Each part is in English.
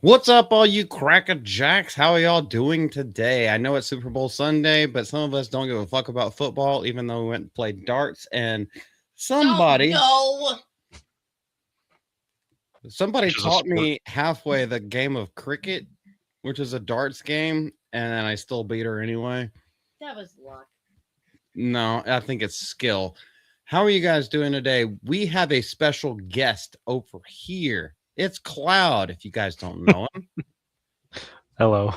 What's up, all you Cracker Jacks? How are y'all doing today? I know it's Super Bowl Sunday, but some of us don't give a fuck about football, even though we went and played darts. And somebody taught me halfway the game of cricket, which is a darts game, and then I still beat her anyway. That was luck. No, I think it's skill. How are you guys doing today? We have a special guest over here. It's Cloud, if you guys don't know him. Hello.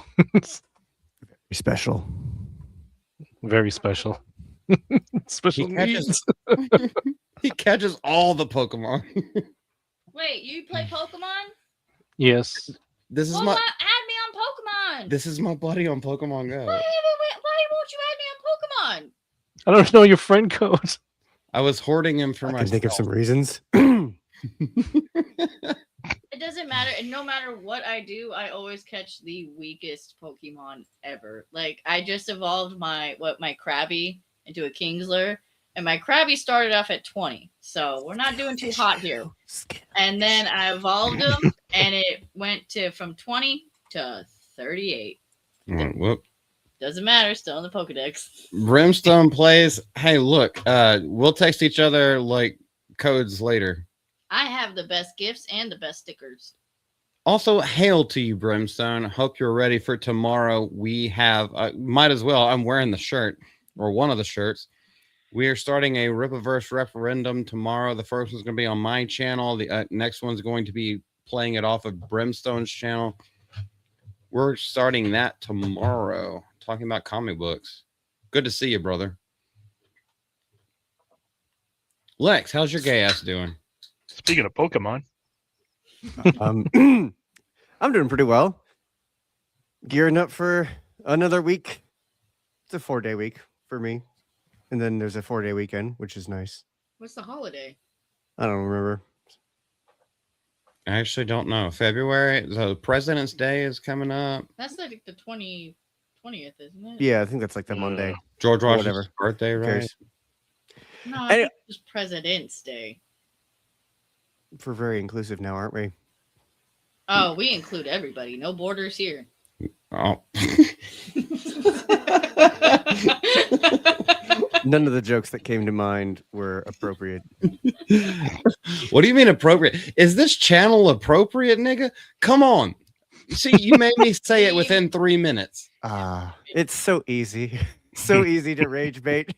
Special. Very special. Special needs. He catches all the Pokemon. Wait, you play Pokemon? Yes. This is Well, my add me on Pokemon. This is my buddy on Pokemon Go. Why won't you add me on Pokemon? I don't know your friend code. I was hoarding him for I myself. can think of some reasons. It doesn't matter, and no matter what I do, I always catch the weakest Pokemon ever. Like I just evolved my Krabby into a Kingsler, and my Krabby started off at 20, so we're not doing too hot here. And then I evolved him, and it went from 20 to 38. Whoop. Doesn't matter, still in the Pokedex. Brimstone plays. Hey, look, we'll text each other like codes later. I have the best gifts and the best stickers. Also, hail to you, Brimstone. Hope you're ready for tomorrow. We have, might as well, I'm wearing the shirt, or one of the shirts. We are starting a Ripiverse referendum tomorrow. The first one's going to be on my channel. The next one's going to be playing it off of Brimstone's channel. We're starting that tomorrow, talking about comic books. Good to see you, brother. Lex, how's your gay ass doing? Speaking of Pokemon, I'm doing pretty well. Gearing up for another week. It's a 4-day week for me. And then there's a 4-day weekend, which is nice. What's the holiday? I don't remember. I actually don't know. February, so President's Day is coming up. That's like the 20th, isn't it? Yeah, I think that's like the Monday. George Washington's birthday, right? No, I think it's President's Day. We're very inclusive now, aren't we? Oh, we include everybody. No borders here. Oh. None of the jokes that came to mind were appropriate. What do you mean appropriate? Is this channel appropriate, nigga? Come on. See, you made me say it within 3 minutes. It's so easy. So easy to rage bait.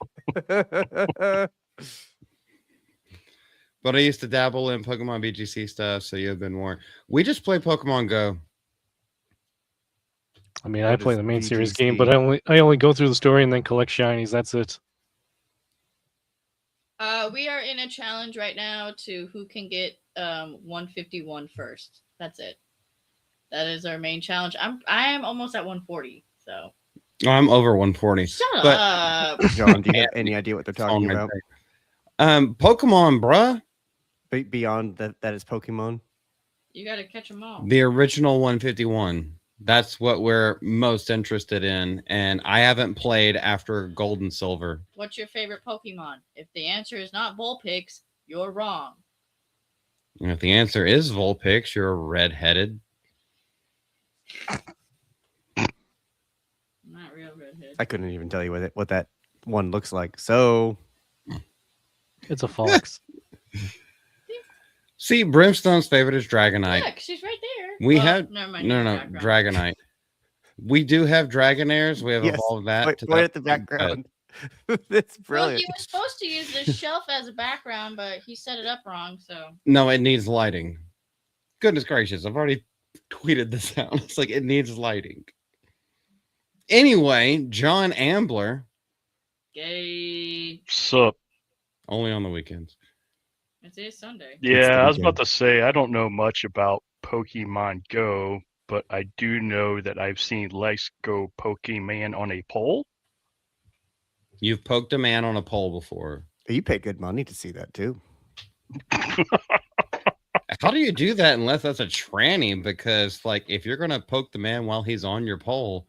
But I used to dabble in Pokemon BGC stuff, so you've been more. We just play Pokemon Go. I mean, I play the main series game, but I only go through the story and then collect shinies. That's it. We are in a challenge right now to who can get 151 first. That's it. That is our main challenge. I am almost at 140, so. I'm over 140. Shut up. John, do you have any idea what they're talking about? Pokemon, bruh. Beyond that is Pokemon. You got to catch them all. The original 151. That's what we're most interested in. And I haven't played after Gold and Silver. What's your favorite Pokemon? If the answer is not Vulpix, you're wrong. And if the answer is Vulpix, you're redheaded. Not real redhead. I couldn't even tell you what that one looks like. So it's a fox. See, Brimstone's favorite is Dragonite. Look, she's right there. We have never mind, no Dragonite. We do have Dragonairs. We have evolved that. Right at the background. That's brilliant. Well, he was supposed to use this shelf as a background, but he set it up wrong. So no, it needs lighting. Goodness gracious, I've already tweeted this out. It's like it needs lighting. Anyway, John Ambler. Gay. Sup? Only on the weekends. It is Sunday. Yeah, I was about to say, I don't know much about Pokemon Go, but I do know that I've seen Lex go Pokemon on a pole. You've poked a man on a pole before. You pay good money to see that, too. How do you do that unless that's a tranny? Because, like, if you're going to poke the man while he's on your pole,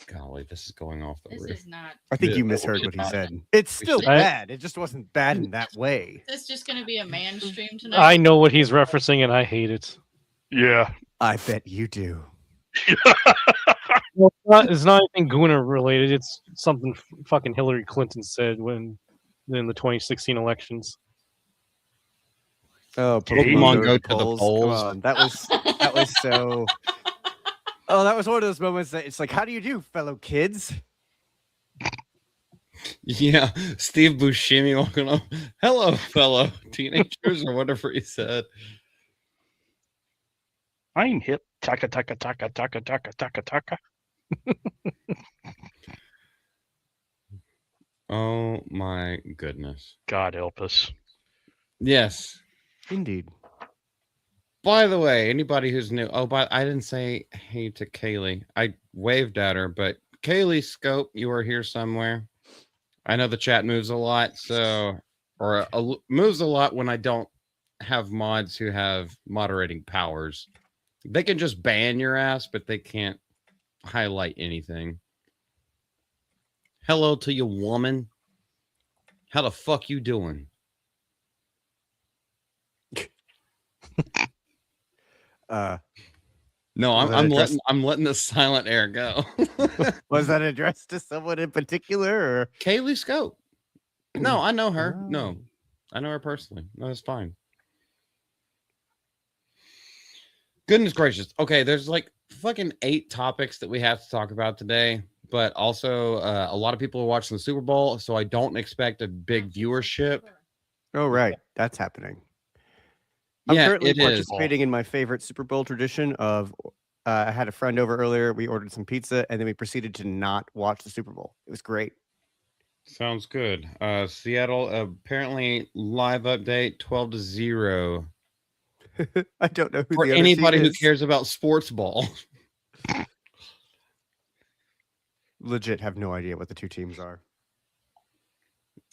golly, this is going off the roof. This is not. I think you misheard what he said. It's still bad. It just wasn't bad in that way. This is just going to be a man stream tonight. I know what he's referencing, and I hate it. Yeah, I bet you do. Well, it's not anything Gooner related. It's something fucking Hillary Clinton said in the 2016 elections. Oh, Pokemon go to the Come polls. on, that was so. Oh, that was one of those moments that it's like, how do you do, fellow kids? Yeah, Steve Buscemi walking up. Hello, fellow teenagers, or whatever he said. I'm hip. Taka taka taka taka taka taka taka. Oh my goodness. God help us. Yes. Indeed. By the way, anybody who's new, I didn't say hey to Kaylee. I waved at her, but Kaylee Scope, you are here somewhere. I know the chat moves a lot, moves a lot when I don't have mods who have moderating powers. They can just ban your ass, but they can't highlight anything. Hello to you, woman. How the fuck you doing? No, I'm letting the silent air go. Was that addressed to someone in particular, or Kaylee Scope? No, I know her. Oh. No, I know her personally. No, that's fine. Goodness gracious. Okay, there's like fucking 8 topics that we have to talk about today, but also a lot of people are watching the Super Bowl, so I don't expect a big viewership. Oh, right. That's happening. I'm Yeah, currently it is. participating in my favorite Super Bowl tradition of I had a friend over earlier. We ordered some pizza, and then we proceeded to not watch the Super Bowl. It was great. Sounds good. Seattle, apparently live update 12-0. I don't know who For the other anybody team who is. cares about sports ball. Legit have no idea what the two teams are.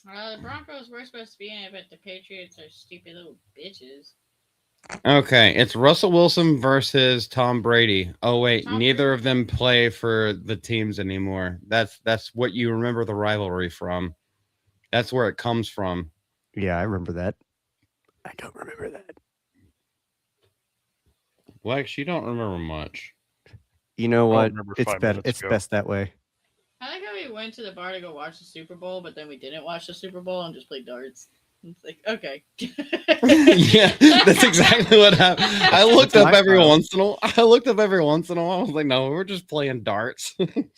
The Broncos were supposed to be in it, but the Patriots are stupid little bitches. Okay, it's Russell Wilson versus Tom Brady. Oh wait, Tom neither Brady. of them play for the teams anymore. That's what you remember the rivalry from. That's where it comes from. Yeah, I remember that. I don't remember that. Lex, you don't remember much. You know I what? remember It's 5 better. minutes It's ago. best that way. I like how we went to the bar to go watch the Super Bowl, but then we didn't watch the Super Bowl and just played darts. It's like, okay. Yeah, that's exactly what happened. I looked That's up my every style. once in a while. I looked up every once in a while. I was like, no, we're just playing darts. It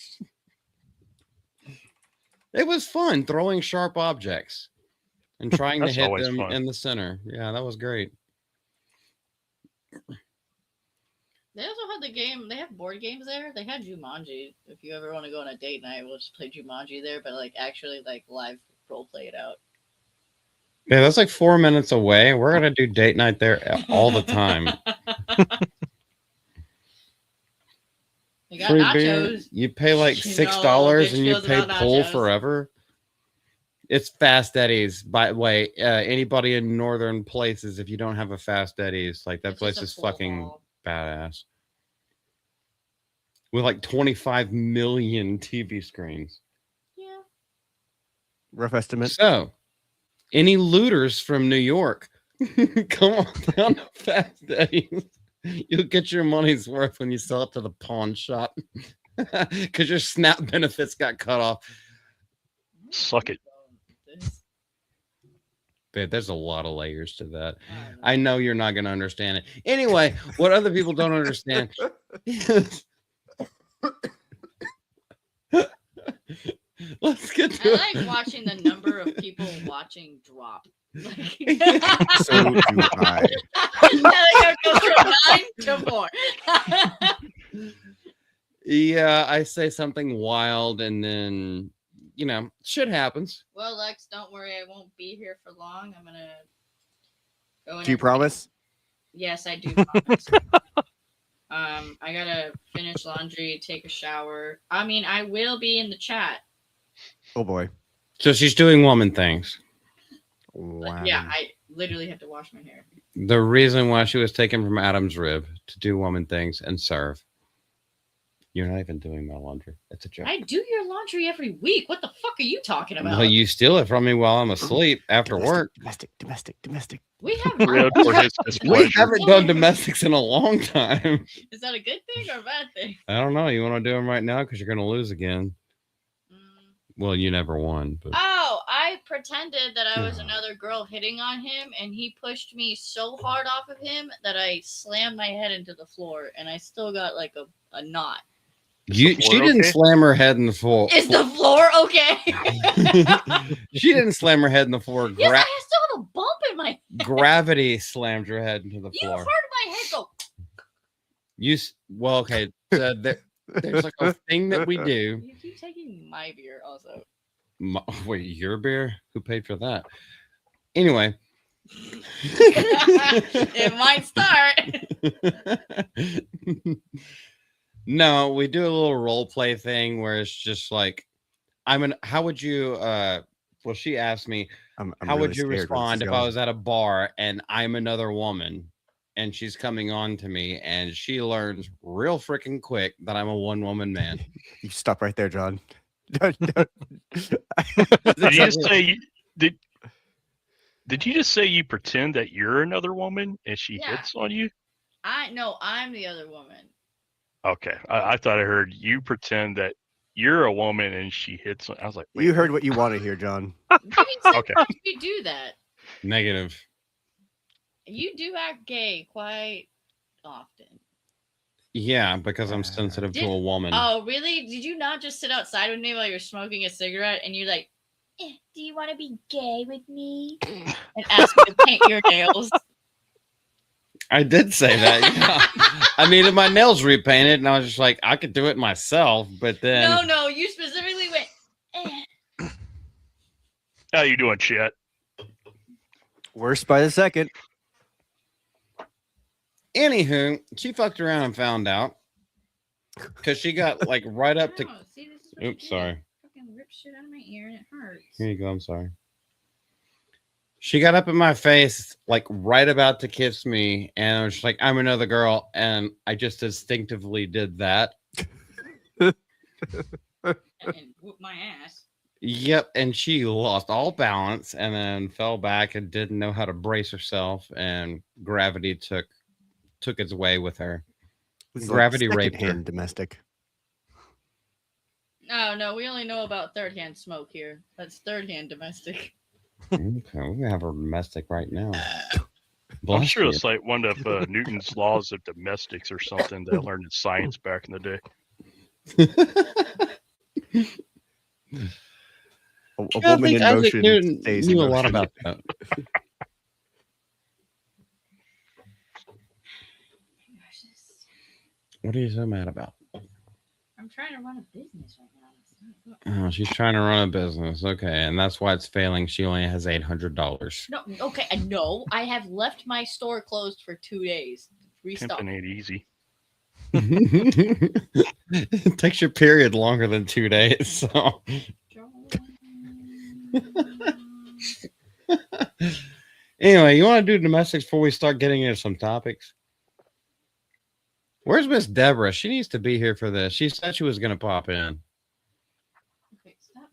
was fun throwing sharp objects and trying to That's hit always them fun. in the center. Yeah, that was great. They also had the game. They have board games there. They had Jumanji. If you ever want to go on a date night, we'll just play Jumanji there, but like actually like live role play it out. Yeah, that's like 4 minutes away. We're gonna do date night there all the time. They got Free nachos. beer. You pay like You know, $6 bitch and you feels pay about pool nachos. forever. It's Fast Eddie's, by the way. Anybody in northern places, if you don't have a Fast Eddie's, like that It's place just a is pool fucking hall. badass. With like 25 million TV screens. Yeah. Rough estimate. So, any looters from New York, come on down to Fast Eddie's. You'll get your money's worth when you sell it to the pawn shop. Because your SNAP benefits got cut off. Suck it. Babe, there's a lot of layers to that. I know you're not going to understand it. Anyway, what other people don't understand is... Let's get to I like watching the number of people watching drop. Like, So do I. it goes from 9 to 4. Yeah, I say something wild and then, you know, shit happens. Well, Lex, don't worry. I won't be here for long. I'm going to go in. Do you promise? Yes, I do promise. I got to finish laundry, take a shower. I mean, I will be in the chat. Oh boy. So she's doing woman things. Wow. Yeah, I literally have to wash my hair. The reason why she was taken from Adam's rib to do woman things and serve. You're not even doing my laundry. It's a joke. I do your laundry every week. What the fuck are you talking about? Well, you steal it from me while I'm asleep after work. Domestic. We have Real for his We displeasure. haven't done domestics in a long time. Is that a good thing or a bad thing? I don't know. You want to do them right now because you're going to lose again. Mm. Well, you never won. But Oh, I pretended that I was another girl hitting on him, and he pushed me so hard off of him that I slammed my head into the floor, and I still got like a knot. she didn't slam her head in the floor. Is the floor okay? She didn't slam her head in the floor. Yes, I still have a bump in my. Gravity slammed her head into the You floor. heard my head go. Well, okay. So there's like a thing that we do. You keep taking my beer, also. Wait, your beer? Who paid for that? Anyway. It might start. No, we do a little role play thing where it's just like, how would you, well, she asked me, I'm how really would you scared where this respond is if I going. was at a bar and I'm another woman and she's coming on to me and she learns real freaking quick that I'm a one-woman man? You stop right there, John. Don't- Did you just say did you just say you pretend that you're another woman and she Yeah. hits on you? I'm the other woman. Okay, I thought I heard you pretend that you're a woman and she hits. I was like, wait, You heard what you want to hear, John. Okay. You do that. Negative. You do act gay quite often. Yeah, because I'm sensitive to a woman. Oh, really? Did you not just sit outside with me while you're smoking a cigarette and you're like, do you want to be gay with me? And ask me to paint your nails. I did say that. Yeah. I needed my nails repainted, and I was just like, I could do it myself, but then No, you specifically went, how you doing, Chet? Worst by the second. Anywho, she fucked around and found out because she got like right up to. "Oh, see, this is what you Oops, do. sorry. Fucking rip shit out of my ear and it hurts. Here you go. I'm sorry. She got up in my face, like right about to kiss me, and I was just like, "I'm another girl," and I just instinctively did that. And whoop my ass. Yep, and she lost all balance and then fell back and didn't know how to brace herself, and gravity took its way with her. It's Gravity like raped her. secondhand domestic. No, we only know about third-hand smoke here. That's third-hand domestic. Okay, we have a domestic right now. I'm Bless sure you. it's like one of Newton's laws of domestics or something that I learned in science back in the day. A I woman think in Isaac motion Newton stays knew in a lot motion. about that. What are you so mad about? I'm trying to run a business right now. Oh, she's trying to run a business. Okay, and that's why it's failing. She only has $800. No, okay, no. I have left my store closed for 2 days. Restock. Pimping ain't easy. It takes your period longer than 2 days. So anyway, you want to do domestics before we start getting into some topics? Where's Miss Deborah? She needs to be here for this. She said she was going to pop in. Okay, stop.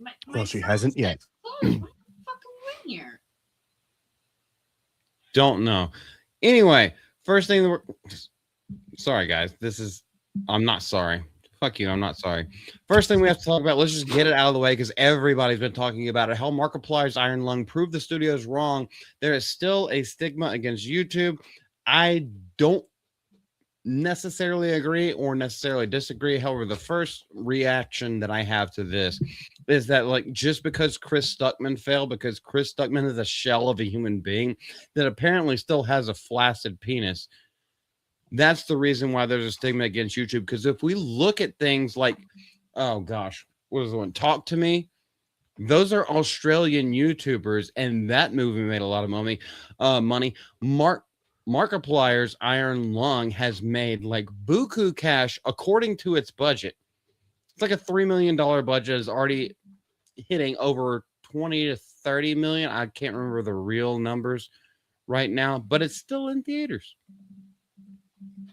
My Well, she son hasn't said yet. it's closed. Why the fuck are we in here? Don't know. Anyway, first thing that we're sorry, guys. I'm not sorry. Fuck you. I'm not sorry. First thing we have to talk about, let's just get it out of the way because everybody's been talking about it. How Markiplier's Iron Lung proved the studio's wrong. There is still a stigma against YouTube. I don't necessarily agree or necessarily disagree. However, the first reaction that I have to this is that, like, just because Chris Stuckman failed, because Chris Stuckman is a shell of a human being that apparently still has a flaccid penis, that's the reason why there's a stigma against YouTube. Because if we look at things like, oh gosh, what was the one? Talk to Me. Those are Australian YouTubers, and that movie made a lot of money. Markiplier's Iron Lung has made like buku cash according to its budget. It's like a $3 million budget, is already hitting over 20 to 30 million. I can't remember the real numbers right now, but it's still in theaters.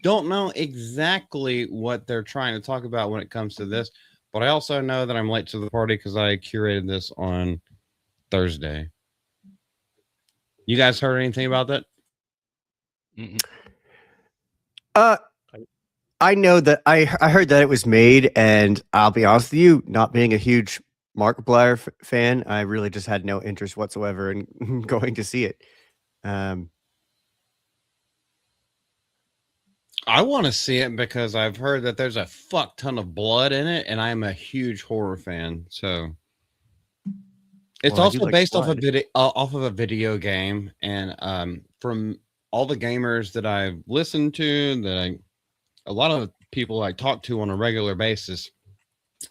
don't know exactly what they're trying to talk about when it comes to this, but I also know that I'm late to the party because I curated this on Thursday. You guys heard anything about that? Mm-mm. I know that I heard that it was made, and I'll be honest with you, not being a huge Markiplier fan, I really just had no interest whatsoever in going to see it. I want to see it because I've heard that there's a fuck ton of blood in it, and I'm a huge horror fan. So it's Well, I do also like based off blood. off of a video game, and from all the gamers that I've listened to, a lot of people I talk to on a regular basis,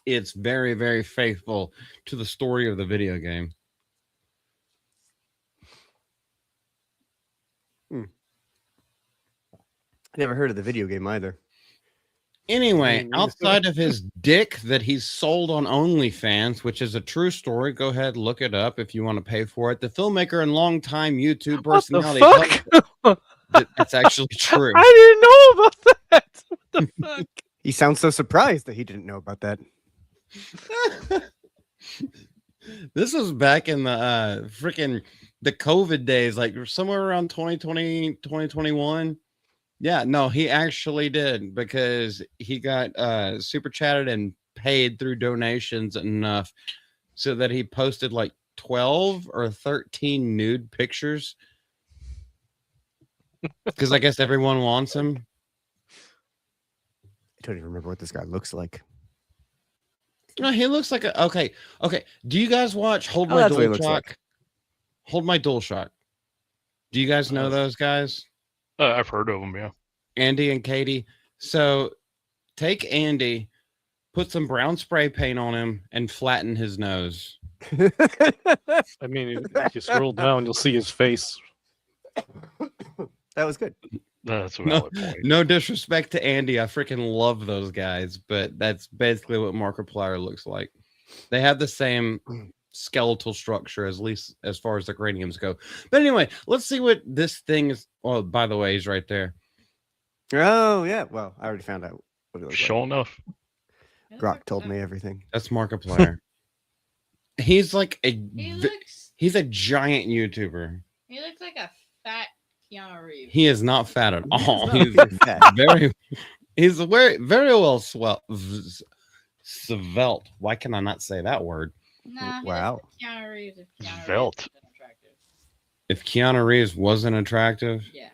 it's very, very faithful to the story of the video game. I never heard of the video game either. Anyway, neither. outside of his dick that he's sold on OnlyFans, which is a true story, go ahead, look it up if you want to pay for it. The filmmaker and longtime YouTube What the personality. fuck? That's actually true. I didn't know about that. What the fuck? He sounds so surprised that he didn't know about that. This was back in the freaking the COVID days, like somewhere around 2020, 2021. Yeah, no, he actually did because he got super chatted and paid through donations enough so that he posted like 12 or 13 nude pictures. Because I guess everyone wants him. I don't even remember what this guy looks like. No, he looks like a okay. Do you guys watch Hold Oh, My that's what he looks DualShock? like. Hold My DualShock. Do you guys know those guys? I've heard of them, yeah. Andy and Katie. So take Andy, put some brown spray paint on him, and flatten his nose. I mean, if you scroll down, you'll see his face. That was good. That's a No, valid point. no disrespect to Andy. I freaking love those guys, but that's basically what Markiplier looks like. They have the same skeletal structure, at least as far as the craniums go. But anyway, let's see what this thing is. Oh, by the way, he's right there. Oh, yeah. Well, I already found out what it looks Sure enough. like. Grok told me everything. That's Markiplier. He's like He he's a giant YouTuber. looks like a fat Keanu Reeves. He is not fat at all. He's He's not fat. he's very well svelte. Why can I not say that word? Nah, he Wow. looks like Keanu Reeves if Keanu Svelte. Reeves wasn't attractive. If Keanu Reeves wasn't attractive, Yeah.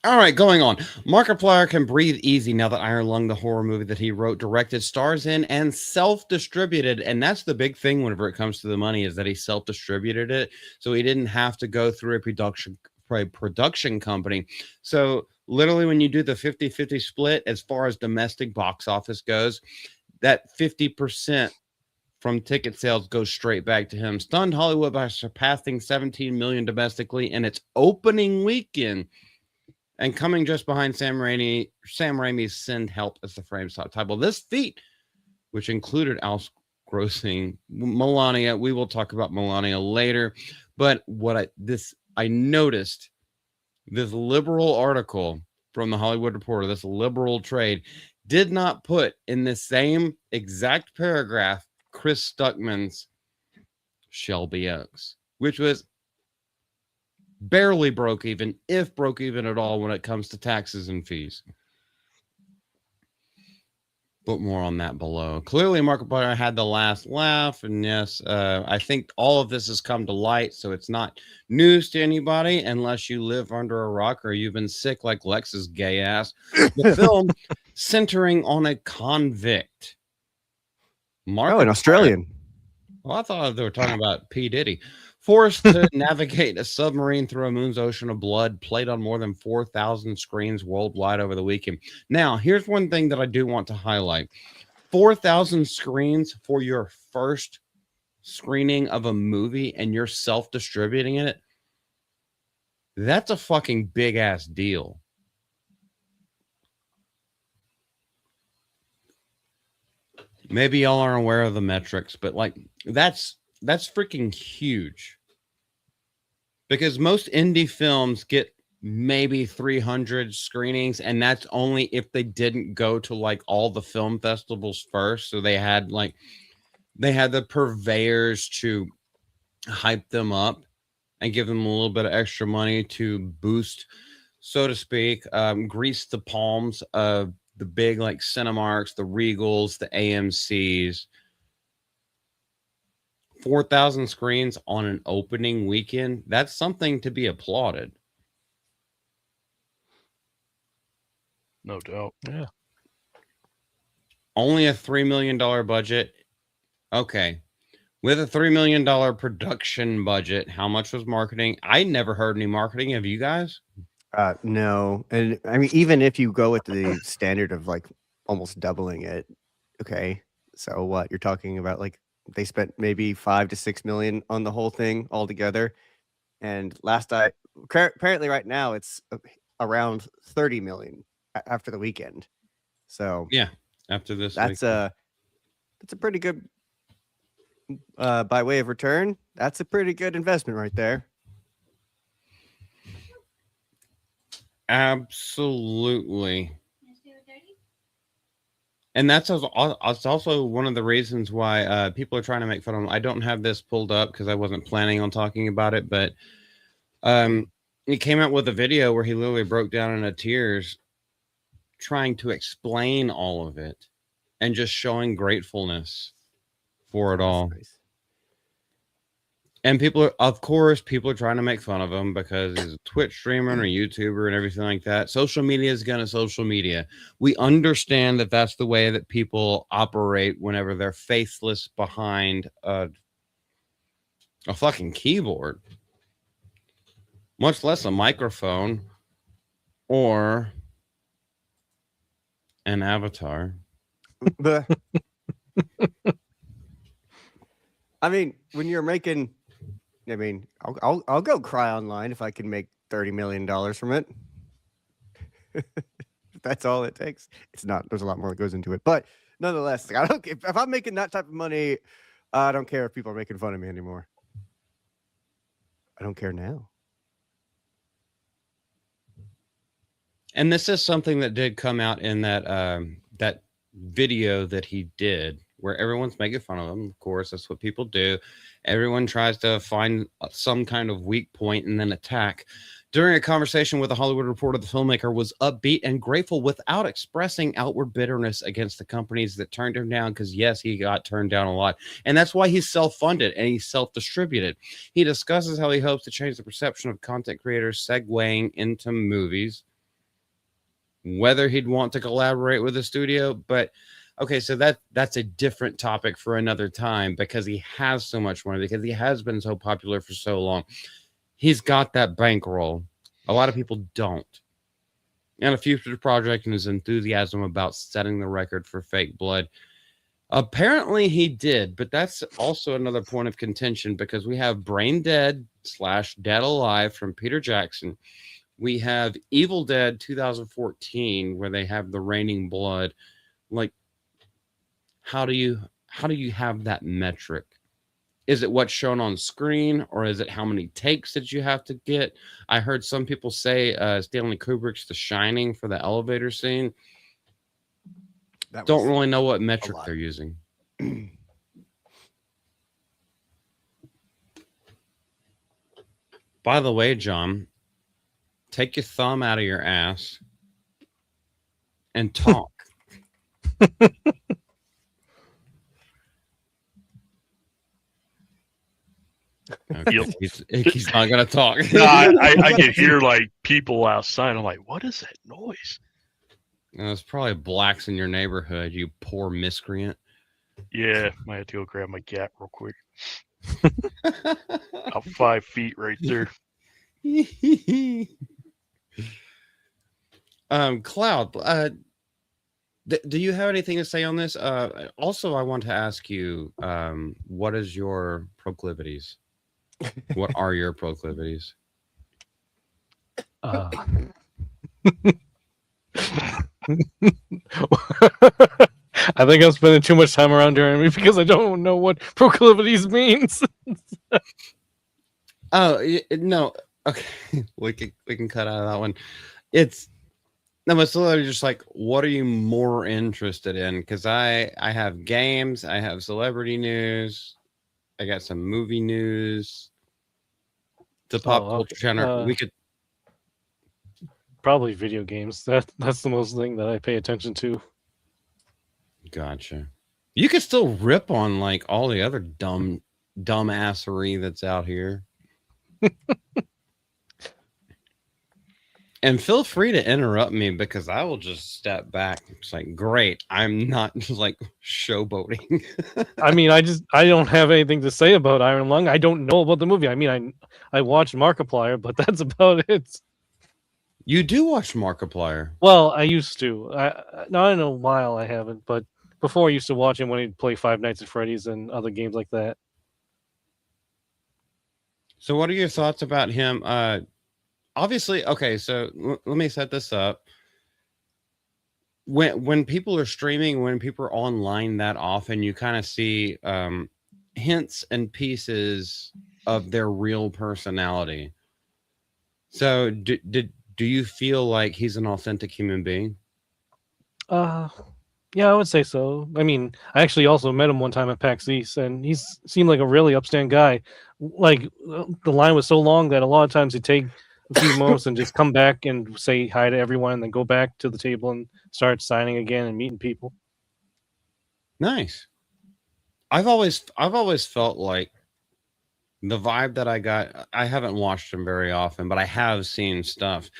all right, going on. Markiplier can breathe easy now that Iron Lung, the horror movie that he wrote, directed, stars in, and self-distributed. And that's the big thing whenever it comes to the money is that he self-distributed it. So he didn't have to go through a production company. So literally when you do the 50-50 split, as far as domestic box office goes, that 50% from ticket sales goes straight back to him. Stunned Hollywood by surpassing 17 million domestically in its opening weekend. And coming just behind Sam Raimi's Send Help as the frame's top title. This feat, which included outgrossing Melania, we will talk about Melania later. But what I noticed this liberal article from the Hollywood Reporter, this liberal trade, did not put in the same exact paragraph Chris Stuckman's Shelby Oaks, which was barely broke even, if broke even at all, when it comes to taxes and fees. But more on that below. Clearly, Markiplier had the last laugh, and yes, I think all of this has come to light, so it's not news to anybody unless you live under a rock or you've been sick like Lex's gay ass. The film centering on a convict. Oh, an Australian. Well, I thought they were talking about P. Diddy. Forced to navigate a submarine through a moon's ocean of blood, played on more than 4,000 screens worldwide over the weekend. Now, here's one thing that I do want to highlight. 4,000 screens for your first screening of a movie and you're self-distributing it. That's a fucking big-ass deal. Maybe y'all aren't aware of the metrics, but like that's freaking huge. because most indie films get maybe 300 screenings, and that's only if they didn't go to like all the film festivals first. So they had the purveyors to hype them up and give them a little bit of extra money to boost, so to speak, grease the palms of the big like Cinemarks, the Regals, the AMCs. 4,000 screens on an opening weekend, that's something to be applauded. No doubt. Yeah. Only a $3 million budget. Okay. With a $3 million production budget, how much was marketing? I never heard any marketing. Have you guys? No, and I mean, even if you go with the standard of like almost doubling it, okay, so what you're talking about? Like they spent maybe 5 to 6 million on the whole thing altogether, and apparently right now it's around 30 million after the weekend. So Yeah, after this, that's a pretty good by way of return. That's a pretty good investment right there. Absolutely. And that's also one of the reasons why people are trying to make fun of him. I don't have this pulled up because I wasn't planning on talking about it, but he came out with a video where he literally broke down into tears trying to explain all of it and just showing gratefulness for it all. Nice. And people are trying to make fun of him because he's a Twitch streamer and a YouTuber and everything like that. Social media is going to social media. We understand that that's the way that people operate whenever they're faithless behind a fucking keyboard, much less a microphone or an avatar. But I mean, when you're making, I mean, I'll go cry online if I can make $30 million from it. That's all it takes. It's not. There's a lot more that goes into it, but nonetheless, I don't. If I'm making that type of money, I don't care if people are making fun of me anymore. I don't care now. And this is something that did come out in that video that he did, where everyone's making fun of him. Of course, that's what people do. Everyone tries to find some kind of weak point and then attack. During a conversation with a Hollywood Reporter, the filmmaker was upbeat and grateful without expressing outward bitterness against the companies that turned him down, because yes, he got turned down a lot. And that's why he's self-funded and he's self-distributed. He discusses how he hopes to change the perception of content creators segueing into movies, whether he'd want to collaborate with a studio. But okay, so that's a different topic for another time, because he has so much money, because he has been so popular for so long. He's got that bankroll. A lot of people don't. And a future project and his enthusiasm about setting the record for fake blood. Apparently he did, but that's also another point of contention, because we have Brain Dead / Dead Alive from Peter Jackson. We have Evil Dead 2014, where they have the raining blood. Like, how do you have that metric? Is it what's shown on screen, or is it how many takes that you have to get? I heard some people say Stanley Kubrick's The Shining for the elevator scene. Don't really know what metric they're using. By the way, John, take your thumb out of your ass and talk. Okay. Yep. He's not gonna talk. No, I can hear like people outside. I'm like, what is that noise? It's probably blacks in your neighborhood, you poor miscreant. Yeah, I had to go grab my gat real quick. About 5 feet right there. Cloud, do you have anything to say on this? Also, I want to ask you, what is your proclivities? What are your proclivities? I think I'm spending too much time around Jeremy because I don't know what proclivities means. Oh no. Okay, we can cut out of that one. It's no, it's literally just like, what are you more interested in? Because I have games, I have celebrity news, I got some movie news, the pop Oh, culture okay. channel. We could. Probably video games. That's the most thing that I pay attention to. Gotcha. You could still rip on like all the other dumbassery that's out here. And feel free to interrupt me because I will just step back. It's like, great. I'm not just like showboating. I mean, I don't have anything to say about Iron Lung. I don't know about the movie. I mean, I watched Markiplier, but that's about it. You do watch Markiplier. Well, I used to. Not in a while I haven't, but before I used to watch him when he'd play Five Nights at Freddy's and other games like that. So what are your thoughts about him? Obviously, okay, so let me set this up. When people are streaming, when people are online that often, you kind of see hints and pieces of their real personality. So do you feel like he's an authentic human being? Yeah, I would say so. I mean, I actually also met him one time at PAX East, and he seemed like a really upstanding guy. Like the line was so long that a lot of times he'd take a few moments and just come back and say hi to everyone, and then go back to the table and start signing again and meeting people. Nice. I've always felt like the vibe that I got. I haven't watched him very often, but I have seen stuff,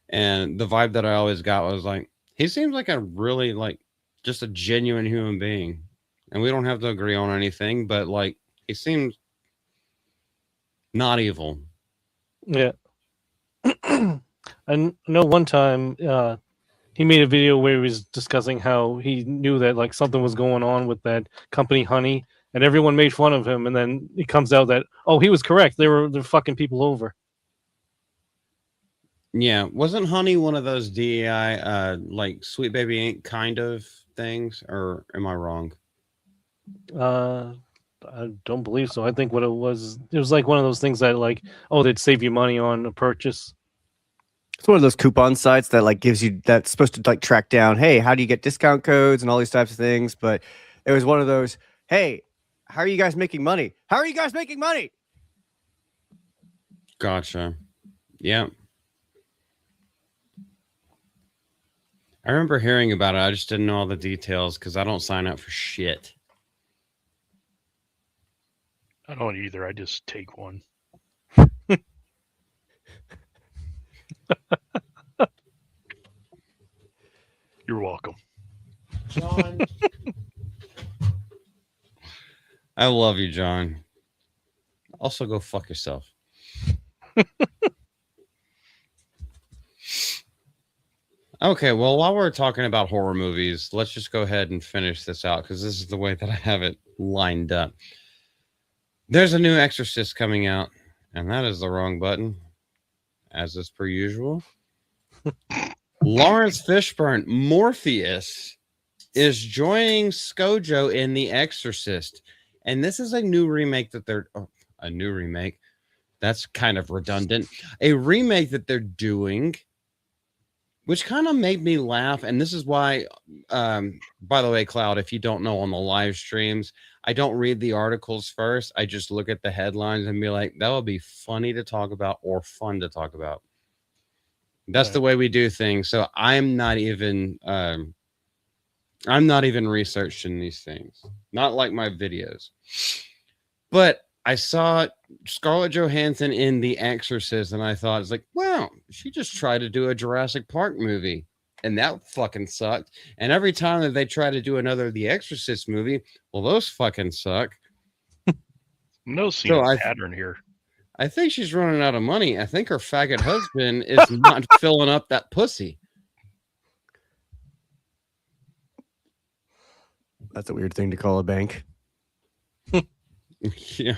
and the vibe that I always got was like, he seems like a really like just a genuine human being, and we don't have to agree on anything, but like he seems not evil. Yeah. I know one time he made a video where he was discussing how he knew that like something was going on with that company Honey, and everyone made fun of him, and then it comes out that he was correct. They're fucking people over. Yeah, wasn't Honey one of those DEI like Sweet Baby Inc. kind of things, or am I wrong? I don't believe so. I think what it was like one of those things that like, they'd save you money on a purchase. It's one of those coupon sites that like gives you that's supposed to like track down, hey, how do you get discount codes and all these types of things? But it was one of those, hey, how are you guys making money? How are you guys making money? Gotcha. Yeah. I remember hearing about it. I just didn't know all the details because I don't sign up for shit. I don't either. I just take one. You're welcome. John. I love you, John. Also, go fuck yourself. Okay, well, while we're talking about horror movies, let's just go ahead and finish this out because this is the way that I have it lined up. There's a new Exorcist coming out, and that is the wrong button, as is per usual. Lawrence Fishburne, Morpheus, is joining ScarJo in The Exorcist, and this is a new remake that they're a new remake. That's kind of redundant. A remake that they're doing, which kind of made me laugh. And this is why, by the way, Cloud, if you don't know, on the live streams, I don't read the articles first. I just look at the headlines and be like, that would be funny to talk about or fun to talk about. That's Right. the way we do things. So I'm not even researching these things. Not like my videos. But I saw Scarlett Johansson in The Exorcist, and I thought, it's like, wow, she just tried to do a Jurassic Park movie, and that fucking sucked. And every time that they try to do another The Exorcist movie, well, those fucking suck. No seeing So a pattern here. I think she's running out of money. I think her faggot husband is not filling up that pussy. That's a weird thing to call a bank. Yeah.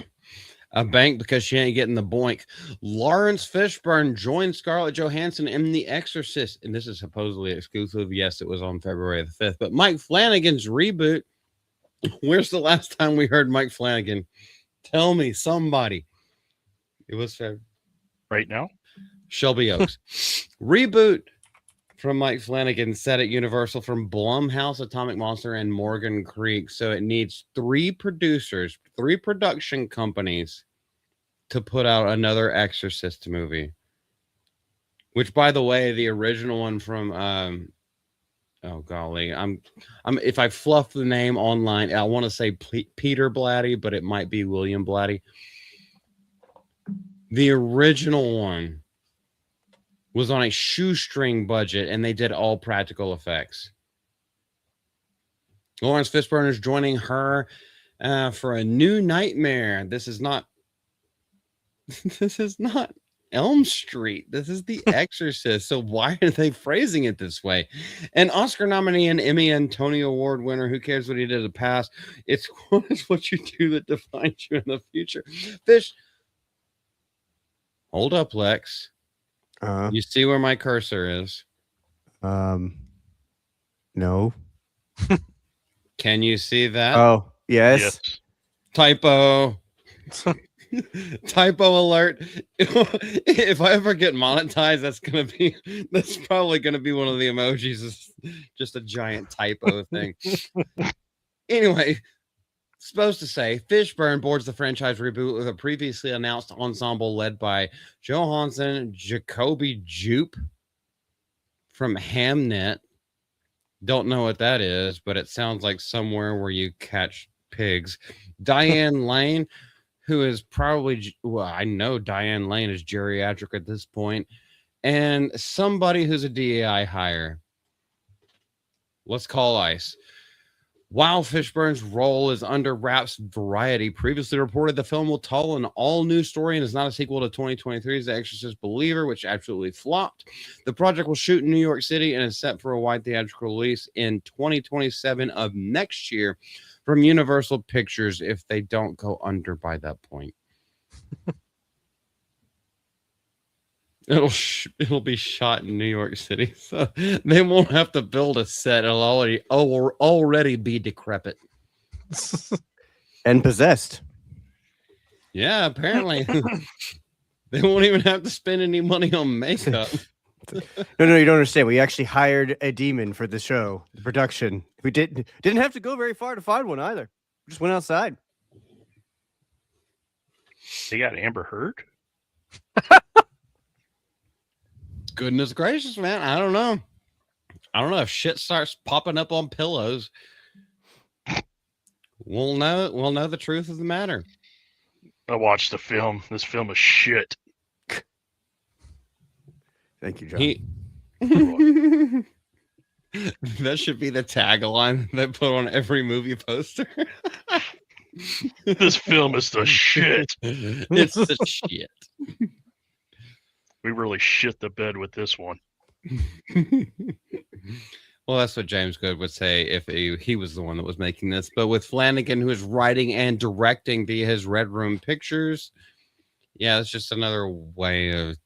A bank because she ain't getting the boink. Lawrence Fishburne joined Scarlett Johansson in The Exorcist. And this is supposedly exclusive. Yes, it was on February the 5th. But Mike Flanagan's reboot. Where's the last time we heard Mike Flanagan? Tell me, somebody. It was February. right now. Shelby Oaks. Reboot from Mike Flanagan, set at Universal from Blumhouse, Atomic Monster, and Morgan Creek. So it needs 3 producers, 3 production companies to put out another Exorcist movie. Which, by the way, the original one from oh golly, I'm if I fluff the name online, I want to say Peter Blatty, but it might be William Blatty. The original one was on a shoestring budget, and they did all practical effects. Lawrence Fishburne is joining her for a new nightmare. This is not Elm Street. This is The Exorcist. So why are they phrasing it this way? An Oscar nominee and Emmy and Tony Award winner. Who cares what he did in the past? It's what you do that defines you in the future. Fish. Hold up, Lex. You see where my cursor is? No. Can you see that? Oh, yes. Yes. Typo. Typo alert. If I ever get monetized, that's probably gonna be one of the emojis. It's just a giant typo thing. Anyway, supposed to say Fishburne boards the franchise reboot with a previously announced ensemble led by Johansson, Jacoby Jupe from Hamnet. Don't know what that is, but it sounds like somewhere where you catch pigs. Diane Lane, who is probably, well, I know Diane Lane is geriatric at this point, and somebody who's a DEI hire. Let's call ICE. While Fishburne's role is under wraps, Variety previously reported the film will tell an all-new story and is not a sequel to 2023's The Exorcist Believer, which absolutely flopped. The project will shoot in New York City and is set for a wide theatrical release in 2027 of next year from Universal Pictures if they don't go under by that point. It'll be shot in New York City, so they won't have to build a set. It'll already be decrepit And possessed. Yeah, apparently they won't even have to spend any money on makeup. No, you don't understand. We actually hired a demon for the show, the production. We didn't have to go very far to find one either. We just went outside. They got Amber Heard. Goodness gracious, man. I don't know if shit starts popping up on pillows. We'll know the truth of the matter. I watched the film. This film is shit. Thank you, John. That should be the tagline they put on every movie poster. This film is the shit. It's the shit. We really shit the bed with this one. Well, that's what James Good would say if he was the one that was making this. But with Flanagan, who is writing and directing via his Red Room Pictures, yeah, it's just another way of,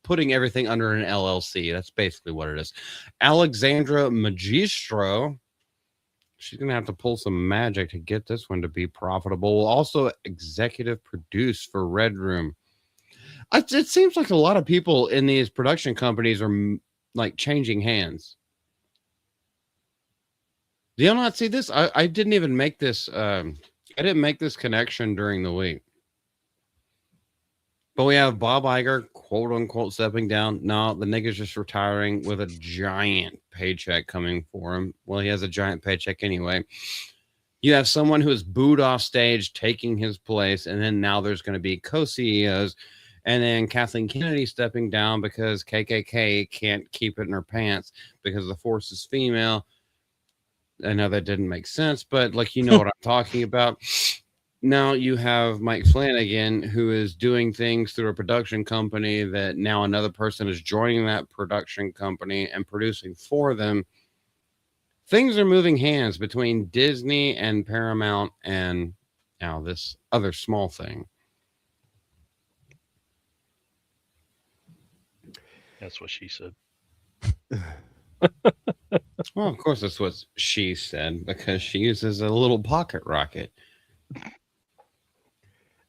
putting everything under an LLC. That's basically what it is. Alexandra Magistro, she's going to have to pull some magic to get this one to be profitable. Will also executive produce for Red Room. It seems like a lot of people in these production companies are like changing hands. Do you not see this? I didn't even make this. I didn't make this connection during the week. But we have Bob Iger, quote unquote, stepping down. No, the nigga's just retiring with a giant paycheck coming for him. Well, he has a giant paycheck anyway. You have someone who is booed off stage taking his place. And then now there's going to be co-CEOs. And then Kathleen Kennedy stepping down because KKK can't keep it in her pants because the force is female. I know that didn't make sense, but what I'm talking about. Now you have Mike Flanagan, who is doing things through a production company that now another person is joining that production company and producing for them. Things are moving hands between Disney and Paramount and now this other small thing. That's what she said. Well, of course, that's what she said because she uses a little pocket rocket.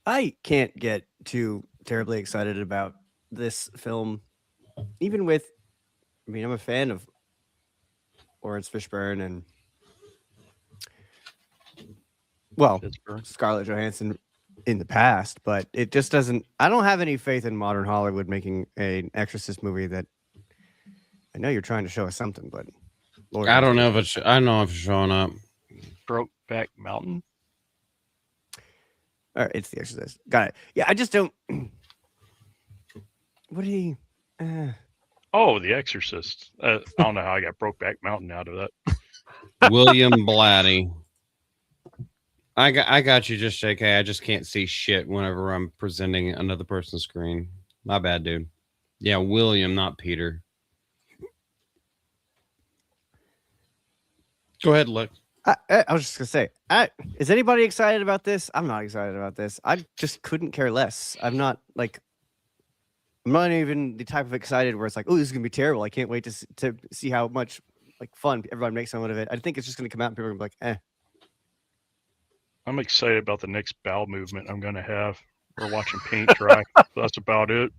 I can't get to terribly excited about this film, even with. I mean, I'm a fan of Lawrence Fishburne and Pittsburgh. Scarlett Johansson in the past, but it just doesn't. I don't have any faith in modern Hollywood making an Exorcist movie that. I know you're trying to show us something, but Lord I knows don't know what. if it's. I don't know if it's showing up. Brokeback Mountain. All right, it's The Exorcist. Got it. Yeah, I just don't. What did he? Oh, The Exorcist. I don't know how I got Brokeback Mountain out of that. William Blatty. I got you, just JK. I just can't see shit whenever I'm presenting another person's screen. My bad, dude. Yeah, William, not Peter. Go ahead, look. I was just gonna say, is anybody excited about this? I'm not excited about this. I just couldn't care less. I'm not even the type of excited where it's like, oh, this is gonna be terrible. I can't wait to see how much like fun everyone makes out of it. I think it's just gonna come out and people are gonna be like, I'm excited about the next bowel movement I'm going to have. We're watching paint dry. That's about it.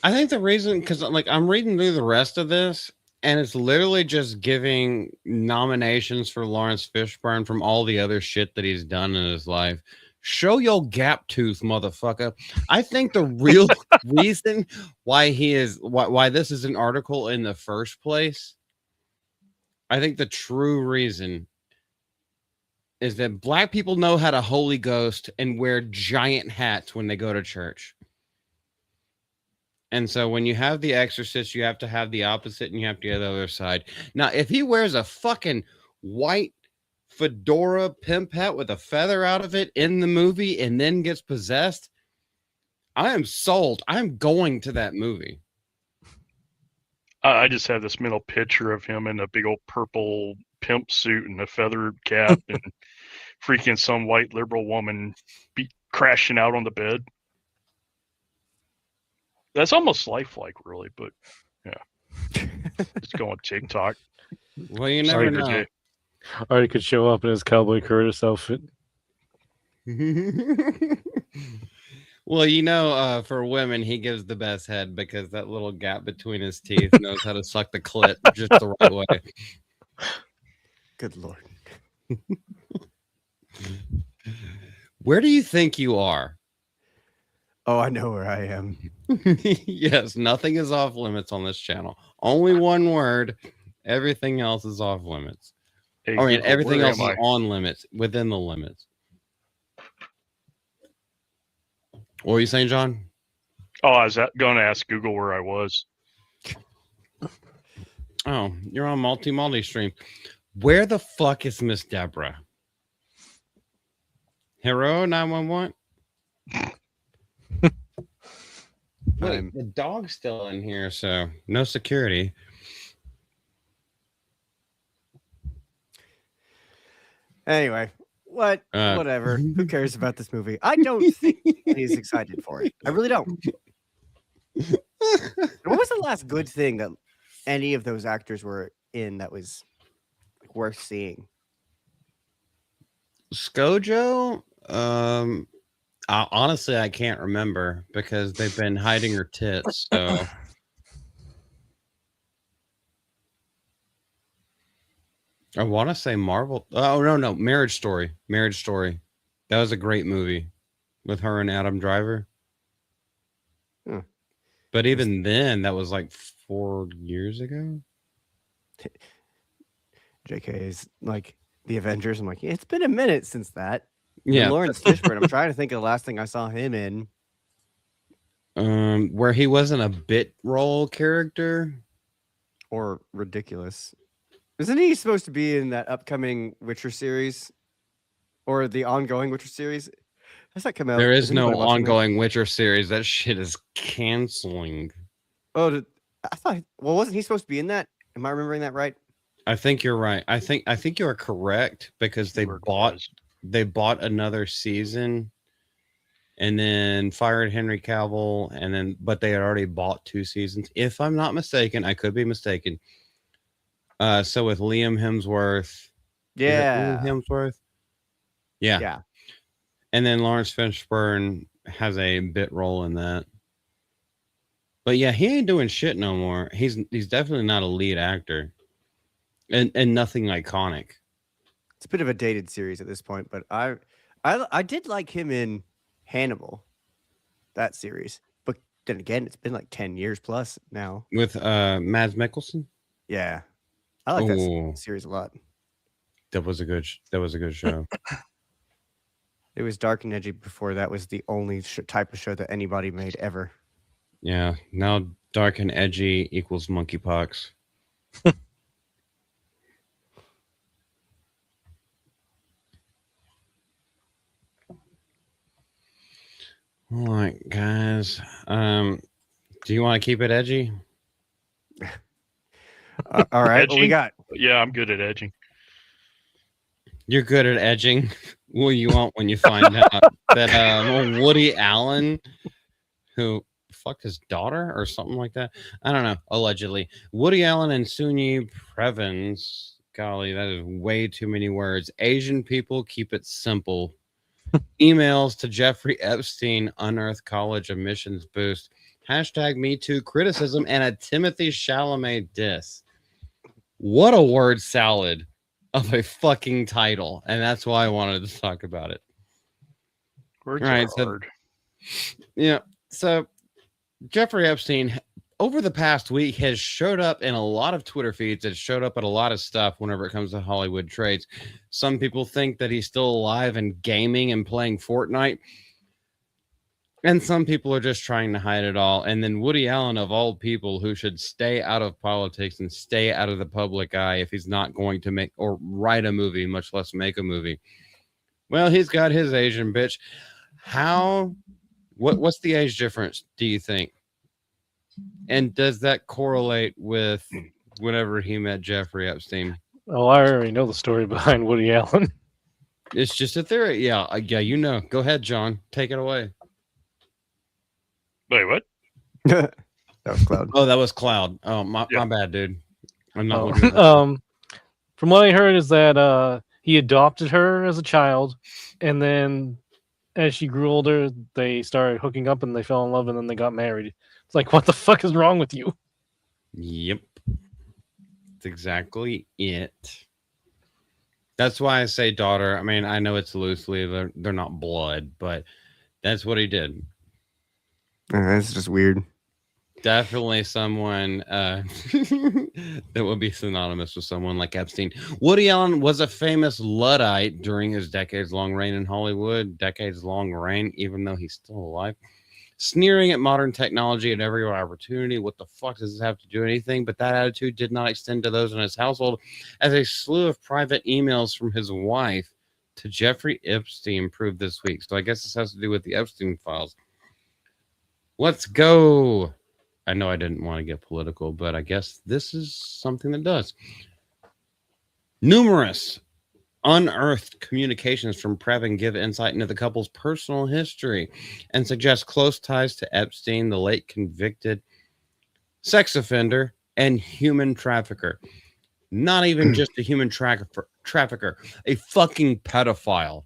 I think the reason, because like I'm reading through the rest of this, and it's literally just giving nominations for Lawrence Fishburne from all the other shit that he's done in his life. Show your gap tooth, motherfucker. I think the real reason why why this is an article in the first place, I think the true reason is that black people know how to Holy Ghost and wear giant hats when they go to church. And so when you have The Exorcist, you have to have the opposite and you have to have the other side. Now, if he wears a fucking white fedora pimp hat with a feather out of it in the movie and then gets possessed, I am sold. I'm going to that movie. I just have this mental picture of him in a big old purple pimp suit and a feathered cap and freaking some white liberal woman crashing out on the bed. That's almost lifelike, really, but yeah. Just go on TikTok. Well, you never know. Jay. Or he could show up in his Cowboy Curtis outfit. Well, you know, for women, he gives the best head because that little gap between his teeth knows how to suck the clit just the right way. good Lord. Where do you think you are? Oh, I know where I am. Yes, nothing is off limits on this channel. Only one word. Everything else is off limits. Hey, I mean, Google, everything where else am is on limits, within the limits. What were you saying, John? Oh, I was going to ask Google where I was. Oh, you're on multi stream. Where the fuck is Miss Deborah? Hero 911? Wait, the dog's still in here, so no security. Anyway, whatever. Who cares about this movie? I don't think he's excited for it. I really don't. What was the last good thing that any of those actors were in that was worth seeing? Skojo? Honestly, I can't remember because they've been hiding her tits. So I want to say Marvel. Oh no, Marriage Story. Marriage Story. That was a great movie with her and Adam Driver. But even then, that was like 4 years ago. JK is like the Avengers. I'm like, yeah, it's been a minute since that. Yeah, and Lawrence Fishburne. I'm trying to think of the last thing I saw him in. Where he wasn't a bit role character or ridiculous. Isn't he supposed to be in that upcoming Witcher series or the ongoing Witcher series? Has that come out? There is no ongoing Witcher series. That shit is canceling. Oh, I thought. Well, wasn't he supposed to be in that? Am I remembering that right? I think you're right. I think you are correct because they bought another season, and then fired Henry Cavill, but they had already bought 2 seasons. If I'm not mistaken, I could be mistaken. So with Liam Hemsworth, yeah, Liam Hemsworth, yeah. And then Lawrence Fishburne has a bit role in that. But yeah, he ain't doing shit no more. He's definitely not a lead actor, and nothing iconic. It's a bit of a dated series at this point, but I did like him in Hannibal, that series. But then again, it's been like 10 years plus now. With Mads Mikkelsen. Yeah, I like that Oh, series a lot. that was a good show. It was dark and edgy before that was the only type of show that anybody made ever. Yeah, now dark and edgy equals monkeypox. All right, guys. Do you want to keep it edgy? All right, what we Edging? got? Yeah, I'm good at edging. You're good at edging. What you want when you find out that Woody Allen, who fucked his daughter or something like that. I don't know. Allegedly, Woody Allen and Sunyi Previns. Golly, that is way too many words. Asian people, keep it simple. Emails to Jeffrey Epstein unearth college admissions boost. Hashtag Me Too criticism and a Timothy Chalamet diss. What a word salad of a fucking title, and that's why I wanted to talk about it. Words Right, are so- hard. Yeah. So Jeffrey Epstein, over the past week, has showed up in a lot of Twitter feeds. Has showed up at a lot of stuff whenever it comes to Hollywood trades. Some people think that he's still alive and gaming and playing Fortnite. And some people are just trying to hide it all. And then Woody Allen, of all people, who should stay out of politics and stay out of the public eye if he's not going to make or write a movie, much less make a movie. Well, he's got his Asian bitch. What's the age difference, do you think? And does that correlate with whenever he met Jeffrey Epstein? Oh, I already know the story behind Woody Allen. It's just a theory. Yeah, you know. Go ahead, John. Take it away. Wait, what? That was Cloud. Oh, that was Cloud. Oh, my bad, dude. I'm not looking at that. From what I heard is that he adopted her as a child, and then as she grew older, they started hooking up and they fell in love, and then they got married. It's like, what the fuck is wrong with you? Yep. That's exactly it. That's why I say daughter. I mean, I know it's loosely, they're not blood, but that's what he did. That's just weird. Definitely someone that would be synonymous with someone like Epstein. Woody Allen was a famous Luddite during his decades-long reign in Hollywood. Decades-long reign, even though he's still alive. Sneering at modern technology at every opportunity. What the fuck does this have to do anything? But that attitude did not extend to those in his household, as a slew of private emails from his wife to Jeffrey Epstein proved this week. So I guess this has to do with the Epstein files. Let's go. I know I didn't want to get political, but I guess this is something that does. Numerous unearthed communications from Previn give insight into the couple's personal history and suggest close ties to Epstein, the late convicted sex offender and human trafficker. Not even just a human trafficker, a fucking pedophile.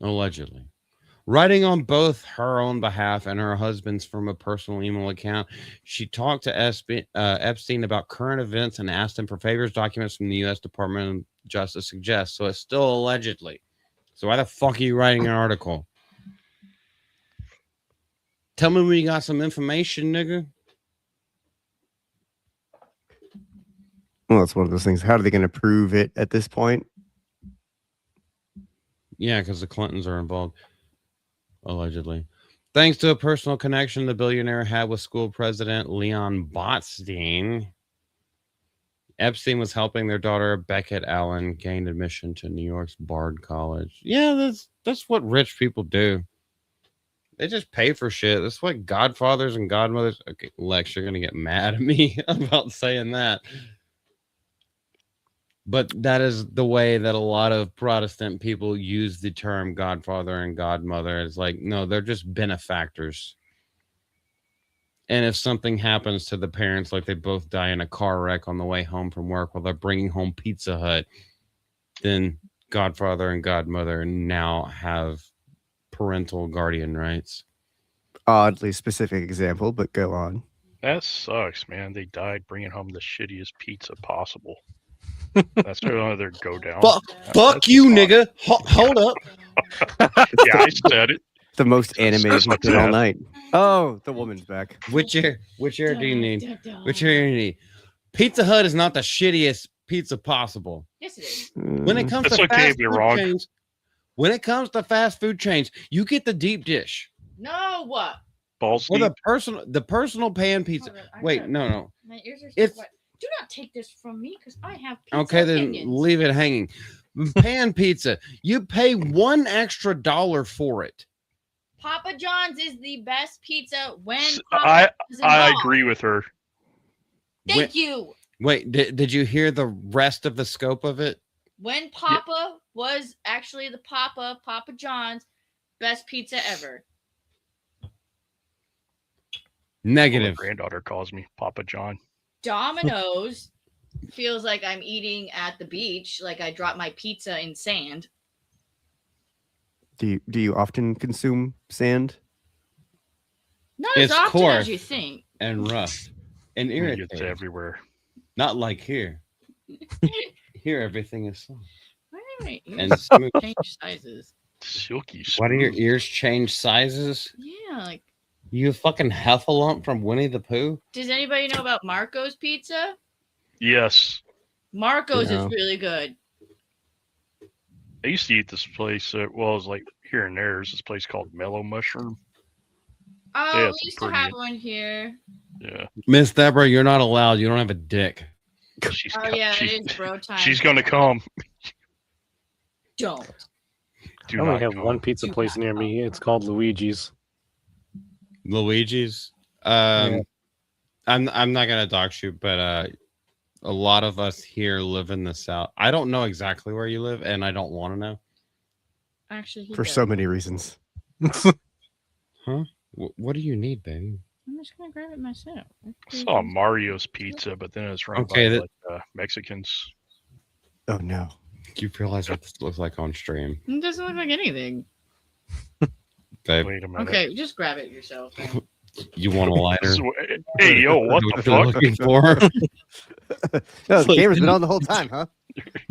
Allegedly. Writing on both her own behalf and her husband's from a personal email account, she talked to Epstein about current events and asked him for favors. Documents from the U.S. Department of Justice suggest. So it's still allegedly. So why the fuck are you writing an article? Tell me when you got some information, nigga. Well, it's one of those things. How are they going to prove it at this point? Yeah, because the Clintons are involved. Allegedly. Thanks to a personal connection the billionaire had with school president Leon Botstein, Epstein was helping their daughter Beckett Allen gain admission to New York's Bard College. Yeah, that's what rich people do. They just pay for shit. That's what godfathers and godmothers. Okay, Lex, you're gonna get mad at me about saying that. But that is the way that a lot of Protestant people use the term godfather and godmother. It's like, no, they're just benefactors. And if something happens to the parents, like they both die in a car wreck on the way home from work while they're bringing home Pizza Hut, then godfather and godmother now have parental guardian rights. Oddly specific example, but go on. That sucks, man. They died bringing home the shittiest pizza possible. That's their go down. Fuck you, nigga. Hold up. Yeah, I said it. The most animated Says my puppet all dad. night. Oh, the woman's back. Which ear do you need? Which ear do you need? Pizza Hut is not the shittiest pizza possible. Yes, it is. When it comes It's to okay fast if you're food wrong. chains, when it comes to fast food chains, you get the deep dish No, what? Balls or deep. the personal pan pizza. Hold on, Wait, no. My ears are It's- so wet. Do not take this from me because I have pizza Okay, then opinions. leave it hanging. Pan pizza, you pay $1 extra for it. Papa John's is the best pizza when I Papa is I involved. agree with her. Thank you. Wait, did you hear the rest of the scope of it? When Papa was actually the Papa John's, best pizza ever. My Negative. granddaughter calls me Papa John. Domino's feels like I'm eating at the beach, like I dropped my pizza in sand. Do you often consume sand? Not It's as often coarse. as you think. And rough and It gets irritating. everywhere. Not like here. Here, everything is soft Why do my and ears smooth. change sizes? Silky Why do your smooth. ears change sizes? Yeah, like You fucking Heffalump from Winnie the Pooh? does anybody know about Marco's Pizza? Yes. Marco's No. is really good. I used to eat this place. Well, it was like here and there. There's this place called Mellow Mushroom. Oh, Yeah, we it's used to pretty have good. one here. Yeah. Miss Deborah, you're not allowed. You don't have a dick. She's Oh yeah, she- it is bro time. she's gonna come. Don't. Do I only not have come. one pizza Do place not near me. It's called Luigi's. Luigi's. Yeah. I'm not gonna dox you, but a lot of us here live in the South. I don't know exactly where you live, and I don't want to know. Actually, he For does. so many reasons. What do you need, baby? I'm just gonna grab it myself. I saw Mario's Pizza, but then it's run Okay, by that- like Mexicans. Oh no. Do you realize what this looks like on stream, It doesn't look like anything. babe? Wait a minute. Okay, just grab it yourself. then. You want a lighter? Hey, yo, what the What you're fuck? looking for? No, It's the like- camera's been on the whole time, huh?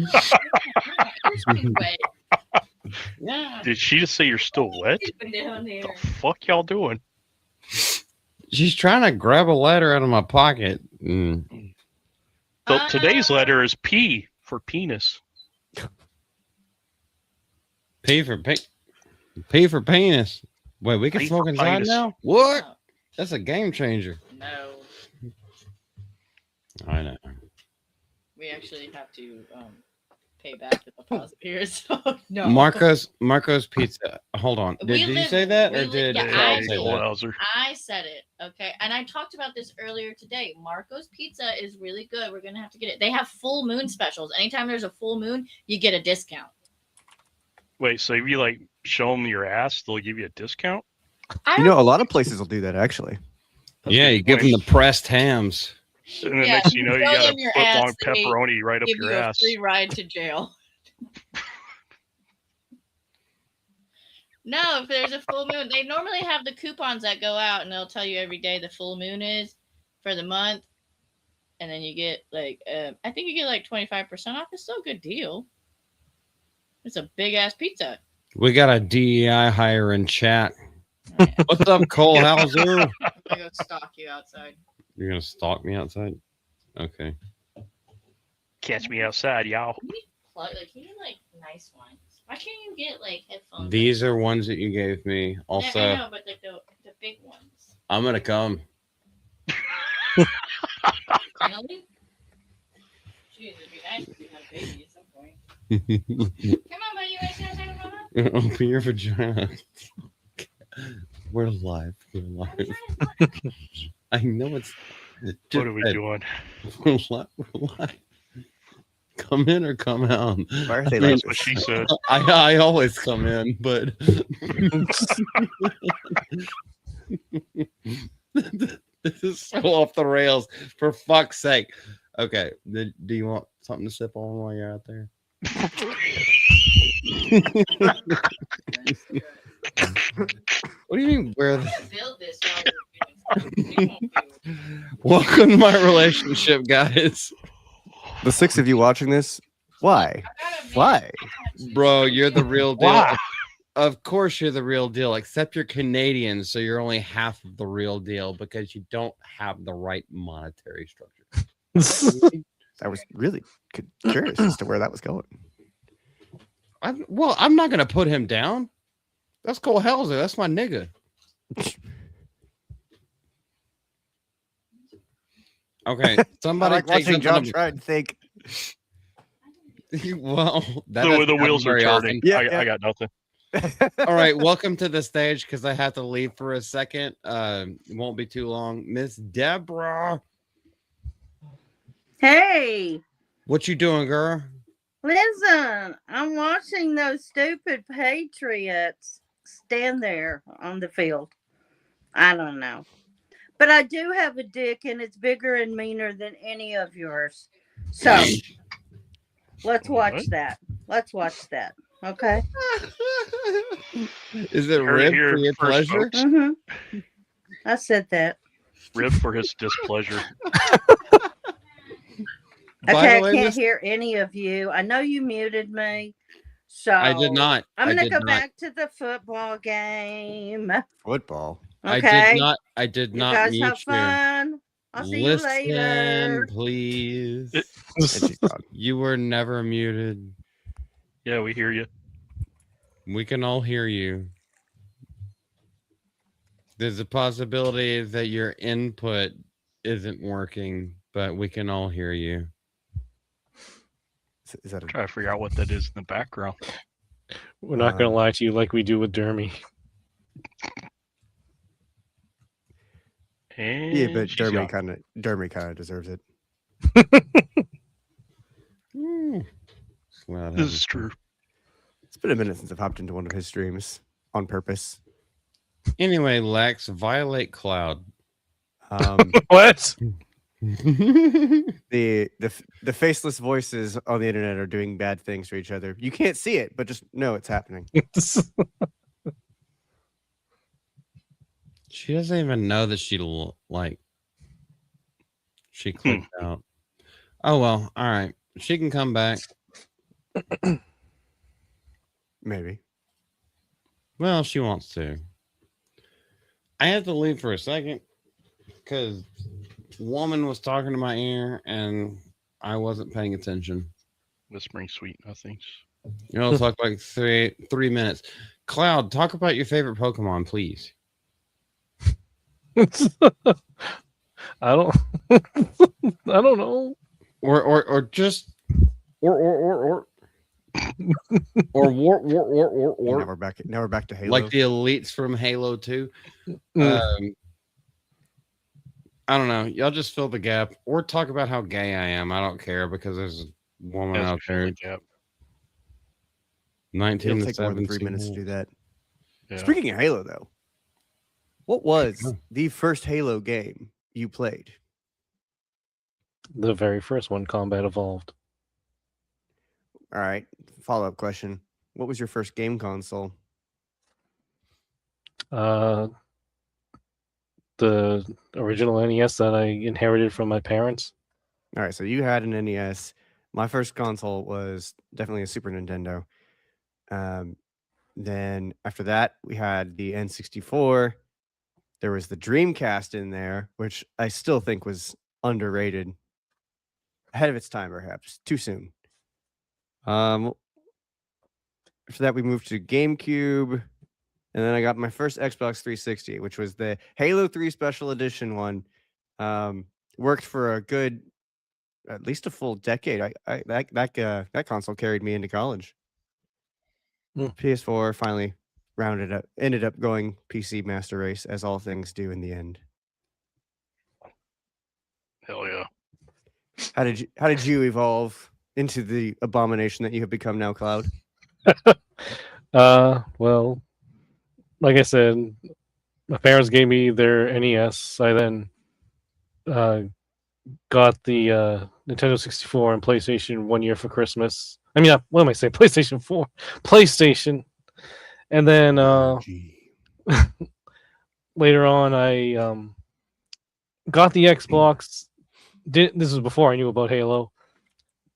It's been wet. Yeah. Did she just say you're still wet? It's been down there. The fuck y'all doing? She's trying to grab a letter out of my pocket. So today's letter is P for penis. P for P for penis. Wait, we can P smoke for inside penis. now? What? No. That's a game changer. No. I know. We actually have to pay back the deposit here. So no. Marco's Pizza. Hold on. We Did you live- say that, we or live- did yeah, Cal I say did. that? Wowzer. I said it. Okay. And I talked about this earlier today. Marco's Pizza is really good. We're gonna have to get it. They have full moon specials. Anytime there's a full moon, you get a discount. Wait, so if you like show them your ass, they'll give you a discount? I You don't know, a lot of places will do that actually. That's Yeah, a you good give them point. the pressed hams. And then Yeah, next thing you know, you show got a them your foot long ass, they pepperoni right up give your you ass. a free ride to jail. No, if there's a full moon, they normally have the coupons that go out and they'll tell you every day the full moon is for the month. And then you get like, I think you get like 25% off. It's still a good deal. It's a big ass pizza. We got a DEI hire in chat. All right, What's up, Cole Hauser? I'm gonna go stalk you outside. You're gonna stalk me outside? Okay. Catch me outside, y'all. Like, you need like nice ones. Why can't you get like headphones? These are ones that you gave me. Yeah, Also, I know, but like the big ones. I'm gonna come. Finally? Jeez, it'd be nice if you had a baby at some point. Come on, buddy. You want to sit outside with mama? Open your vagina. We're live. We're I'm live. trying to talk. I know it's. What are we doing? We're live. We're live. Come in or come out. Why are they I like mean, That's what she said. I always come in, but this is so off the rails. For fuck's sake. Okay. Do you want something to sip on while you're out there? What do you mean? Where? I'm gonna build this while we're doing something. It won't do. Welcome to my relationship, guys. The 6 of you watching this, why? Why? Bro, you're the real deal. Why? Of course, you're the real deal. Except you're Canadian, so you're only half of the real deal because you don't have the right monetary structure. I was really curious as to where that was going. I'm not gonna put him down. That's Cole Hauser. That's my nigga. Okay, I somebody like take watching John something. try and think. Well, that The doesn't wheels happen are very turning. often. Yeah, I yeah. got nothing. All right, welcome to the stage because I have to leave for a second. It won't be too long. Miss Deborah, Hey, what you doing, girl? listen, I'm watching those stupid Patriots stand there on the field. I don't know. But I do have a dick and it's bigger and meaner than any of yours. So let's watch What? that. Let's watch that. Okay. Is it Heard it rib here for your first, pleasure? folks. I said that. Rib for his displeasure. By Okay, the I way, can't Miss- hear any of you. I know you muted me. So I did not. I'm I gonna did go not. back to the football game. Football. Okay. I did You not guys mute have you. fun. I'll see you later. Listen, please. And she's gone. You were never muted. Yeah, we hear you. We can all hear you. There's a possibility that your input isn't working, but we can all hear you. Is that a Try to figure out what that is in the background. We're not going to lie to you like we do with Dermy. And yeah? But she's Dermy gone. kind of deserves it. Well, This is true. It's been a minute since I've hopped into one of his streams on purpose. Anyway, Lex, violate cloud. What? The faceless voices on the internet are doing bad things for each other. You can't see it, but just know it's happening. She doesn't even know that she clicked out. Oh well, all right. She can come back. Maybe. Well, she wants to. I have to leave for a second because woman was talking to my ear and I wasn't paying attention. Whispering sweet nothings. You know, talk like three minutes. Cloud, talk about your favorite Pokemon, please. I don't. I don't know. Or just or Now we're back. Now we're back to Halo. like the elites from Halo 2. I don't know. Y'all just fill the gap or talk about how gay I am. I don't care because there's a woman That's out there. Gap. 19 It'll to take more than 17. 3 minutes to do that. Yeah. Speaking of Halo, though, what was the first Halo game you played? The very first one, Combat Evolved. All right. Follow-up question. What was your first game console? The original NES that I inherited from my parents. All right. So you had an NES. My first console was definitely a Super Nintendo. Then after that, we had the N64. There was the Dreamcast in there, which I still think was underrated. Ahead of its time, perhaps. Too soon. After that, we moved to GameCube. And then I got my first Xbox 360, which was the Halo 3 Special Edition one. Worked for a good, at least a full decade. That console carried me into college. PS4 finally ended up going PC Master Race, as all things do in the end. Hell yeah. How did you evolve into the abomination that you have become now, Cloud? Well, like I said, my parents gave me their NES. I then got the Nintendo 64 and PlayStation 1 year for Christmas. I mean, what am I saying? PlayStation 4, PlayStation, and then later on, I got the Xbox. This was before I knew about Halo.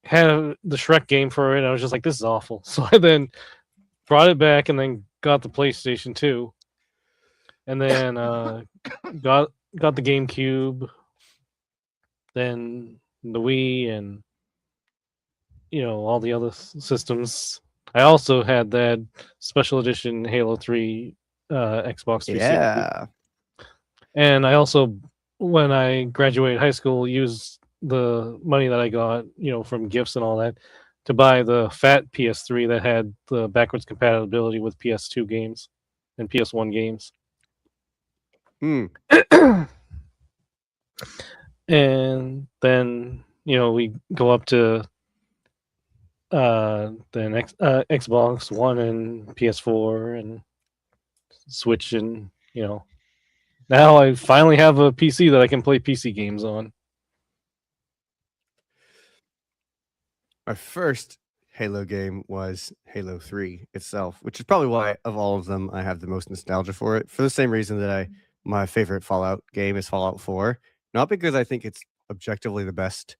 Had the Shrek game for it. And I was just like, this is awful. So I then brought it back and then got the PlayStation 2. And then got the GameCube, then the Wii, and all the other systems. I also had that special edition Halo 3 Xbox 360. Yeah. And I also, when I graduated high school, used the money that I got, from gifts and all that, to buy the fat PS3 that had the backwards compatibility with PS2 games and PS1 games. And then we go up to the Xbox One and PS4 and Switch, and now I finally have a PC that I can play PC games on. My first Halo game was Halo 3 itself, which is probably why of all of them I have the most nostalgia for it. For the same reason that my favorite Fallout game is Fallout 4. Not because I think it's objectively the best,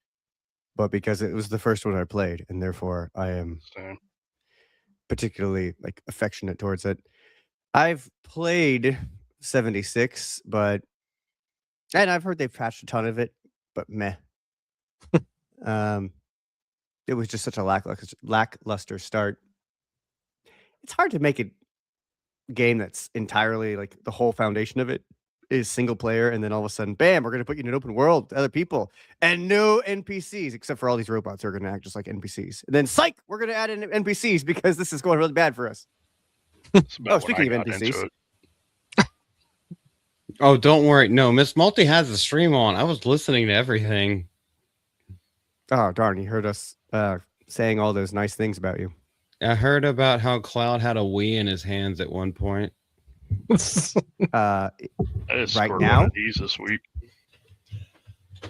but because it was the first one I played, and therefore I am particularly affectionate towards it. I've played 76, and I've heard they've patched a ton of it, but meh. It was just such a lackluster start. It's hard to make a game that's entirely the whole foundation of it is single player, and then all of a sudden, bam, we're going to put you in an open world to other people and no NPCs, except for all these robots who are going to act just like NPCs. And then, psych, we're going to add in NPCs because this is going really bad for us. Speaking of NPCs. Oh, don't worry. No, Miss Multi has the stream on. I was listening to everything. Oh, darn. You heard us saying all those nice things about you. I heard about how Cloud had a Wii in his hands at one point. I just right scored now? one of these this week.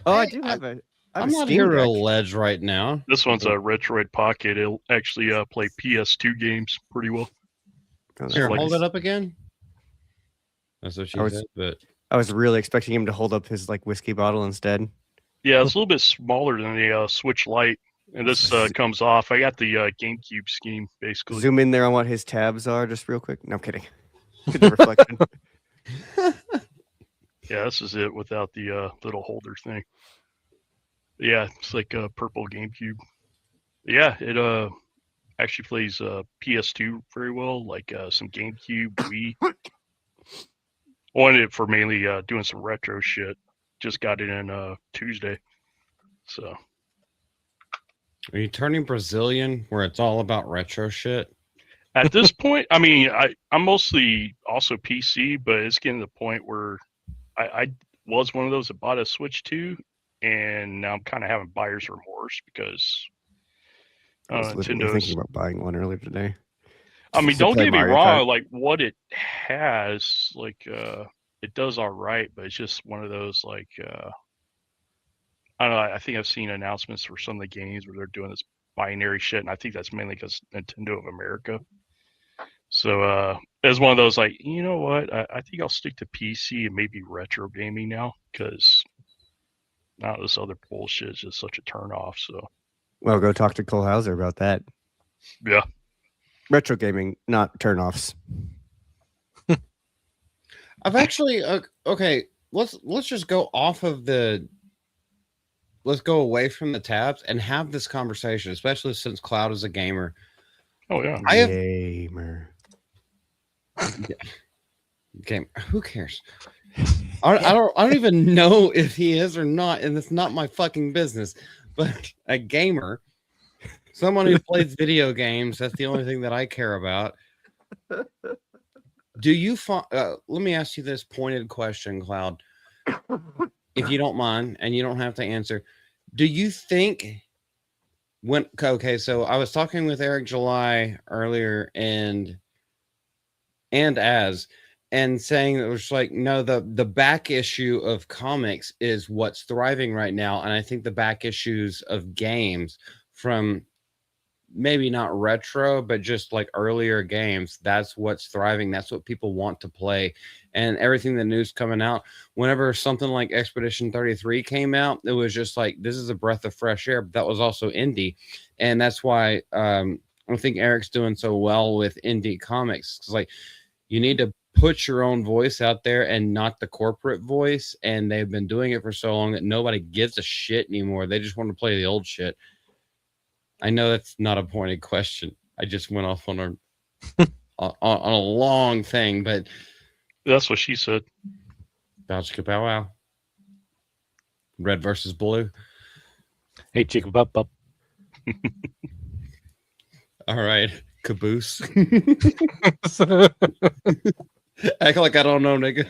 Oh, Hey, I do have a. I'm not here to allege right now. This one's a Retroid Pocket. It'll actually play PS2 games pretty well. Here, like- hold it up again. That's what she said, but I was really expecting him to hold up his whiskey bottle instead. Yeah, it's a little bit smaller than the Switch Lite, and this comes off. I got the GameCube scheme, basically. Zoom in there on what his tabs are just real quick. No, I'm kidding. The reflection. Yeah, this is it without the little holder thing. Yeah, it's like a purple GameCube. Yeah, it actually plays PS2 very well, like some GameCube, Wii. Wanted it for mainly doing some retro shit. Just got it in Tuesday. So. Are you turning Brazilian where it's all about retro shit? At this point, I mean, I'm mostly also PC, but it's getting to the point where I was one of those that bought a Switch 2, and now I'm kind of having buyer's remorse because I was literally thinking about buying one earlier today. I mean, don't get me Mario wrong, Kart. what it has, it does all right, but it's just one of those, I don't know, I think I've seen announcements for some of the games where they're doing this binary shit, and I think that's mainly because Nintendo of America. So it's one of those, you know what, I think I'll stick to PC and maybe retro gaming now, because now this other bullshit is just such a turnoff, so. Well, go talk to Cole Hauser about that. Yeah. Retro gaming, not turnoffs. I've actually okay. Let's just go off of let's go away from the tabs and have this conversation, especially since Cloud is a gamer. Oh yeah, I have gamer. Game. Who cares? I don't even know if he is or not, and it's not my fucking business. But a gamer, someone who plays video games, that's the only thing that I care about. Do you let me ask you this pointed question, Cloud, if you don't mind, and you don't have to answer. Do you think so I was talking with Eric July earlier, and and saying that it was like, no, the back issue of comics is what's thriving right now. And I think the back issues of games from maybe not retro, but just like earlier games, that's what's thriving. That's what people want to play. And everything the news coming out, whenever something like Expedition 33 came out, it was just like, this is a breath of fresh air. But that was also indie. And that's why I think Eric's doing so well with indie comics. It's like, you need to put your own voice out there and not the corporate voice. And they've been doing it for so long that nobody gives a shit anymore. They just want to play the old shit. I know that's not a pointed question. I just went off on on a long thing, but That's what she said. bow chicka bow wow. Red versus blue. Hey, chicken pop up. All right, caboose. Act like I don't know, nigga.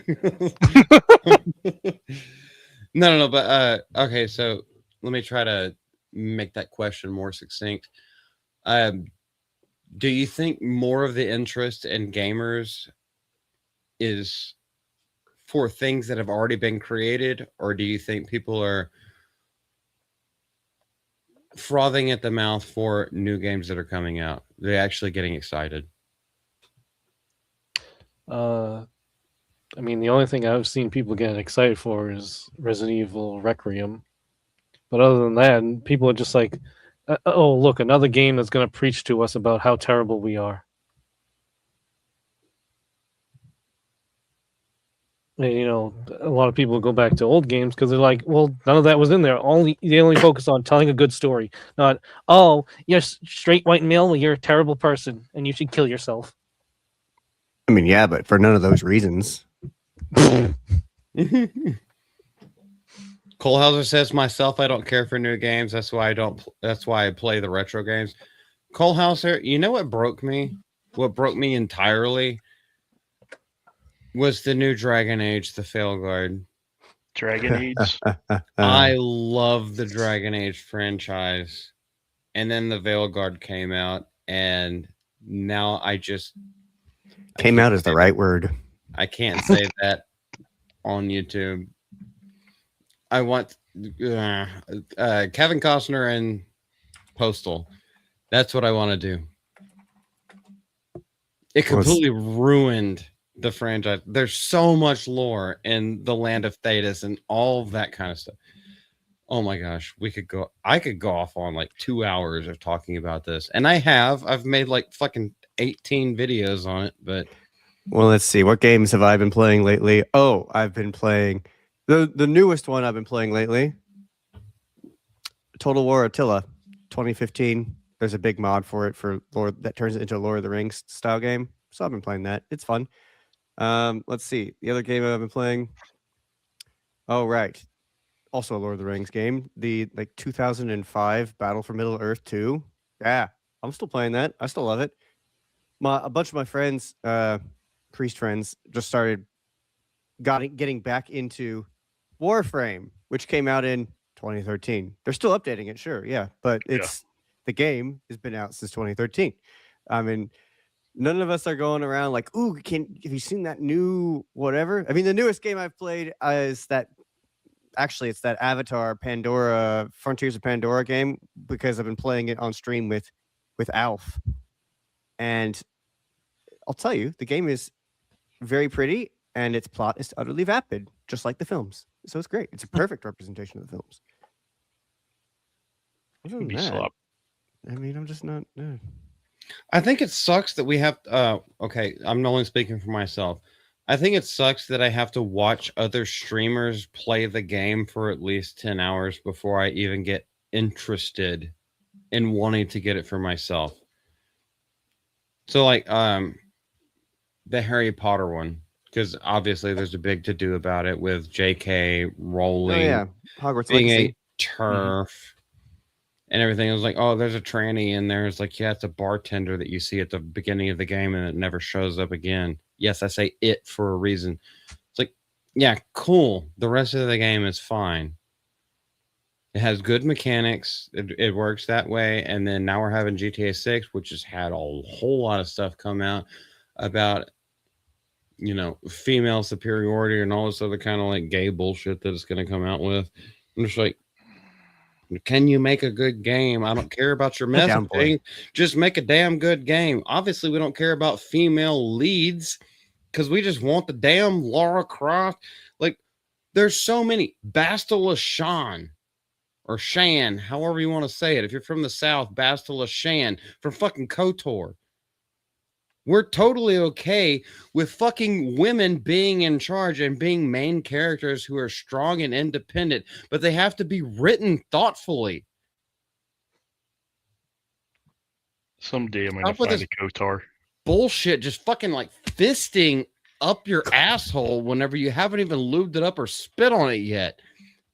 No. But okay. So let me try to make that question more succinct. Do you think more of the interest in gamers is for things that have already been created, or do you think people are frothing at the mouth for new games that are coming out? They're actually getting excited. I mean, the only thing I've seen people get excited for is Resident Evil Requiem. But other than that, people are just like, oh, look, another game that's going to preach to us about how terrible we are. And, you know, a lot of people go back to old games because they're like, well, none of that was in there. They only focus on telling a good story, not, oh, you're straight white male, well, you're a terrible person and you should kill yourself. I mean, yeah, but for none of those reasons. Cole Hauser says, myself, I don't care for new games. That's why I play the retro games. Cole Hauser, you know what broke me? What broke me entirely was the new Dragon Age, the Failguard. Dragon Age. I love the Dragon Age franchise. And then the Veilguard came out, and now Came out is the right word. I can't say that on YouTube. I want Kevin Costner and Postal. That's what I want to do. It completely ruined the franchise. There's so much lore in the land of Thetis and all of that kind of stuff. Oh my gosh, I could go off on like 2 hours of talking about this. And I've made like fucking 18 videos on it, but well, let's see. What games have I been playing lately? Oh, I've been playing the newest one I've been playing lately. Total War Attila 2015. There's a big mod for it for Lord that turns it into a Lord of the Rings style game. So I've been playing that. It's fun. Let's see. The other game I've been playing. Oh, right. Also a Lord of the Rings game. The 2005 Battle for Middle Earth 2. Yeah, I'm still playing that. I still love it. A bunch of my friends, priest friends, just started getting back into Warframe, which came out in 2013. They're still updating it, sure, yeah, but the game has been out since 2013. I mean, none of us are going around like, ooh, have you seen that new whatever? I mean, the newest game I've played is that. Actually, it's that Avatar Pandora Frontiers of Pandora game because I've been playing it on stream with Alf. And I'll tell you, the game is very pretty and its plot is utterly vapid, just like the films. So it's great. It's a perfect representation of the films. Other than that, I mean, I'm just not. I think it sucks that we have. Okay, I'm only speaking for myself. I think it sucks that I have to watch other streamers play the game for at least 10 hours before I even get interested in wanting to get it for myself. So like the Harry Potter one, because obviously there's a big to-do about it with JK Rowling Hogwarts being Legacy. a turf and everything. It was like, oh, there's a tranny in there. It's like, yeah, it's a bartender that you see at the beginning of the game and it never shows up again. Yes, I say it for a reason. It's like, yeah, cool. The rest of the game is fine. It has good mechanics. It works that way. And then now we're having GTA 6, which has had a whole lot of stuff come out about female superiority and all this other kind of like gay bullshit that it's going to come out with. I'm just like, can you make a good game? I don't care about your Down boy. messaging. Just make a damn good game. Obviously, we don't care about female leads because we just want the damn Lara Croft. Like, there's so many. Bastila Shan or Shan, however you want to say it. If you're from the South, Bastila Shan from fucking KOTOR. We're totally okay with fucking women being in charge and being main characters who are strong and independent, but they have to be written thoughtfully. Someday I'm gonna Stop with find this a Kotar. bullshit, just fucking like fisting up your asshole whenever you haven't even lubed it up or spit on it yet.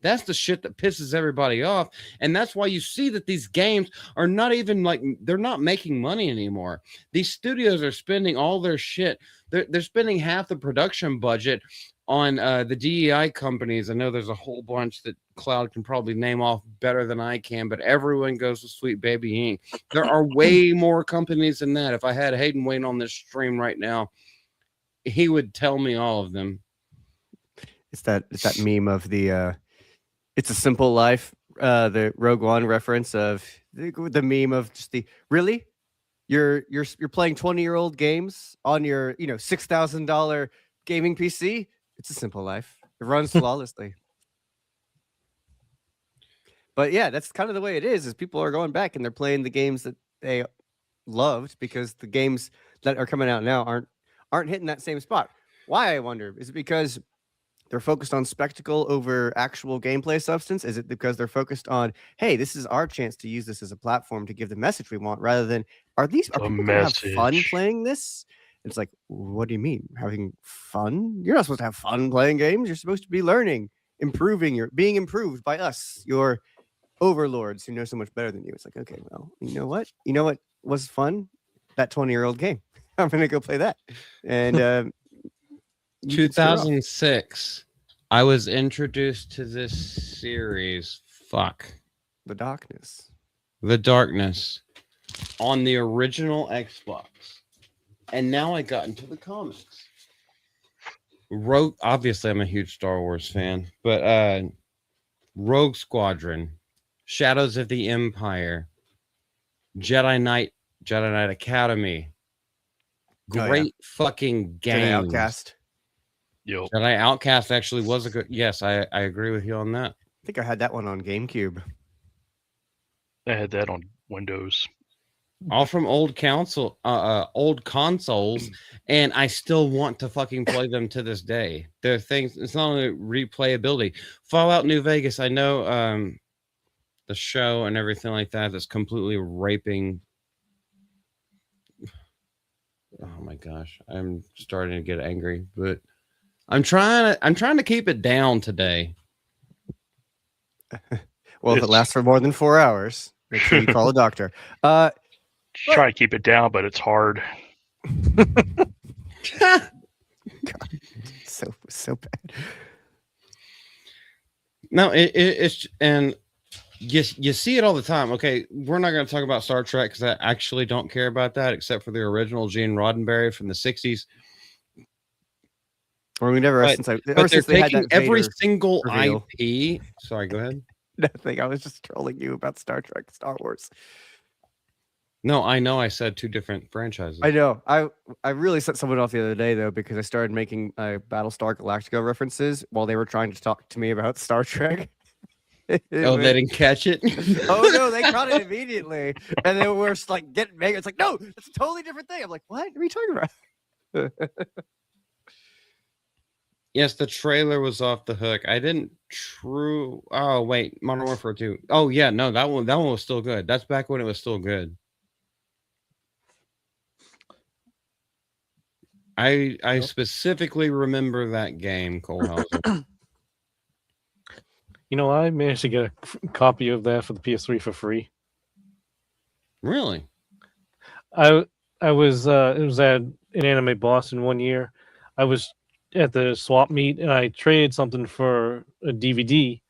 That's the shit that pisses everybody off. And that's why you see that these games are not even like, they're not making money anymore. These studios are spending all their shit. They're spending half the production budget on the DEI companies. I know there's a whole bunch that Cloud can probably name off better than I can, but everyone goes to Sweet Baby Inc. There are way more companies than that. If I had Hayden waiting on this stream right now, he would tell me all of them. It's that meme of the It's a Simple Life, the Rogue One reference of the meme of just the really you're playing 20-year-old games on your $6,000 gaming PC. It's a simple life. It runs flawlessly. But yeah, that's kind of the way it is people are going back and they're playing the games that they loved because the games that are coming out now aren't hitting that same spot. Why, I wonder? Is it because they're focused on spectacle over actual gameplay substance? Is it because they're focused on, hey, this is our chance to use this as a platform to give the message we want, rather than are people going to have fun playing this? It's like, what do you mean having fun? You're not supposed to have fun playing games. You're supposed to be learning, being improved by us, your overlords who know so much better than you. It's like, okay, well, you know what was fun? That 20-year-old game. I'm gonna go play that. And 2006, I was introduced to this series. The Darkness on the original Xbox, and now I got into the comics. Obviously, I'm a huge Star Wars fan, but Rogue Squadron, Shadows of the Empire, Jedi Knight Academy, great fucking game. Jedi Outcast. Yo, Jedi Outcast actually was a good. Yes, I agree with you on that. I think I had that one on GameCube. I had that on Windows. All from old consoles, and I still want to fucking play them to this day. They're things. It's not only replayability. Fallout New Vegas. I know the show and everything like that. That's completely raping. Oh my gosh, I'm starting to get angry, but I'm trying to keep it down today. Well, if it lasts for more than 4 hours, make sure you call a doctor. Try to keep it down, but it's hard. God, so bad. No, it's and you see it all the time. Okay, we're not going to talk about Star Trek because I actually don't care about that, except for the original Gene Roddenberry from the 60s. Or we never But they're they had taking that every Vader single reveal. IP. Sorry, go ahead. Nothing. I was just trolling you about Star Wars. No, I know I said two different franchises. I know. I really set someone off the other day though because I started making Battlestar Galactica references while they were trying to talk to me about Star Trek. Oh, they didn't catch it? Oh no, they caught it immediately, and then we're just like getting mega. It's like, no, it's a totally different thing. I'm like, what are you talking about? Yes, the trailer was off the hook. I didn't Oh wait, Modern Warfare 2. Oh yeah, no, that one was still good. That's back when it was still good. I specifically remember that game, Cole Hauser. You know, I managed to get a copy of that for the PS3 for free. Really? I was it was at an Anime Boston one year. I was at the swap meet and I traded something for a DVD.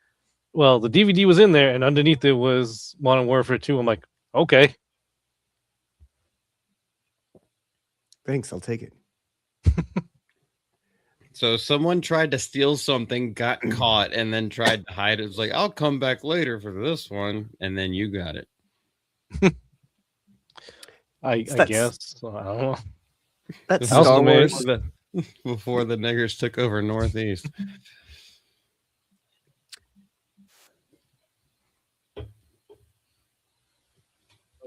Well, the DVD was in there and underneath it was Modern Warfare 2. I'm like, okay. Thanks, I'll take it. So someone tried to steal something, got caught, and then tried to hide it. It's like, I'll come back later for this one, and then you got it. I That's- guess. I don't know. That's I also Star made- Wars. Before the niggers took over Northeast.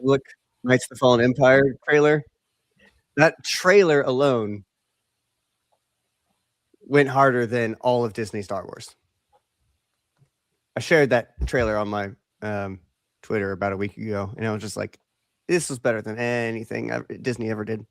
Look, Knights of the Fallen Empire trailer. That trailer alone went harder than all of Disney Star Wars. I shared that trailer on my Twitter about a week ago, and I was just like, "This was better than anything Disney ever did."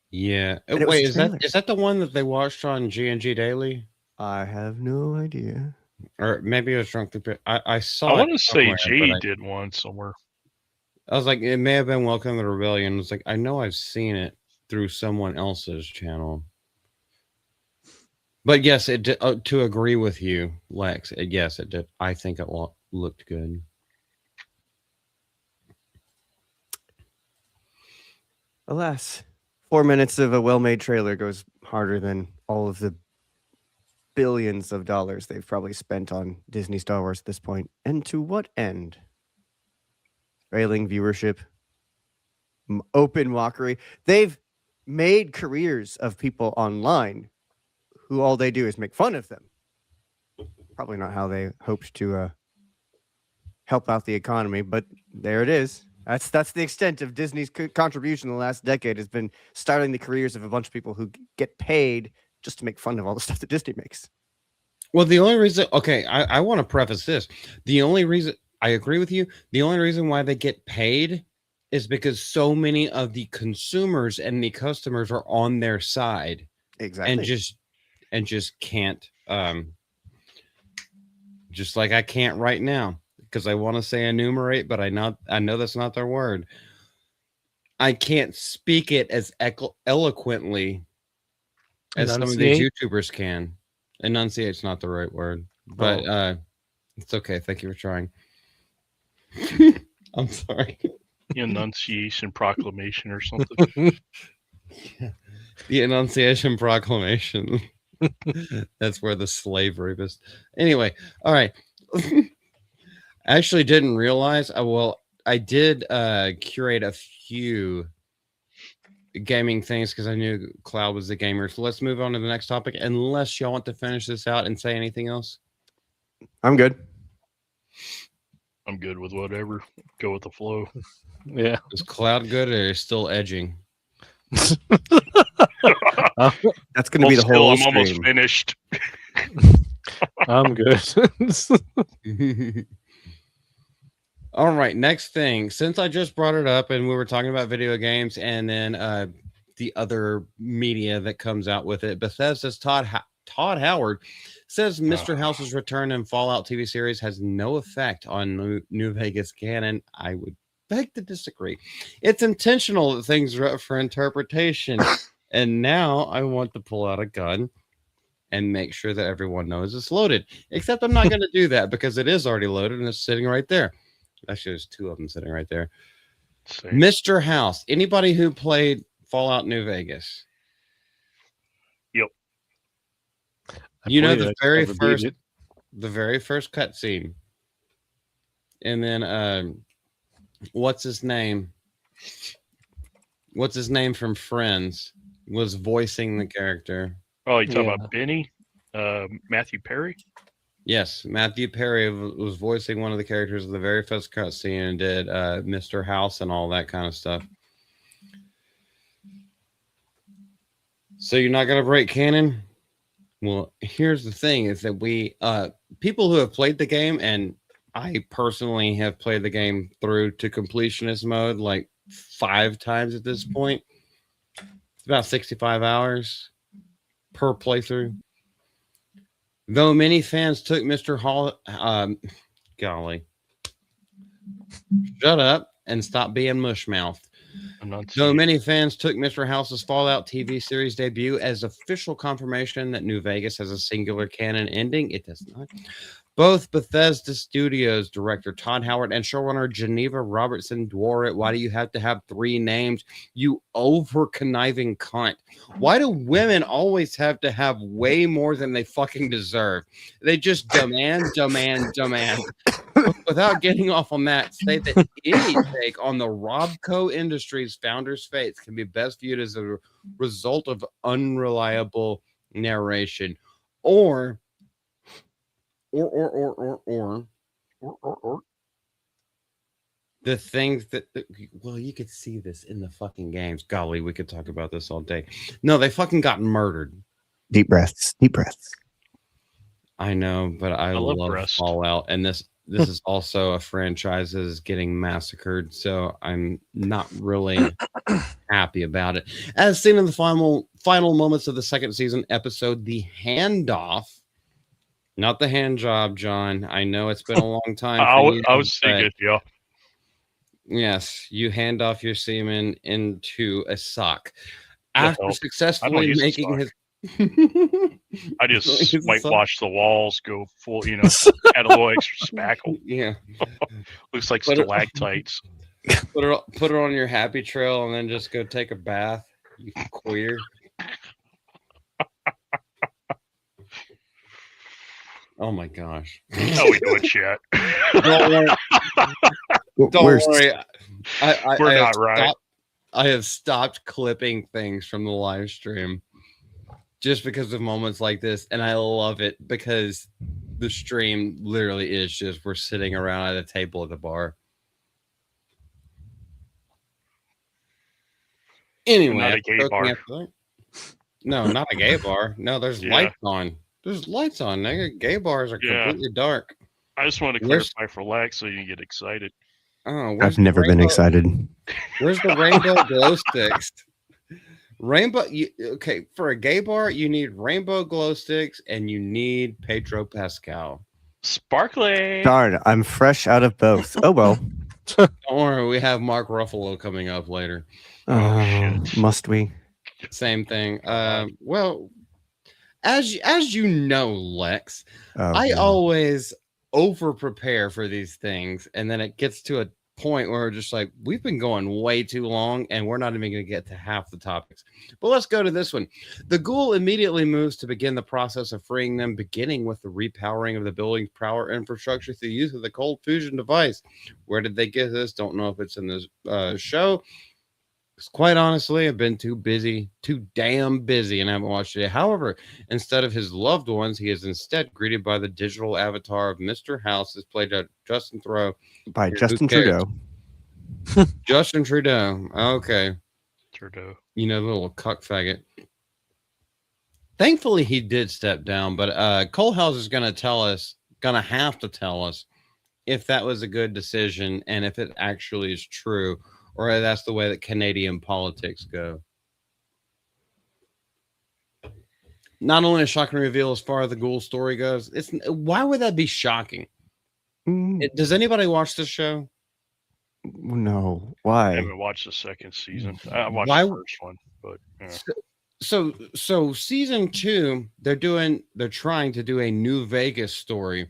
Yeah. And it was Wait, a trailer. is that the one that they watched on G&G Daily? I have no idea. Or maybe it was Drunk Through I saw I it want to say somewhere, Jay but did one somewhere. I was like, it may have been Welcome to the Rebellion. It's like, I know I've seen it through someone else's channel. But yes, it did, to agree with you, Lex. Yes, it did. I think it looked good. Alas, 4 minutes of a well-made trailer goes harder than all of the billions of dollars they've probably spent on Disney Star Wars at this point. And to what end? Failing viewership, open mockery. They've made careers of people online who all they do is make fun of them. Probably not how they hoped to help out the economy, but there it is. That's the extent of Disney's contribution in the last decade, has been starting the careers of a bunch of people who get paid just to make fun of all the stuff that Disney makes. Well, the only reason, okay, I want to preface this. The only reason, I agree with you, the only reason why they get paid is because so many of the consumers and the customers are on their side. Exactly. And just can't, just like I can't right now, because I want to say enumerate, but I know that's not their word. I can't speak it as eloquently as some of these YouTubers can. Enunciate's not the right word, but it's okay. Thank you for trying. I'm sorry. Enunciation Proclamation or something. Yeah. The Enunciation Proclamation. That's where the slave rapist. Anyway, all right. I actually didn't realize. I did curate a few gaming things because I knew Cloud was the gamer. So let's move on to the next topic. Unless y'all want to finish this out and say anything else. I'm good. I'm good with whatever. Go with the flow. Yeah. Is Cloud good or is still edging? That's going to be the whole I'm stream. almost finished. I'm good. All right, next thing. Since I just brought it up and we were talking about video games and then the other media that comes out with it, Bethesda's Todd Howard says Mr. House's return in Fallout TV series has no effect on New Vegas canon. I would beg to disagree. It's intentional that things are up for interpretation. And now I want to pull out a gun and make sure that everyone knows it's loaded. Except I'm not going to do that because it is already loaded and it's sitting right there. Actually, there's two of them sitting right there. Same. Mr. House. Anybody who played Fallout New Vegas? Yep. You know the very first cutscene, and then what's his name? What's his name from Friends was voicing the character. Oh, you talking about Benny? Matthew Perry? Yes, Matthew Perry was voicing one of the characters of the very first cutscene and did Mr. House and all that kind of stuff. So you're not going to break canon? Well, here's the thing is that we, people who have played the game, and I personally have played the game through to completionist mode like 5 times at this point. It's about 65 hours per playthrough. Though many fans took Mr. Hall, golly, shut up and stop being mushmouthed. Though many fans took Mr. House's Fallout TV series debut as official confirmation that New Vegas has a singular canon ending, it does not. Both Bethesda Studios director Todd Howard and showrunner Geneva Robertson dwar it. Why do you have to have 3 names? You over conniving cunt. Why do women always have to have way more than they fucking deserve? They just demand. Without getting off on that, say that any take on the Robco Industries founder's fates can be best viewed as a result of unreliable narration, or the things that well, you could see this in the fucking games. Golly, we could talk about this all day. No, they fucking got murdered. Deep breaths. Deep breaths. I know, but I love breast. Fallout, and this is also a franchise that is getting massacred, so I'm not really happy about it. As seen in the final moments of the second season episode, The Handoff, not the hand job, John. I know it's been a long time. I was thinking, yeah. Yes, you hand off your semen into a sock That after helps. successfully use a making his. I just Use a sock? whitewash the walls, go full, add a little extra spackle. Yeah, Looks like Put it- stalactites. put it on your happy trail, and then just go take a bath. You queer. Oh my gosh! How we doing, chat? Don't worry. Don't worry. We're I not right. I have stopped clipping things from the live stream just because of moments like this, and I love it because the stream literally is just we're sitting around at a table at the bar. Anyway, Not a gay bar. No, not a gay bar. No, there's Yeah. lights on. There's lights on, nigga. Gay bars are Yeah. completely dark. I just want to Where's- clarify for Lex so you can get excited. Oh, where's I've the never been rainbow- excited. Where's the rainbow glow sticks? Okay, for a gay bar, you need rainbow glow sticks and you need Pedro Pascal. Sparkly. Darn, I'm fresh out of both. Oh well. Don't worry, we have Mark Ruffalo coming up later. shit. Must we? Same thing. Well, as you know, Lex, Oh, I no. always over prepare for these things, and then it gets to a point where we're just like, we've been going way too long, and we're not even going to get to half the topics. But let's go to this one. The ghoul immediately moves to begin the process of freeing them, beginning with the repowering of the building's power infrastructure through the use of the cold fusion device. Where did they get this? Don't know if it's in this show. Quite honestly, I've been too damn busy, and haven't watched it. However, instead of his loved ones, he is instead greeted by the digital avatar of Mr. House, as played by Justin Thoreau. By Who Justin cares? Trudeau. Justin Trudeau. Okay. Trudeau. You know, the little cuck faggot. Thankfully, he did step down, but Colehouse is going to have to tell us if that was a good decision and if it actually is true, or that's the way that Canadian politics go. Not only a shocking reveal as far as the ghoul story goes, why would that be shocking? Does anybody watch this show? No. I Why? haven't watched the second season. I watched Why- the first one, but yeah. So season 2, they're trying to do a New Vegas story.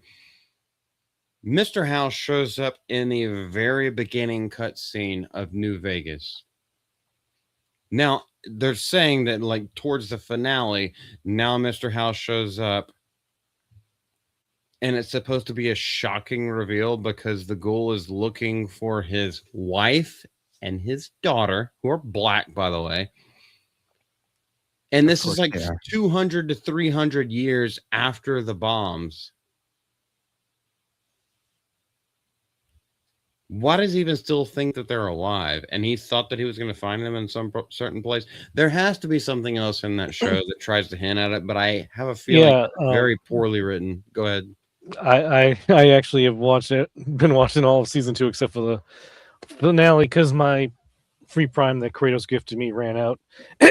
Mr. House shows up in the very beginning cutscene of New Vegas. Now they're saying that like towards the finale, now Mr. House shows up, and it's supposed to be a shocking reveal because the ghoul is looking for his wife and his daughter, who are black, by the way. And this is course like they are. 200 to 300 years after the bombs. Why does he even still think that they're alive? And he thought that he was going to find them in some certain place. There has to be something else in that show that tries to hint at it, but I have a feeling Yeah, very poorly written. Go ahead. I actually have been watching all of season 2 except for the finale because my free Prime that Kratos gifted me ran out.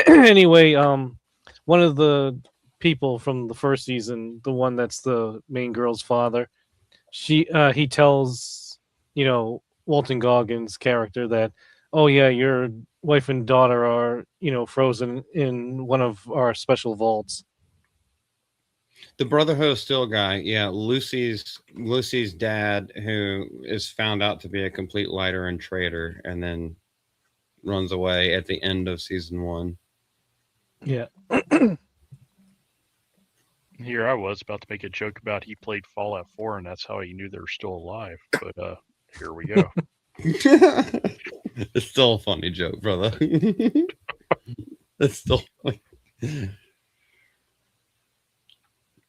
Anyway, one of the people from the first season, the one that's the main girl's father, he tells Walton Goggins' character that, oh yeah, your wife and daughter are frozen in one of our special vaults. The Brotherhood of Steel guy, yeah, Lucy's dad, who is found out to be a complete liar and traitor, and then runs away at the end of season 1. Yeah. Here I was about to make a joke about he played Fallout 4 and that's how he knew they were still alive. But here we go. It's still a funny joke, brother. It's still funny.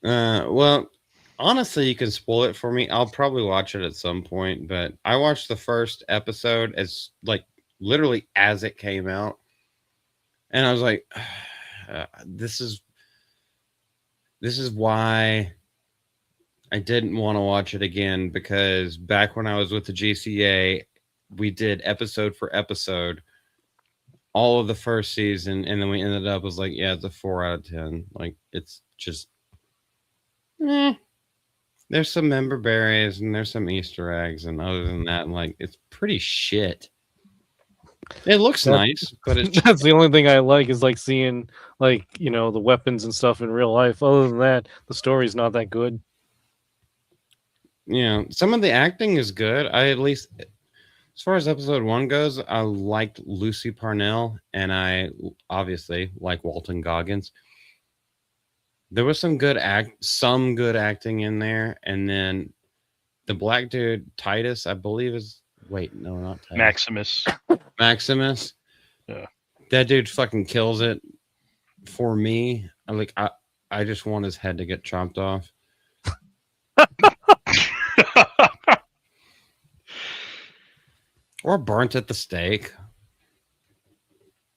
Well, honestly, you can spoil it for me. I'll probably watch it at some point, but I watched the first episode as like literally as it came out, and I was like, this is why I didn't want to watch it again, because back when I was with the GCA, we did episode for episode all of the first season, and then we ended up was like, yeah, it's a 4 out of 10. Like, it's just there's some member berries and there's some Easter eggs, and other than that, like, it's pretty shit. It looks nice, but it's That's the only thing I like is like seeing like, you know, the weapons and stuff in real life. Other than that, the story's not that good. yeah, some of the acting is good. I at least, as far as episode 1 goes, I liked Lucy Parnell, and I obviously like Walton Goggins. There was some good acting in there, and then the black dude Titus, I believe is no, not Titus. Maximus. Yeah. That dude fucking kills it for me. I just want his head to get chopped off. Or burnt at the stake.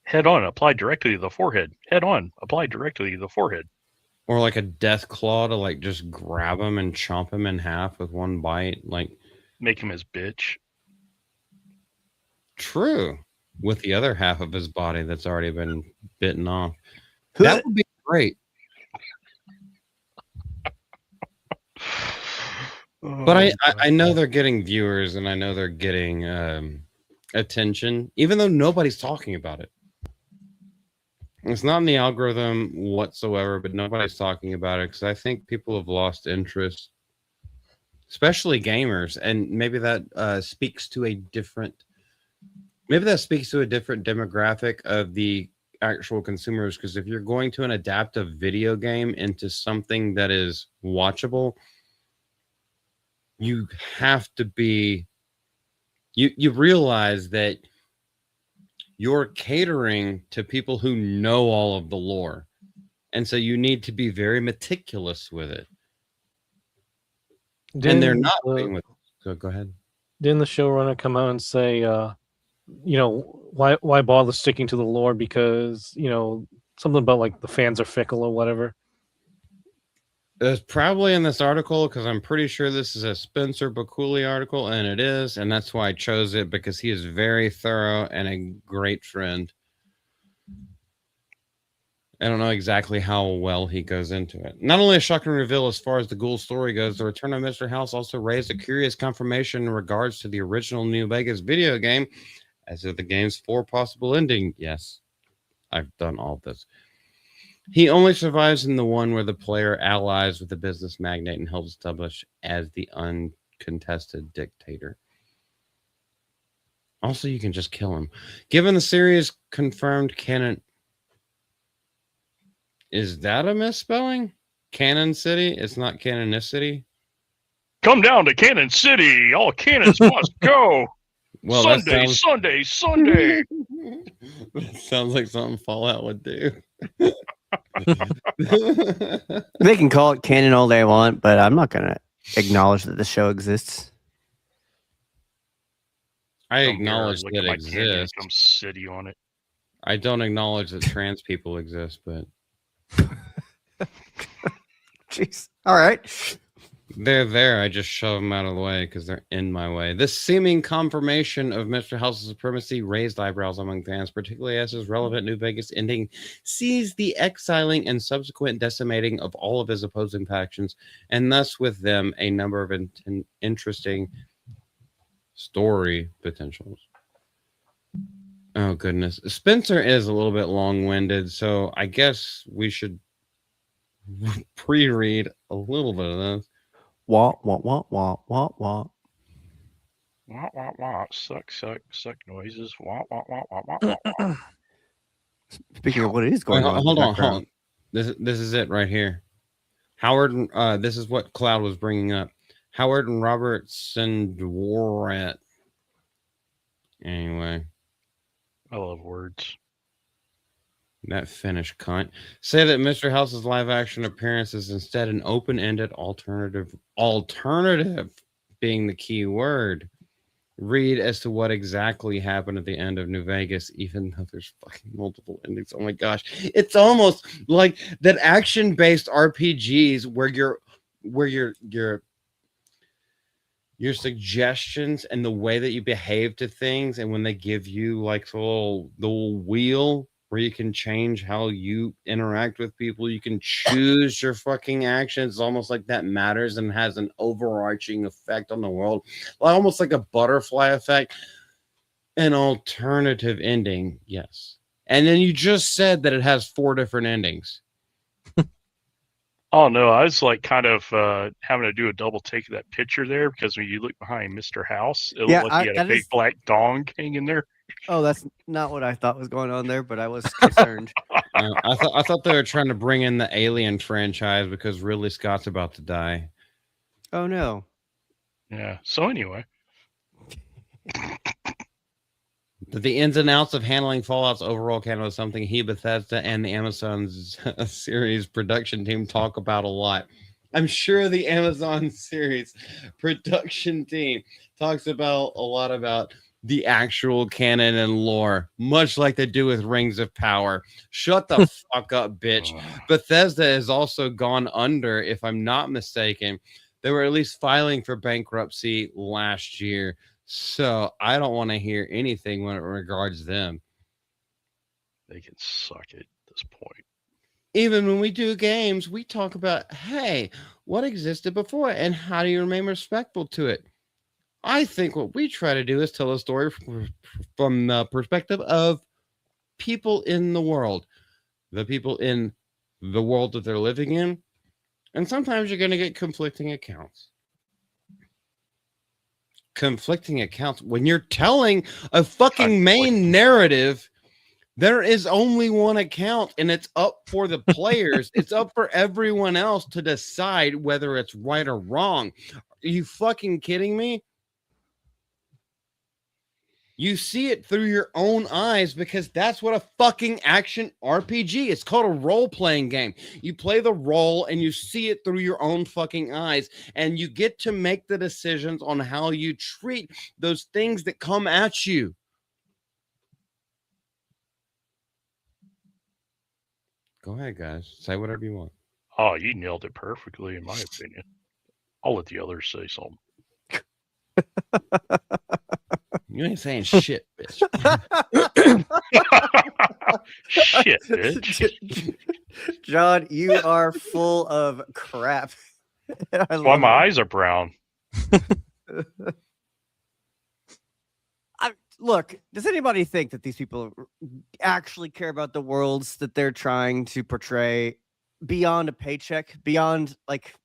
Head on, apply directly to the forehead. Head on, apply directly to the forehead. Or like a death claw to like just grab him and chomp him in half with one bite. Like, make him his bitch. True. With the other half of his body that's already been bitten off. That would be great. But I know they're getting viewers, and I know they're getting attention, even though nobody's talking about it. It's not in the algorithm whatsoever, but nobody's talking about it because I think people have lost interest, especially gamers, and maybe that speaks to a different demographic of the actual consumers. Because if you're going to adapt a video game into something that is watchable, you have to be, you realize that you're catering to people who know all of the lore. And so you need to be very meticulous with it. And they're not being with it. So go ahead. Didn't the showrunner come out and say, you know, why bother sticking to the lore? Because, you know, something about like the fans are fickle or whatever. It's probably in this article, because I'm pretty sure this is a Spencer Bakuli article, and it is, and that's why I chose it, because he is very thorough and a great friend. I don't know exactly how well he goes into it. Not only a shocking reveal as far as the ghoul story goes, the return of Mr. House also raised a curious confirmation in regards to the original New Vegas video game, as of the game's 4 possible ending. Yes, I've done all this. He only survives in the one where the player allies with the business magnate and helps establish as the uncontested dictator. Also, you can just kill him. Given the series confirmed canon... Is that a misspelling? Cannon City? It's not Canonicity? Come down to Cannon City. All cannons must go. Well, Sunday, Sunday, Sunday. That sounds like something Fallout would do. They can call it canon all they want, but I'm not going to acknowledge that the show exists. I acknowledge that it exists. Some city on it. I don't acknowledge that trans people exist, but jeez. All right. They're there. I just shove them out of the way because they're in my way. This seeming confirmation of Mr. House's supremacy raised eyebrows among fans, particularly as his relevant New Vegas ending sees the exiling and subsequent decimating of all of his opposing factions, and thus with them a number of interesting story potentials. Oh, goodness. Spencer is a little bit long-winded, so I guess we should pre-read a little bit of this. Wah, wah, wah, wah, wah, wah. Wah, wah, wah. Suck noises. Wah, wah, wah, wah, wah, wah, wah. Speaking of what is Wait, going on in hold the on, hold background. on. This is it right here. Howard, this is what Cloud was bringing up. Howard and Robert Sendworat. Anyway, I love words. that Finnish cunt say that Mr. House's live action appearance is instead an open-ended alternative being the key word. Read as to what exactly happened at the end of New Vegas, even though there's fucking multiple endings. Oh my gosh. It's almost like that action-based RPGs where your suggestions and the way that you behave to things, and when they give you like the little wheel where you can change how you interact with people, you can choose your fucking actions. It's almost like that matters and has an overarching effect on the world, almost like a butterfly effect. An alternative ending, yes. And then you just said that it has 4 different endings. Oh no, I was like kind of having to do a double take of that picture there because when you look behind Mr. House, it Yeah, looked like he had a that big is- black dong hanging there. Oh, that's not what I thought was going on there, but I was concerned. I thought they were trying to bring in the Alien franchise because Ridley Scott's about to die. Oh no. Yeah. So anyway, The ins and outs of handling Fallout's overall canon is something he, Bethesda, and the Amazon's series production team talk about a lot. I'm sure the Amazon series production team talks about a lot about the actual canon and lore, much like they do with Rings of Power. Shut the fuck up, bitch. Bethesda has also gone under, if I'm not mistaken. They were at least filing for bankruptcy last year. So I don't want to hear anything when it regards them. they can suck it at this point. Even when we do games, we talk about, hey, what existed before and how do you remain respectful to it? I think what we try to do is tell a story from the perspective of people in the world, the people in the world that they're living in. And sometimes you're going to get conflicting accounts. Conflicting accounts when you're telling a fucking main narrative. There is only one account, and it's up for the players. It's up for everyone else to decide whether it's right or wrong. Are you fucking kidding me? You see it through your own eyes because that's what a fucking action RPG is. It's called a role-playing game. You play the role and you see it through your own fucking eyes, and you get to make the decisions on how you treat those things that come at you. Go ahead, guys. Say whatever you want. Oh, you nailed it perfectly, in my opinion. I'll let the others say something. You ain't saying shit, bitch. Shit, bitch. John, you are full of crap. I That's why love my it. eyes are brown. Look, does anybody think that these people actually care about the worlds that they're trying to portray beyond a paycheck, beyond like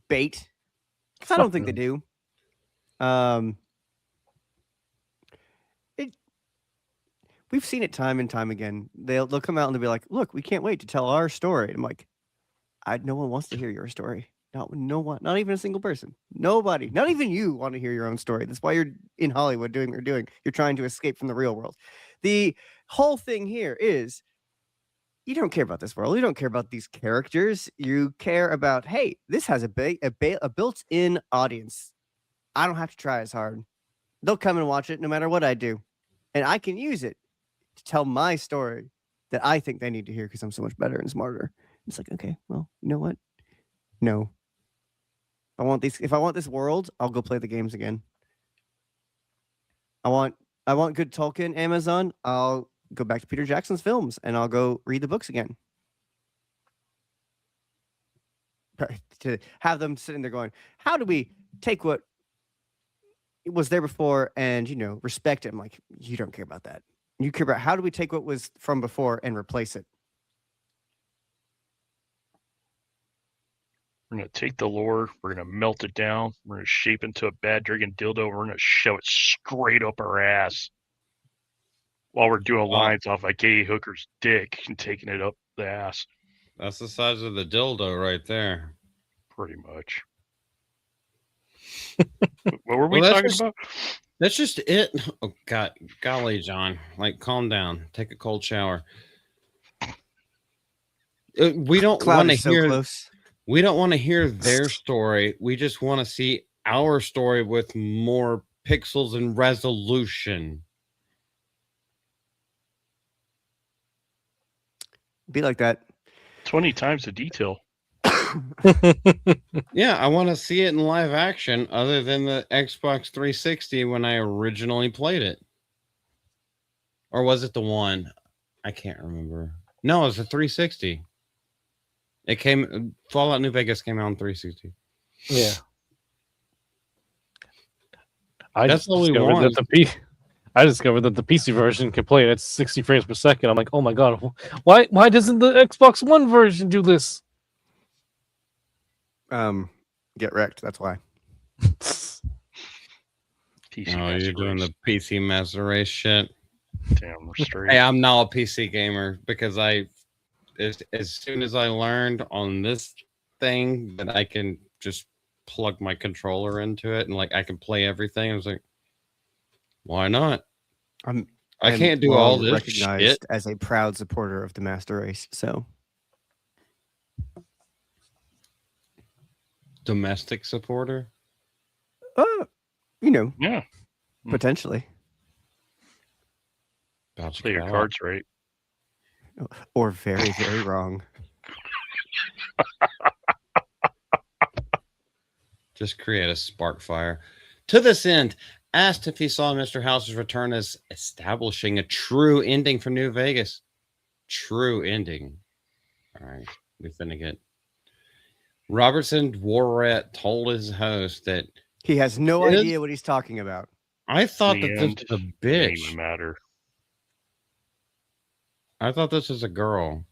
bait? 'Cause I don't think they do. We've seen it time and time again. They'll come out and they'll be like, "Look, we can't wait to tell our story." I'm like, no one wants to hear your story. No one, not even a single person. Nobody, not even you want to hear your own story. That's why you're in Hollywood doing what you're doing. You're trying to escape from the real world. The whole thing here is you don't care about this world. You don't care about these characters. You care about, hey, this has a built-in audience. I don't have to try as hard. They'll come and watch it no matter what I do. And I can use it to tell my story that I think they need to hear because I'm so much better and smarter. It's like, okay, well, you know what? No. If I want this world, I'll go play the games again. I want good Tolkien, Amazon. I'll go back to Peter Jackson's films and I'll go read the books again. To have them sitting there going, how do we take what was there before and, respect it? I'm like, you don't care about that. You care about how do we take what was from before and replace it? We're gonna take the lore, we're gonna melt it down, we're gonna shape into a bad dragon dildo, we're gonna shove it straight up our ass while we're doing lines off a gay hooker's dick and taking it up the ass. That's the size of the dildo right there. Pretty much. What were we Well, talking about? That's just it. Oh God, golly, John. Like, calm down. Take a cold shower. We don't Cloud want to is so hear. close. We don't want to hear their story. We just want to see our story with more pixels and resolution. Be like that. 20 times the detail. Yeah, I want to see it in live action other than the Xbox 360 when I originally played it. Or was it the one? I can't remember. No, it was the 360. It came Fallout New Vegas came out on 360. Yeah. I That's all we discovered want. I discovered that the PC version can play it at 60 frames per second. I'm like, oh my god, why doesn't the Xbox One version do this? Get wrecked. That's why. PC Oh, Master you're doing Race. the PC Master Race shit. Damn, we're straight. Hey, I'm now a PC gamer because as soon as I learned on this thing that I can just plug my controller into it and like I can play everything, I was like, why not? I I'm can't do all long this recognized shit. as a proud supporter of the Master Race. So Domestic supporter. you know, Yeah, potentially. About to play your get out. cards right. Or very, very wrong. Just create a spark fire. To this end, asked if he saw Mr. House's return as establishing a true ending for New Vegas. True ending. All right, we finna get. Robertson Dworet told his host that He has no Is- idea what he's talking about. I thought In that the this end, was a It didn't bitch. even matter. I thought this was a girl.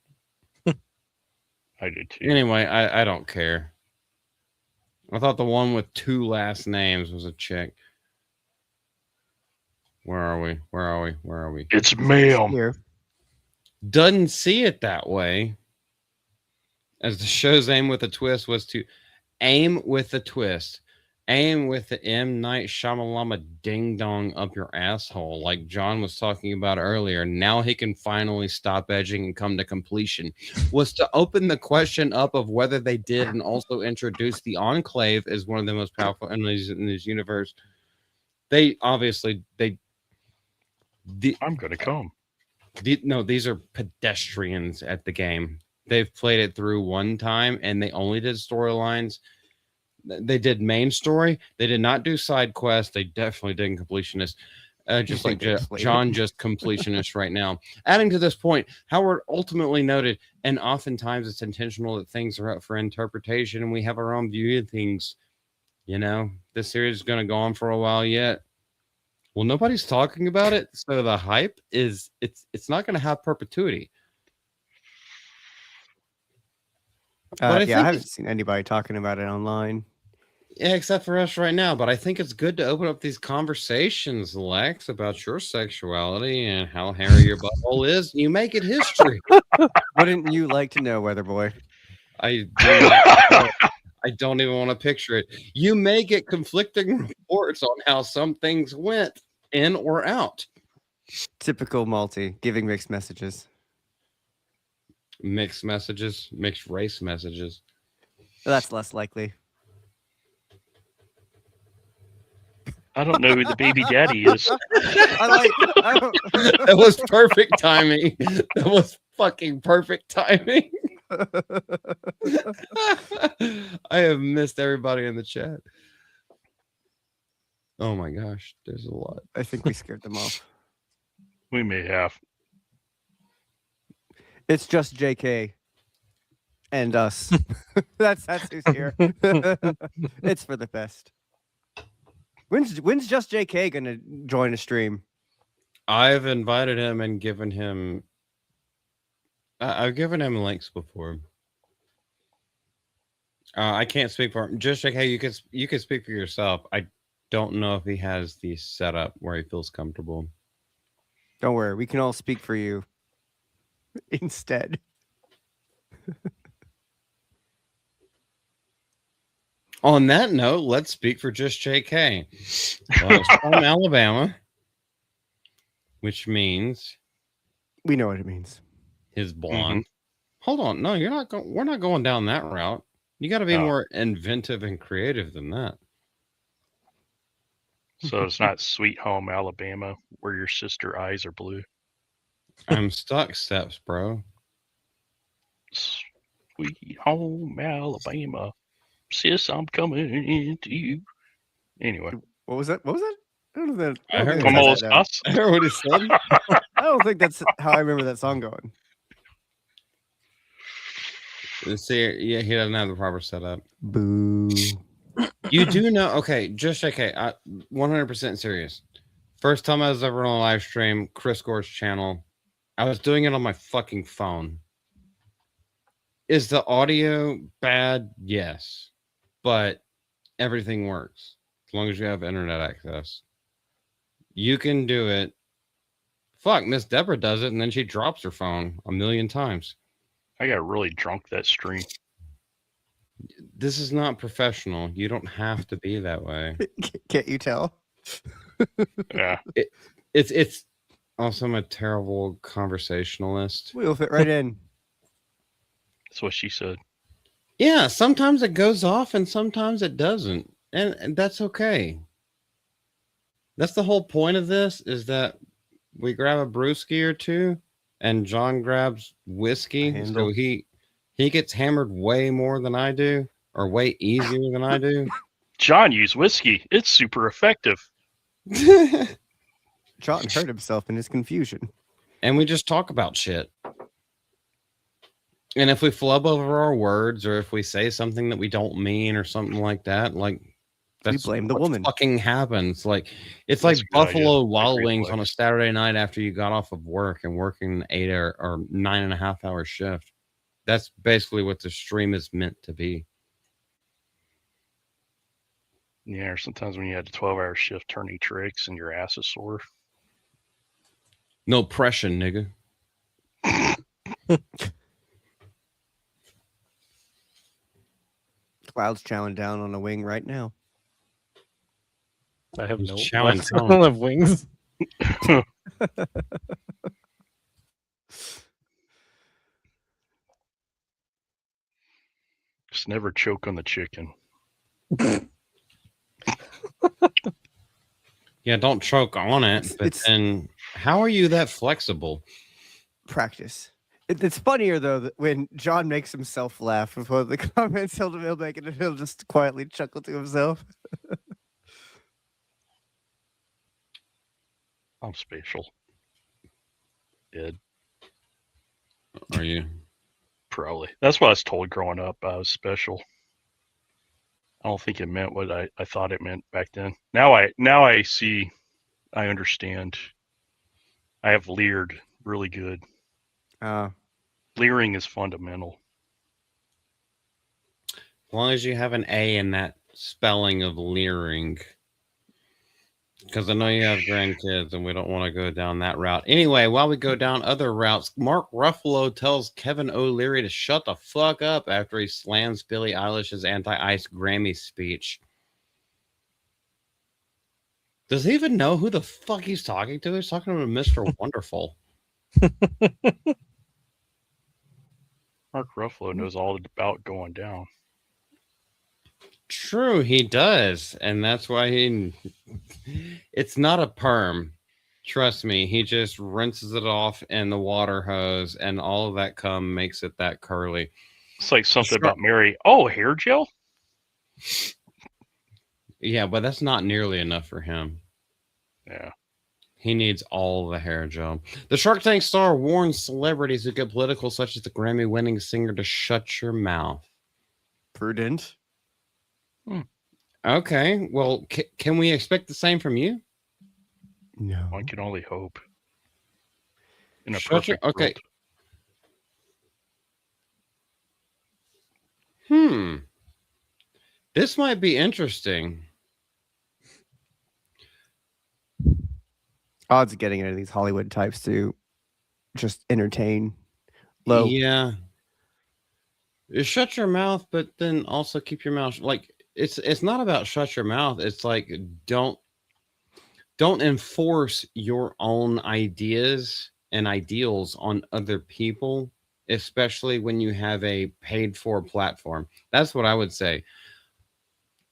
I did too. Anyway, I don't care. I thought the one with 2 last names was a chick. Where are we? Where are we? Where are we? It's male. Here. Doesn't see it that way. As the show's aim with a twist was to aim with a twist. Aim with the M. Night Shyamalama ding dong up your asshole, like John was talking about earlier. Now he can finally stop edging and come to completion. Was to open the question up of whether they did and also introduce the Enclave as one of the most powerful enemies in this universe. They obviously I'm gonna come. no, these are pedestrians at the game. They've played it through one time and they only did storylines. They did main story. They did not do side quests. They definitely didn't completionist. Just like They played John it. just completionist right now. Adding to this point, Howard ultimately noted, and oftentimes it's intentional that things are up for interpretation and we have our own view of things. You know, this series is going to go on for a while yet. Well, nobody's talking about it, so the hype is it's not going to have perpetuity. But I Yeah, think I haven't seen anybody talking about it online. Yeah, except for us right now. But I think it's good to open up these conversations, Lex, about your sexuality and how hairy your butthole is. You make it history. Wouldn't you like to know, Weather Boy? I do not, I don't even want to picture it. You may get conflicting reports on how some things went in or out. Typical Malty, giving mixed messages. Mixed messages, mixed race messages. That's less likely. I don't know who the baby daddy is. I don't- That was perfect timing. That was fucking perfect timing. I have missed everybody in the chat. Oh my gosh, there's a lot. I think we scared them off. We may have. It's just JK and us. that's who's here. It's for the best. When's just JK gonna join a stream? I've invited him and given him. I've given him links before. I can't speak for him. Just like, hey, you can speak for yourself. I don't know if he has the setup where he feels comfortable. Don't worry, we can all speak for you instead. On that note, let's speak for just JK. Well, it's from Alabama, which means We know what it means. his blonde. Hold on, no, you're not going. We're not going down that route. You got to be Oh. more inventive and creative than that. So it's not Sweet Home Alabama, where your sister eyes are blue. I'm stuck, steps, bro. Sweet Home Alabama, sis, I'm coming into you. Anyway, What was that? What was that? I don't know that. I don't heard think como that's how that- estás? I heard what he said. I don't think that's how I remember that song going. See, yeah, he doesn't have the proper setup. Boo. You do know, okay, just okay. 100% serious. First time I was ever on a live stream, Chris Gore's channel. I was doing it on my fucking phone. Is the audio bad? Yes, but everything works as long as you have internet access. You can do it. Fuck, Miss Deborah does it, and then she drops her phone a million times. I got really drunk that stream. This is not professional. You don't have to be that way. Can't you tell? Yeah. It's also I'm a terrible conversationalist. We'll fit right in. That's what she said. Yeah, sometimes it goes off and sometimes it doesn't. And that's okay. That's the whole point of this is that we grab a brewski or two and John grabs whiskey. Handle. So he gets hammered way more than I do or way easier than I do. John used whiskey. It's super effective. John hurt himself in his confusion. And we just talk about shit. And if we flub over our words or if we say something that we don't mean or something like that, like that's blame the what woman. fucking happens. Like it's That's like a good idea. Buffalo That's a Wild great Wings play. on a Saturday night after you got off of work and working an 8 or 9.5 hour shift. That's basically what the stream is meant to be. Yeah, or sometimes when you had a 12-hour shift turning tricks and your ass is sore. No pressure, nigga. Cloud's chowing down on a wing right now. I have He's no chowing left. down. I don't have wings. Just never choke on the chicken. Yeah, don't choke on it. But It's- then how are you that flexible? Practice. It's funnier though that when John makes himself laugh with one of the comments he'll make it and he'll just quietly chuckle to himself. I'm spatial. Ed, Are you? probably. That's what I was told growing up. I was special. I don't think it meant what I thought it meant back then. Now I see, I understand. I have leered really good. Leering is fundamental. As long as you have an A in that spelling of leering. Because I know you have grandkids and we don't want to go down that route. Anyway, while we go down other routes, Mark Ruffalo tells Kevin O'Leary to shut the fuck up after he slams Billie Eilish's anti-ice Grammy speech. Does he even know who the fuck he's talking to? He's talking to Mr. Wonderful. Mark Ruffalo knows all about going down. True, he does. And that's why it's not a perm. Trust me, he just rinses it off in the water hose and all of that cum makes it that curly. It's like something Sure. about Mary. Oh, hair gel? Yeah, but that's not nearly enough for him. Yeah. He needs all the hair gel. The Shark Tank star warns celebrities who get political, such as the Grammy-winning singer, to shut your mouth. Prudent. Okay, well, can we expect the same from you? No. One can only hope. In a Shut your- perfect okay. world. This might be interesting. Odds of getting any of these Hollywood types to just entertain low. Yeah. You shut your mouth, but then also keep your mouth like it's not about shut your mouth. It's like don't enforce your own ideas and ideals on other people, especially when you have a paid for platform. That's what I would say.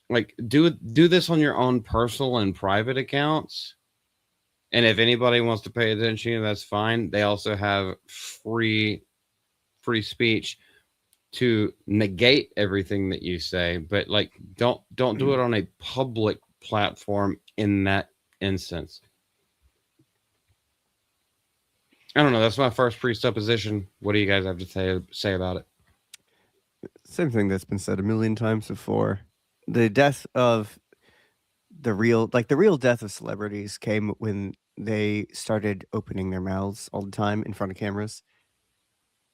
Like do this on your own personal and private accounts. And if anybody wants to pay attention to you, that's fine. They also have free speech to negate everything that you say, but like don't do it on a public platform in that instance. I don't know. That's my first presupposition. What do you guys have to say about it? Same thing that's been said a million times before. The death of the real death of celebrities came when they started opening their mouths all the time in front of cameras.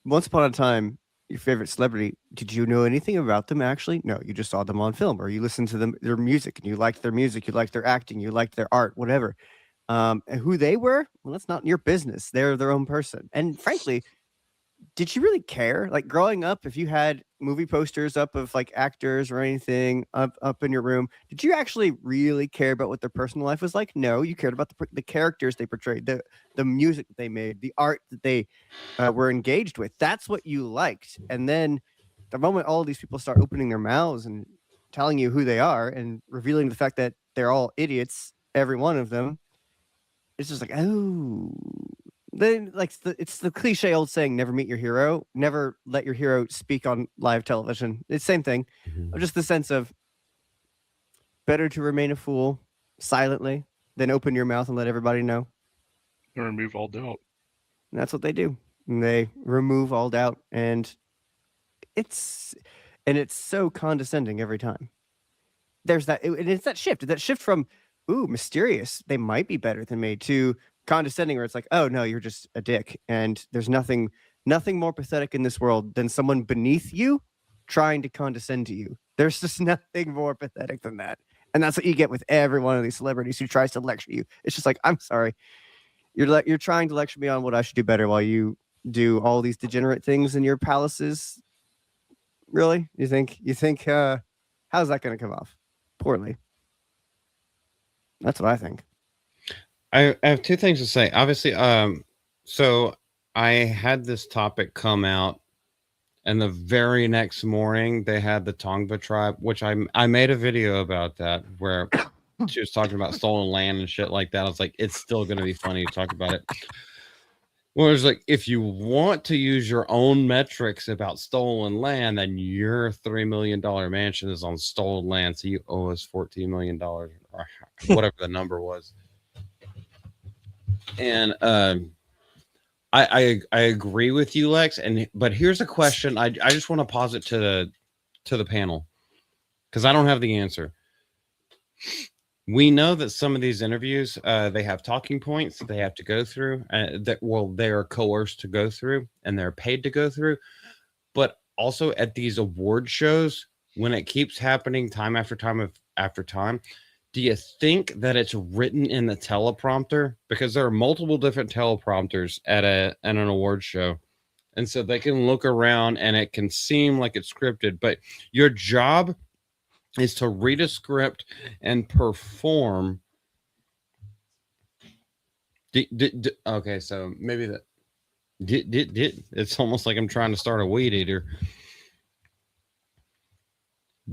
Once upon a time, your favorite celebrity, did you know anything about them actually? No, you just saw them on film, or you listened to their music, and you liked their music, you liked their acting, you liked their art, whatever. And who they were, well, that's not your business. They're their own person. And frankly, did you really care? Like growing up, if you had movie posters up of like actors or anything up in your room, did you actually really care about what their personal life was like? No, you cared about the characters they portrayed, the music that they made, the art that they were engaged with. That's what you liked. And then the moment all of these people start opening their mouths and telling you who they are and revealing the fact that they're all idiots, every one of them, it's just like, oh. Then, like, it's the cliche old saying, never meet your hero, never let your hero speak on live television. It's the same thing. Just the sense of better to remain a fool silently than open your mouth and let everybody know. And remove all doubt. And that's what they do. And they remove all doubt. And it's so condescending every time. There's that, and it's that shift from, ooh, mysterious, they might be better than me, to condescending, where it's like, oh no, you're just a dick, and there's nothing more pathetic in this world than someone beneath you trying to condescend to you. There's just nothing more pathetic than that, and that's what you get with every one of these celebrities who tries to lecture you. It's just like, I'm sorry, you're trying to lecture me on what I should do better while you do all these degenerate things in your palaces. Really? You think how's that going to come off? Poorly. That's what I think. I have two things to say. Obviously, so I had this topic come out, and the very next morning they had the Tongva tribe, which I made a video about that, where she was talking about stolen land and shit like that. I was like, it's still going to be funny to talk about it. Well, it's like, if you want to use your own metrics about stolen land, then your $3 million mansion is on stolen land, so you owe us $14 million, or whatever the number was. And I agree with you, Lex. But here's a question. I just want to pose it to the panel, because I don't have the answer. We know that some of these interviews, they have talking points that they have to go through, they are coerced to go through, and they're paid to go through. But also at these award shows, when it keeps happening time after time after time, do you think that it's written in the teleprompter? Because there are multiple different teleprompters at an award show. And so they can look around and it can seem like it's scripted, but your job is to read a script and perform. Okay, so maybe that it's almost like I'm trying to start a weed eater.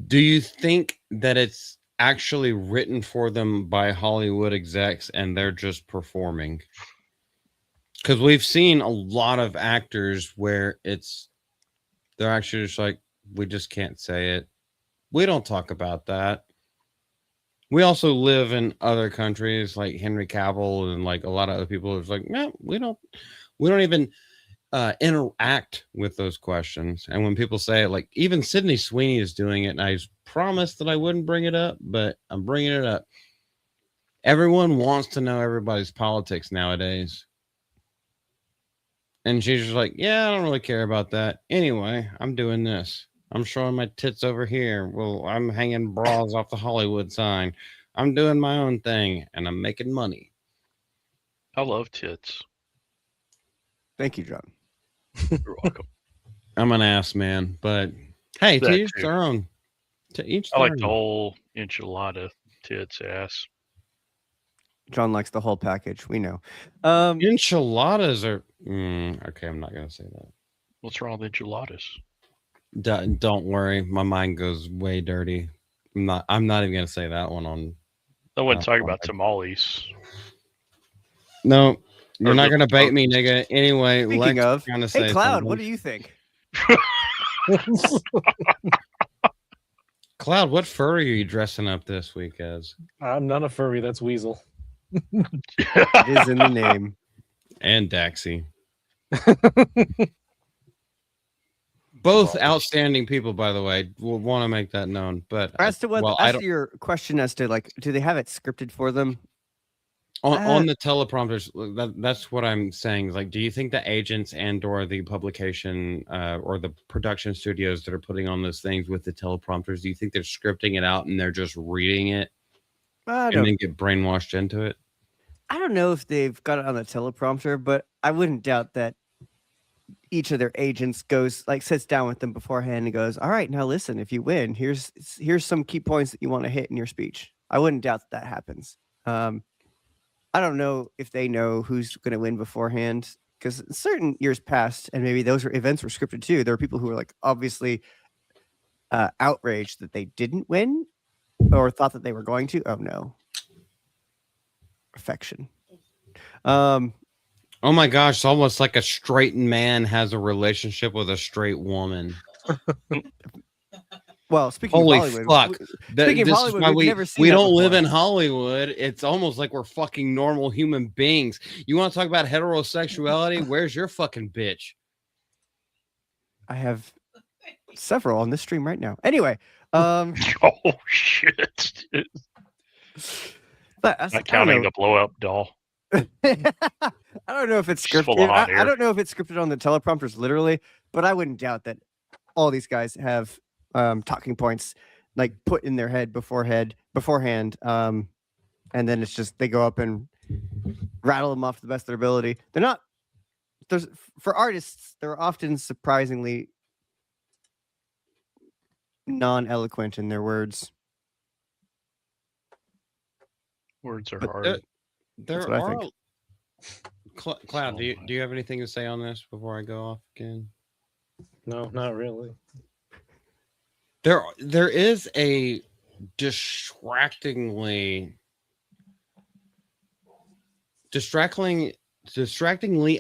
Do you think that it's actually written for them by Hollywood execs and they're just performing? Because we've seen a lot of actors where they're actually just like, we just can't say it. We don't talk about that. We also live in other countries like Henry Cavill and like a lot of other people who's like, no, we don't even interact with those questions. And when people say it, like even Sydney Sweeney is doing it, and I promised that I wouldn't bring it up, but I'm bringing it up. Everyone wants to know everybody's politics nowadays. And she's just like, yeah, I don't really care about that. Anyway, I'm doing this. I'm showing my tits over here. Well, I'm hanging bras off the Hollywood sign. I'm doing my own thing, and I'm making money. I love tits. Thank you, John. You're welcome. I'm an ass man, but hey, to That each too. their own. To each I their like the own. whole enchilada tits ass. John likes the whole package. We know. Enchiladas are okay. I'm not gonna say that. What's wrong with enchiladas? Don't worry, my mind goes way dirty. I'm not even gonna say that one on. I wasn't talking about okay. tamales. No, you're Or not the gonna bait me, turkeys. nigga. Anyway, Speaking Lex of, gonna hey say Cloud, something. what do you think? Cloud, what furry are you dressing up this week as? I'm not a furry. That's Weasel. It is in the name. And Daxie. Both outstanding people, by the way. Will want to make that known. But As to what, well, I as don't. to your question, as to like, do they have it scripted for them? On the teleprompters, that's what I'm saying. Like, do you think the agents and/or the publication or the production studios that are putting on those things with the teleprompters, do you think they're scripting it out and they're just reading it and then get brainwashed into it? I don't know if they've got it on the teleprompter, but I wouldn't doubt that each of their agents sits down with them beforehand and goes, "All right, now listen. If you win, here's some key points that you want to hit in your speech." I wouldn't doubt that happens. I don't know if they know who's going to win beforehand, because certain years past, and maybe those events were scripted too. There were people who were like obviously outraged that they didn't win or thought that they were going to. Oh no. Affection. Oh my gosh, it's almost like a straight man has a relationship with a straight woman. Well, speaking Holy of Hollywood, fuck. Speaking of This Hollywood, is why we've never seen we that don't live before. in Hollywood. It's almost like we're fucking normal human beings. You want to talk about heterosexuality? Where's your fucking bitch? I have several on this stream right now. Anyway, Oh shit! but Not counting the blow up doll. I don't know if it's She's full of scripted. hot I air. don't know if it's scripted on the teleprompters literally, but I wouldn't doubt that all these guys have talking points like put in their head beforehand, and then it's just they go up and rattle them off to the best of their ability. They're not. For artists, they're often surprisingly non-eloquent in their words. Words are But, hard. There That's what I are think. Cloud, do you have anything to say on this before I go off again? No, not really. There is a distractingly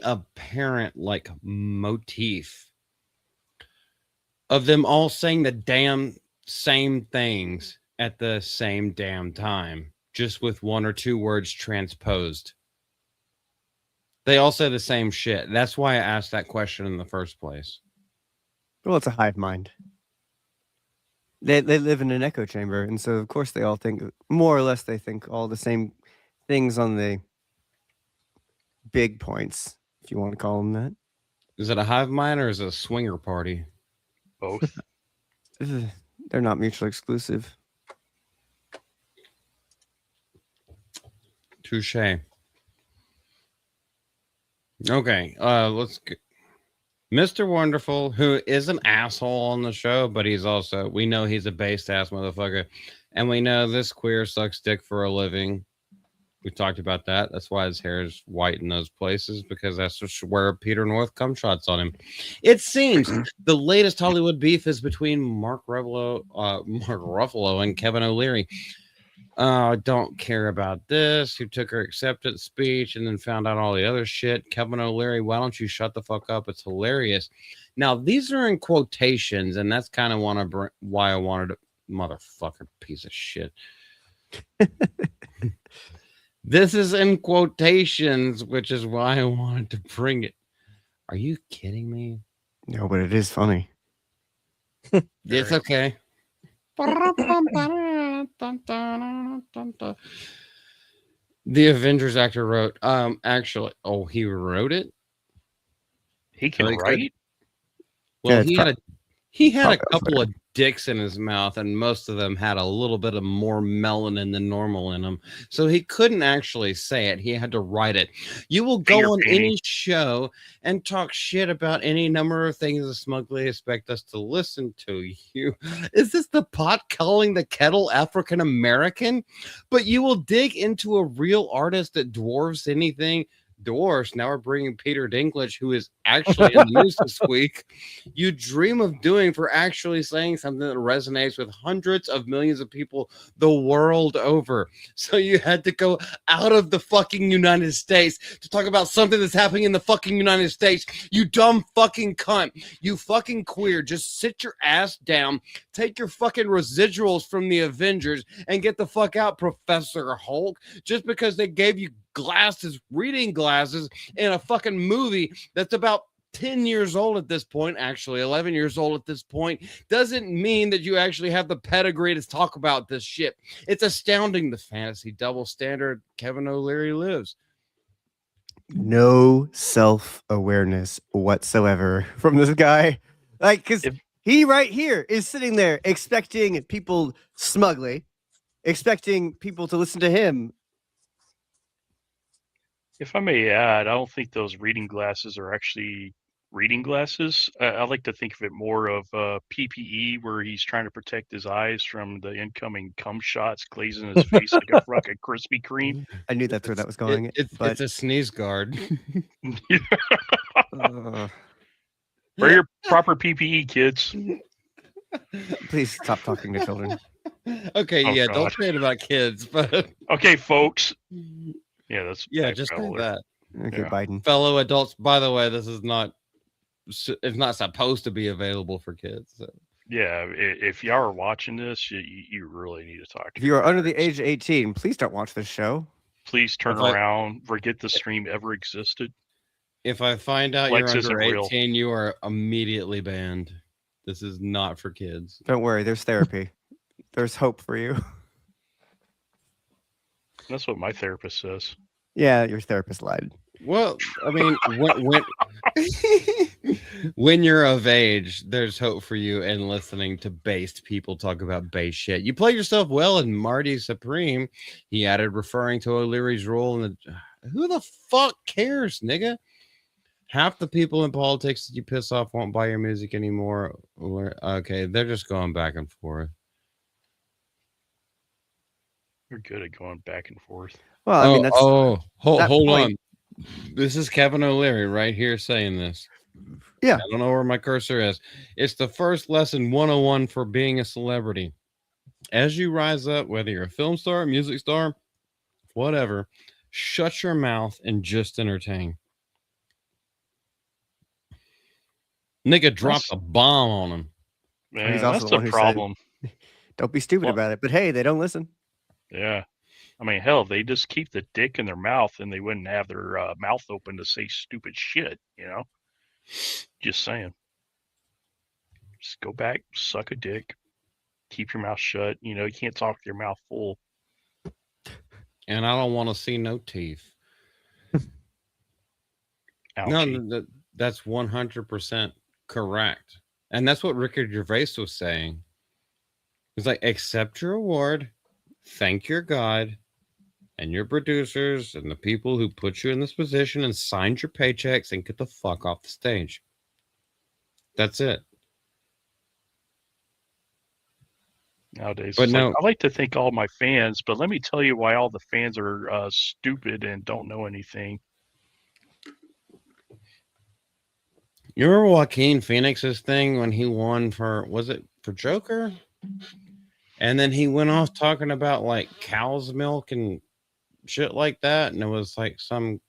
apparent like motif of them all saying the damn same things at the same damn time, just with one or two words transposed. They all say the same shit. That's why I asked that question in the first place. Well, it's a hive mind. They live in an echo chamber, and so of course they all think more or less. They think all the same things on the big points, if you want to call them that. Is it a hive mind or is it a swinger party? Both. They're not mutually exclusive. Touche. Okay, let's go. Mr. Wonderful, who is an asshole on the show, but we know he's a based ass motherfucker. And we know this queer sucks dick for a living. We talked about that. That's why his hair is white in those places, because that's just where Peter North cum shots on him. It seems the latest Hollywood beef is between Mark Ruffalo and Kevin O'Leary. Don't care about this. Who took her acceptance speech and then found out all the other shit. Kevin O'Leary, why don't you shut the fuck up? It's hilarious. Now, these are in quotations, and that's kind of why I wanted to, motherfucker piece of shit. This is in quotations, which is why I wanted to bring it. Are you kidding me? No, but it is funny. It's okay. The Avengers actor wrote, he wrote it? He can Really write? Well, Yeah, he had He had a Probably couple fair. of dicks in his mouth, and most of them had a little bit of more melanin than normal in them. So he couldn't actually say it. He had to write it. You will go Finger on painting. any show and talk shit about any number of things that smugly expect us to listen to you. Is this the pot calling the kettle African American? But you will dig into a real artist that dwarfs anything. Dwarfs. Now we're bringing Peter Dinklage, who is actually in the news this week. You dream of doing for actually saying something that resonates with hundreds of millions of people the world over. So you had to go out of the fucking United States to talk about something that's happening in the fucking United States. You dumb fucking cunt. You fucking queer. Just sit your ass down, take your fucking residuals from the Avengers, and get the fuck out, Professor Hulk. Just because they gave you glasses, reading glasses, in a fucking movie that's about 10 years old at this point, actually 11 years old at this point, doesn't mean that you actually have the pedigree to talk about this shit. It's astounding the fantasy double standard Kevin O'Leary lives. No self-awareness whatsoever from this guy. Like, because If- he right here is sitting there expecting people smugly, expecting people to listen to him. If I may add, I don't think those reading glasses are actually reading glasses. I like to think of it more of PPE, where he's trying to protect his eyes from the incoming cum shots glazing his face like a fucking Krispy Kreme. I knew that's where that was going. It's a sneeze guard. uh, Wear your proper PPE, kids. please stop talking to children. Okay, Oh, yeah, don't God. say it about kids, but Okay, folks. Yeah, that's yeah, just say backpedaler. that. Okay, Yeah. Biden. Fellow adults, by the way, this is not, it's not supposed to be available for kids. So. Yeah, if y'all are watching this, you really need to talk to If you are your under the parents. age of 18, please don't watch this show. Please turn If I- around, forget the stream ever existed. If I find out Flex you're isn't under real. 18, you are immediately banned. This is not for kids. Don't worry, there's therapy. There's hope for you. That's what my therapist says. Yeah, your therapist lied. Well, I mean, when you're of age, there's hope for you in listening to based people talk about base shit. You play yourself well in Marty Supreme. He added, referring to O'Leary's role in the. Who the fuck cares, nigga? Half the people in politics that you piss off won't buy your music anymore. Okay, they're just going back and forth. You're good at going back and forth. Well, I mean, that's hold that on. point- This is Kevin O'Leary right here saying this. Yeah. I don't know where my cursor is. It's the first lesson 101 for being a celebrity. As you rise up, whether you're a film star, music star, whatever, shut your mouth and just entertain. Nigga dropped a bomb on him. Man, he's also that's the the one who said- problem. don't be stupid Well- about it. But hey, they don't listen. Yeah. I mean, hell, they just keep the dick in their mouth and they wouldn't have their mouth open to say stupid shit, you know? Just saying. Just go back, suck a dick, keep your mouth shut. You know, you can't talk with your mouth full. And I don't want to see no teeth. Ouchie. No, that's 100% correct. And that's what Ricky Gervais was saying. It's like, accept your award, thank your God and your producers and the people who put you in this position and signed your paychecks, and get the fuck off the stage. That's it. Nowadays, But it's like, no- I like to thank all my fans, but let me tell you why all the fans are stupid and don't know anything. You remember Joaquin Phoenix's thing when he won for, was it for Joker? And then he went off talking about like cow's milk and shit like that. And it was like some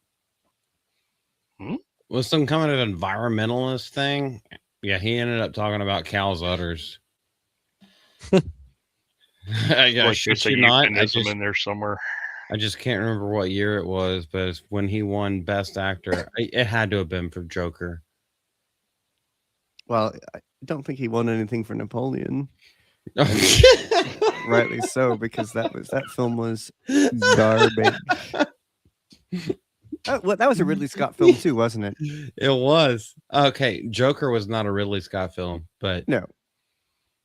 was some kind of environmentalist thing. Yeah, he ended up talking about cow's udders. I Like shit there's a you not. euphemism in there somewhere. I just can't remember what year it was, but it's when he won Best Actor. It had to have been for Joker. Well, I don't think he won anything for Napoleon. Rightly so, because that film was garbage. Oh, well, that was a Ridley Scott film too, wasn't it? It was. Okay, Joker was not a Ridley Scott film, but No,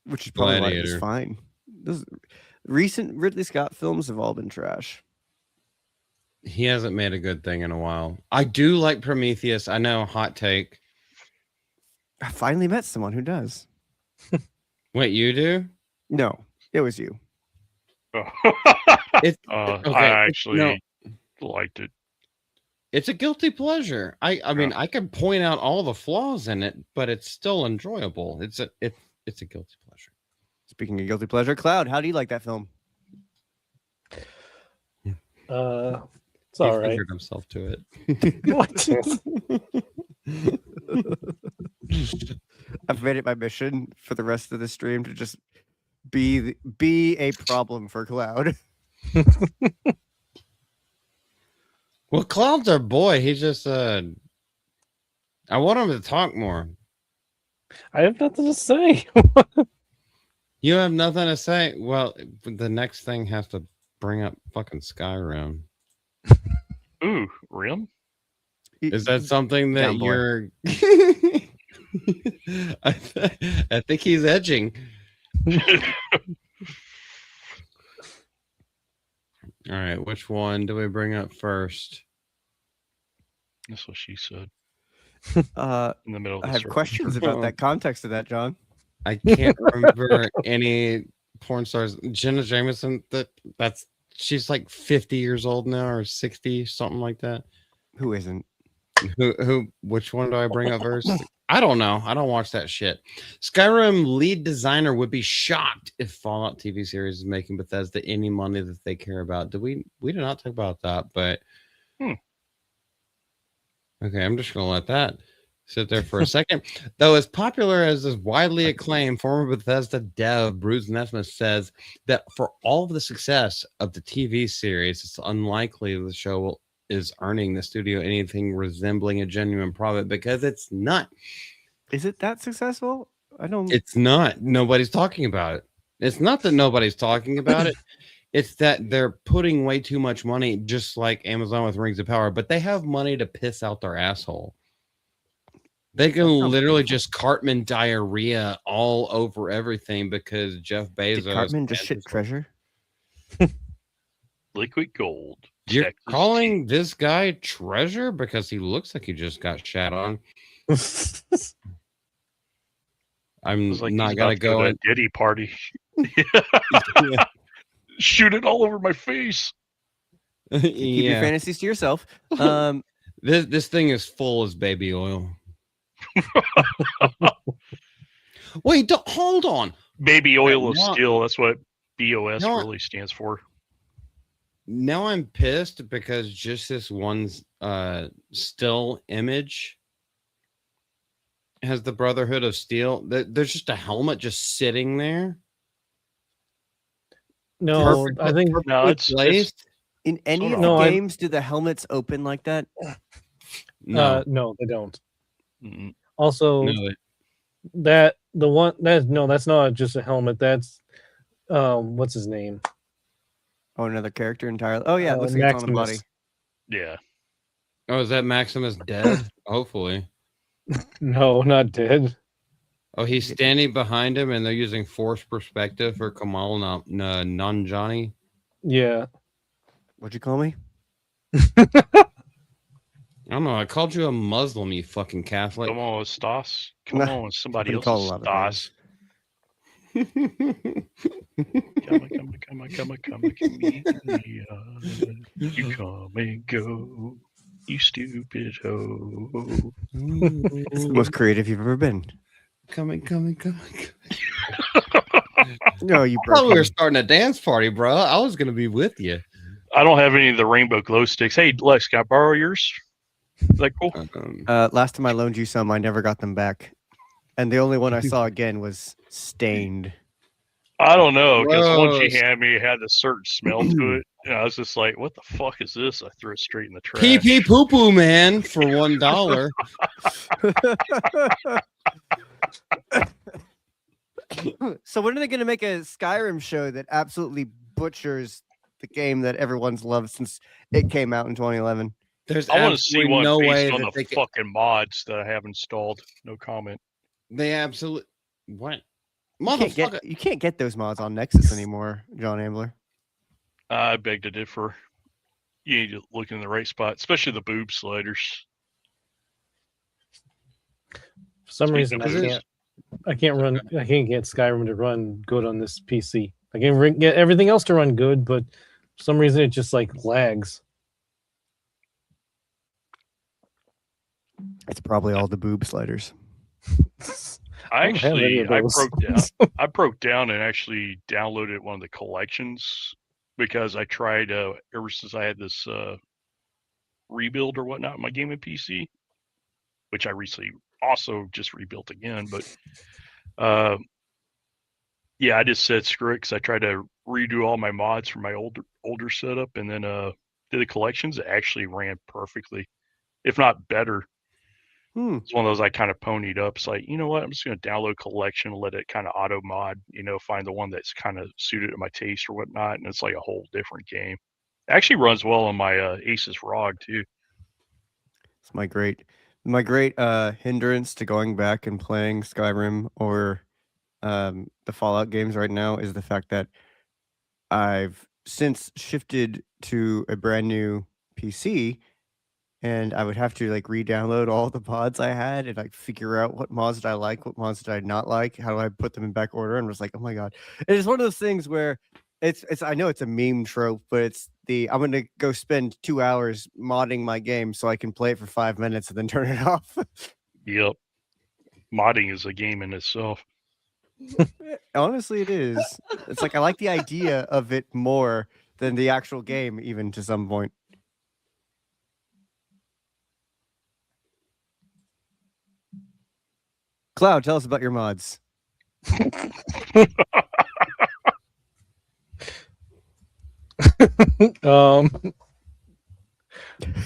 which is probably why it was Gladiator. fine. Those recent Ridley Scott films have all been trash. he hasn't made a good thing in a while. I do like Prometheus. I know, hot take. I finally met someone who does. Wait, you do? No, it was you. It's I okay. actually liked it. It's a guilty pleasure. I mean, I can point out all the flaws in it, but it's still enjoyable. It's a guilty pleasure. Speaking of guilty pleasure, Cloud, how do you like that film? It's He all right. fingered himself to it. What? I've made it my mission for the rest of the stream to just be a problem for Cloud. Well, Cloud's our boy. He's just I want him to talk more. I have nothing to say. You have nothing to say. Well, the next thing has to bring up fucking Skyrim. Ooh, Rim? Is that something that Down, boy. you're? I think he's edging. All right, which one do we bring up first? That's what she said Uh, in the middle of I the have circle. questions about that context of that, John. I can't remember any porn stars. Jenna Jameson. She's like 50 years old now, or 60, something like that. Who isn't? Which one do I bring up first? I don't know. I don't watch that shit. Skyrim lead designer would be shocked if Fallout TV series is making Bethesda any money that they care about. We did not talk about that, but okay, I'm just gonna let that sit there for a second. Though as popular as is widely acclaimed, former Bethesda dev Bruce Nesmith says that for all of the success of the TV series, it's unlikely the show is earning the studio anything resembling a genuine profit, because it's not. Is it that successful? I don't. It's not. Nobody's talking about it. It's not that nobody's talking about it. It's that they're putting way too much money, just like Amazon with Rings of Power, but they have money to piss out their asshole. They can literally just Cartman diarrhea all over everything because Jeff Bezos. Did Cartman just shit treasure? Liquid gold. You're Texas calling this guy treasure because he looks like he just got shat on. I'm It's like not he's gonna about to go to in. a Diddy party. Yeah. Shoot it all over my face. Keep your Yeah. fantasies to yourself. This thing is full as baby oil. Wait, hold on. Baby oil of now- steel. That's what BOS now- really stands for. Now I'm pissed because just this one still image has the Brotherhood of Steel. There's just a helmet just sitting there. No, Perfect- I think No, it's placed. In any Sort of of. the No, I'm- games, do the helmets open like that? No, no, they don't. mm, Also, no, that's not just a helmet. That's what's his name? Oh, another character entirely. Oh yeah, it looks like it's on a body. Maximus. yeah. Oh, is that Maximus dead? Hopefully. No, not dead. Oh, he's standing behind him, and they're using forced perspective for Kamal Nanjiani. Yeah. What'd you call me? I don't know. I called you a Muslim, you fucking Catholic. Come on, Stas. Come Nah, on, somebody been else called a is lot of Stas. Come on. You come and go. You stupid hoe. It's the most creative you've ever been. Coming. No, you I thought we were broke. starting a dance party, bro. I was gonna be with you. I don't have any of the rainbow glow sticks. Hey, Lex, can I borrow yours? Is that cool? Last time I loaned you some, I never got them back, and the only one I saw again was stained. I don't know, because the one she Gross. handed me had a certain smell to it. And I was just like, what the fuck is this? I threw it straight in the trash. Pee pee poo poo man for $1. So when are they going to make a Skyrim show that absolutely butchers the game that everyone's loved since it came out in 2011? There's I want to see absolutely one no based way on that the fucking mods that I have installed. No comment. they absolutely what You can't get those mods on Nexus anymore, John Ambler. I beg to differ. You need to look in the right spot, especially the boob sliders. For some Speaking reason, of boobs, I can't get Skyrim to run good on this PC. I can get everything else to run good, but for some reason it just like lags. It's probably all the boob sliders. I don't have any actually of those. I broke down and actually downloaded one of the collections because I tried ever since I had this rebuild or whatnot in my gaming PC, which I recently also just rebuilt again. But yeah, I just said screw it because I tried to redo all my mods from my older setup and then did the collections. It actually ran perfectly, if not better. It's one of those I kind of ponied up. It's like, you know what? I'm just going to download collection, let it kind of auto mod, find the one that's kind of suited to my taste or whatnot. And it's like a whole different game. It actually runs well on my Asus ROG too. It's my great hindrance to going back and playing Skyrim or the Fallout games right now is the fact that I've since shifted to a brand new PC. And I would have to like re-download all the mods I had and like figure out what mods did I like, what mods did I not like, how do I put them in back order, and was like, oh my god, it is one of those things where it's I know it's a meme trope, but it's I'm gonna go spend 2 hours modding my game so I can play it for 5 minutes and then turn it off. Yep, modding is a game in itself. Honestly, it is. It's like I like the idea of it more than the actual game, even to some point. Cloud, tell us about your mods.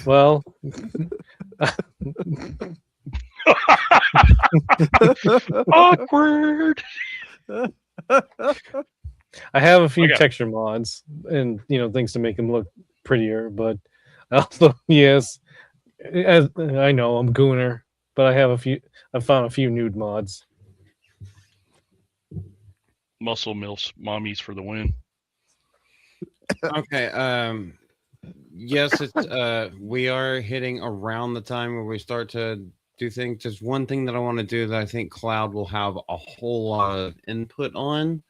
Well, Awkward. I have a few Okay. texture mods and things to make them look prettier, but also yes, as I know I'm gooner, but I found a few nude mods. Muscle milfs, mommies for the win. Okay. Yes, it's we are hitting around the time where we start to do things. There's one thing that I want to do that I think Cloud will have a whole lot of input on.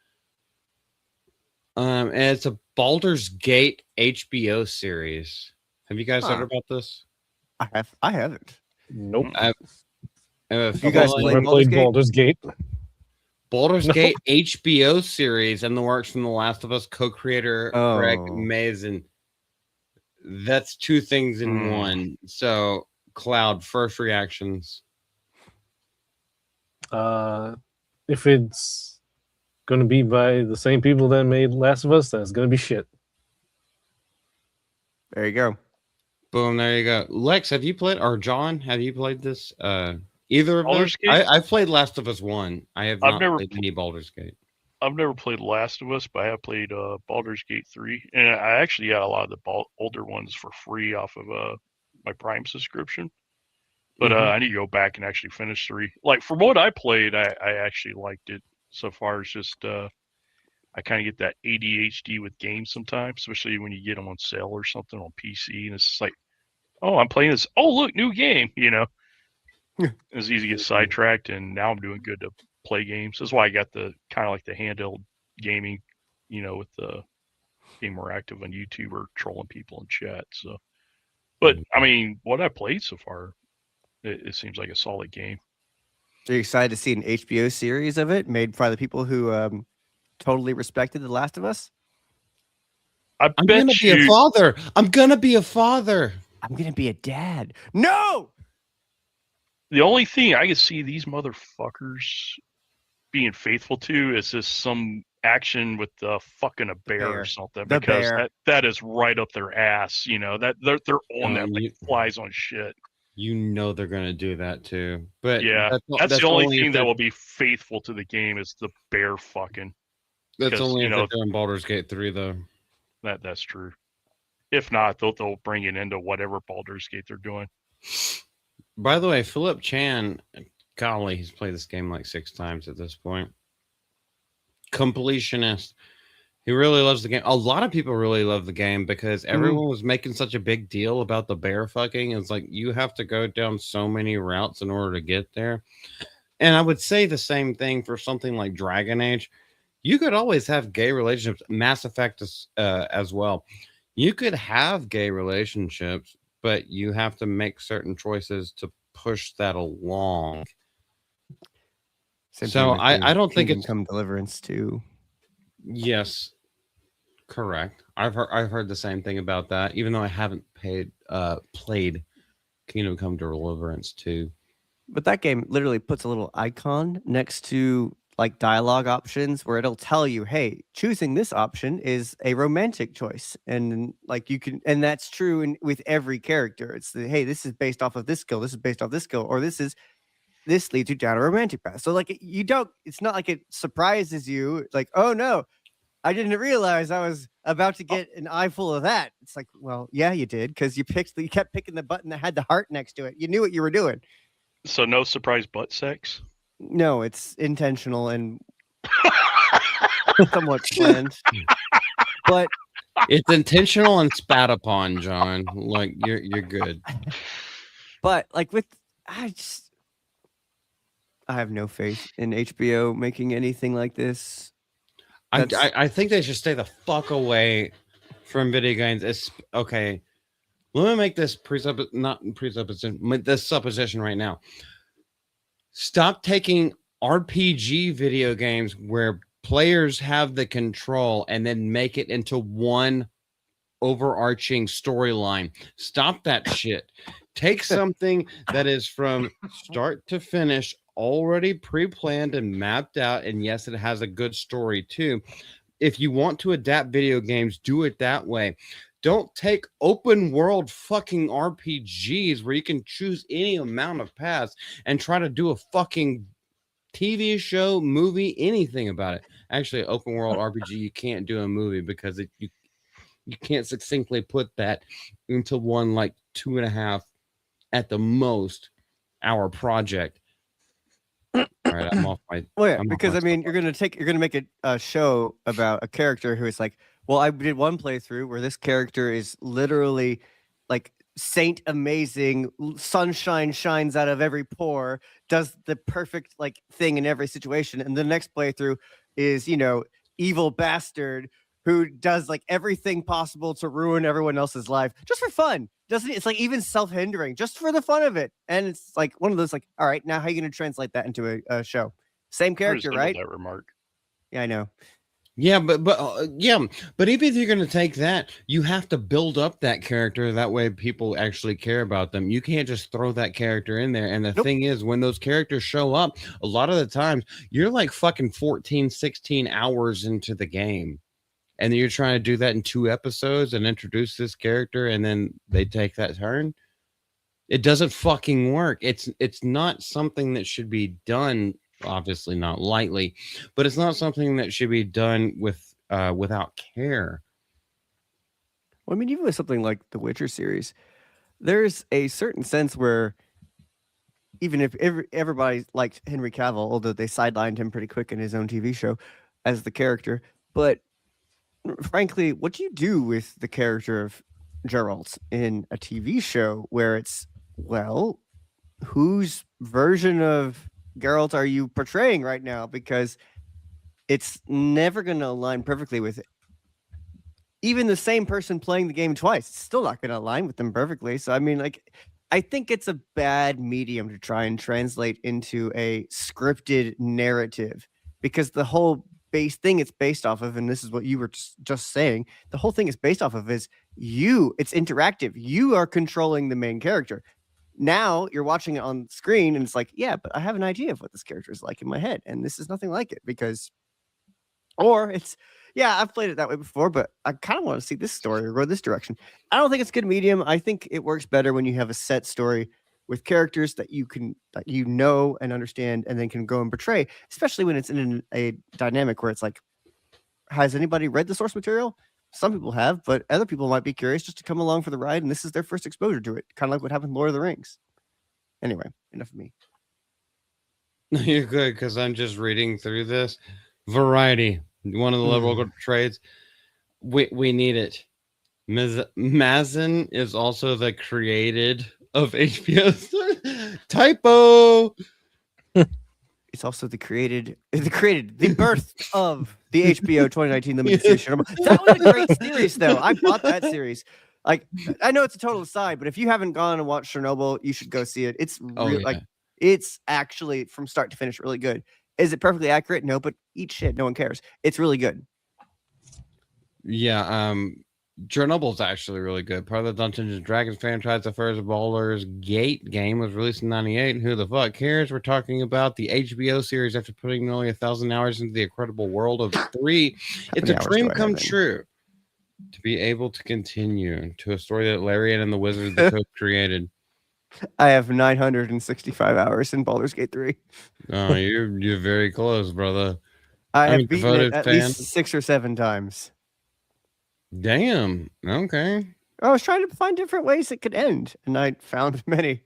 And it's a Baldur's Gate HBO series. Have you guys heard about this? I haven't. Nope. You guys Never played Baldur's Gate. Baldur's Gate HBO series and the works from The Last of Us co-creator Greg Oh. Mazin. That's two things in one. So, Cloud, first reactions. If it's going to be by the same people that made Last of Us, that's going to be shit. There you go. Boom, there you go. Lex, have you played, or John, have you played this? Either of Baldur's those? Gate? I've played Last of Us 1. I have I've not never played any Baldur's Gate. I've never played Last of Us, but I have played Baldur's Gate 3. And I actually got a lot of the older ones for free off of my Prime subscription. But I need to go back and actually finish 3. Like, from what I played, I actually liked it so far. It's just I kind of get that ADHD with games sometimes, especially when you get them on sale or something on PC. And it's just like, oh, I'm playing this. Oh, look, new game, It's easy to get sidetracked, and now I'm doing good to play games. That's why I got the kind of like the handheld gaming, with the being more active on YouTube or trolling people in chat. So, but I mean, what I played so far, it seems like a solid game. Are you excited to see an HBO series of it made by the people who totally respected The Last of Us? I'm gonna be a father. I'm gonna be a father. I'm gonna be a dad. No. The only thing I can see these motherfuckers being faithful to is just some action with fucking a bear or something, The because bear. that is right up their ass. That they're on that like flies on shit. They're gonna do that too. But Yeah, that's the only thing if that will be faithful to the game is the bear fucking. That's because, only if they're doing Baldur's Gate 3 though. That's true. If not, they'll bring it into whatever Baldur's Gate they're doing. By the way, Philip Chan, golly, he's played this game like 6 times at this point. Completionist. He really loves the game. A lot of people really love the game because everyone was making such a big deal about the bear fucking. It's like you have to go down so many routes in order to get there. And I would say the same thing for something like Dragon Age. You could always have gay relationships. Mass Effect as well. You could have gay relationships, but you have to make certain choices to push that along. Same So thing with the I don't think Kingdom it's Come Deliverance too. yes, correct. I've heard the same thing about that, even though I haven't played Kingdom Come Deliverance 2. But that game literally puts a little icon next to like dialogue options where it'll tell you, hey, choosing this option is a romantic choice. And like you can, and that's true with every character. It's the, hey, this is based off of this skill, this is based off this skill, or this leads you down a romantic path. So like it's not like it surprises you, like, oh no, I didn't realize I was about to get an eye full of that. It's like, well, yeah, you did, because you kept picking the button that had the heart next to it. You knew what you were doing. So no surprise butt sex? No, it's intentional and somewhat planned. But It's intentional and spat upon, John. Like you're good. But like I have no faith in HBO making anything like this. I think they should stay the fuck away from video games. It's okay. Let me make this supposition right now. Stop taking RPG video games where players have the control and then make it into one overarching storyline. Stop that shit. Take something that is from start to finish already pre-planned and mapped out, and yes, it has a good story too. If you want to adapt video games, do it that way. Don't take open world fucking RPGs where you can choose any amount of paths and try to do a fucking TV show, movie, anything about it. Actually, open world RPG, you can't do a movie because you can't succinctly put that into one like 2.5 at the most hour project. All right, I'm off my. Well, yeah, I'm off because my I mean, you're gonna make a show about a character who is like, well, I did one playthrough where this character is literally like saint amazing, sunshine shines out of every pore, does the perfect like thing in every situation, and the next playthrough is, you know, evil bastard who does like everything possible to ruin everyone else's life just for fun. Doesn't it? It's like even self-hindering just for the fun of it. And it's like one of those like, all right, now how are you going to translate that into a show? Same character, right? That remark. Yeah, I know. Yeah, but even if you're going to take that, you have to build up that character. That way people actually care about them. You can't just throw that character in there. And the thing is, when those characters show up, a lot of the times you're like fucking 14, 16 hours into the game. And then you're trying to do that in 2 episodes and introduce this character, and then they take that turn. It doesn't fucking work. It's not something that should be done, obviously not lightly, but it's not something that should be done without care. Well, I mean, even with something like the Witcher series, there's a certain sense where even if everybody liked Henry Cavill, although they sidelined him pretty quick in his own TV show as the character, but frankly, what do you do with the character of Geralt in a TV show where it's, well, whose version of Geralt are you portraying right now? Because it's never going to align perfectly with it. Even the same person playing the game twice, it's still not going to align with them perfectly. So, I mean, like, I think it's a bad medium to try and translate into a scripted narrative, because the whole base thing it's based off of, and this is what you were just saying, the whole thing is based off of is it's interactive. You are controlling the main character. Now you're watching it on screen and it's like, yeah, but I have an idea of what this character is like in my head, and this is nothing like it, because, or it's, yeah, I've played it that way before, but I kind of want to see this story or go this direction. I don't think it's a good medium. I think it works better when you have a set story with characters that you know and understand, and then can go and portray, especially when it's in a dynamic where it's like, has anybody read the source material? some people have, but other people might be curious just to come along for the ride, and this is their first exposure to it, kind of like what happened with Lord of the Rings. Anyway, enough of me. You're good because I'm just reading through this. Variety, one of the liberal trades. We need it. Mazin is also the created of HBO. Typo. It's also the birth of the HBO 2019 limited series. That was a great series, though. I bought that series. Like, I know it's a total aside, but if you haven't gone and watched Chernobyl, you should go see it. It's it's actually from start to finish really good. Is it perfectly accurate? No, but eat shit. No one cares. It's really good. Yeah, Chernobyl's actually really good. Part of the Dungeons and Dragons franchise, the first Baldur's Gate game was released in '98. Who the fuck cares? We're talking about the HBO series after putting nearly 1,000 hours into the incredible world of 3. It's a dream come true to be able to continue to a story that Larian and the Wizards of the Coast created. I have 965 hours in Baldur's Gate 3. Oh, you're very close, brother. I have beaten it at least 6 or 7 times. Damn. Okay. I was trying to find different ways it could end, and I found many.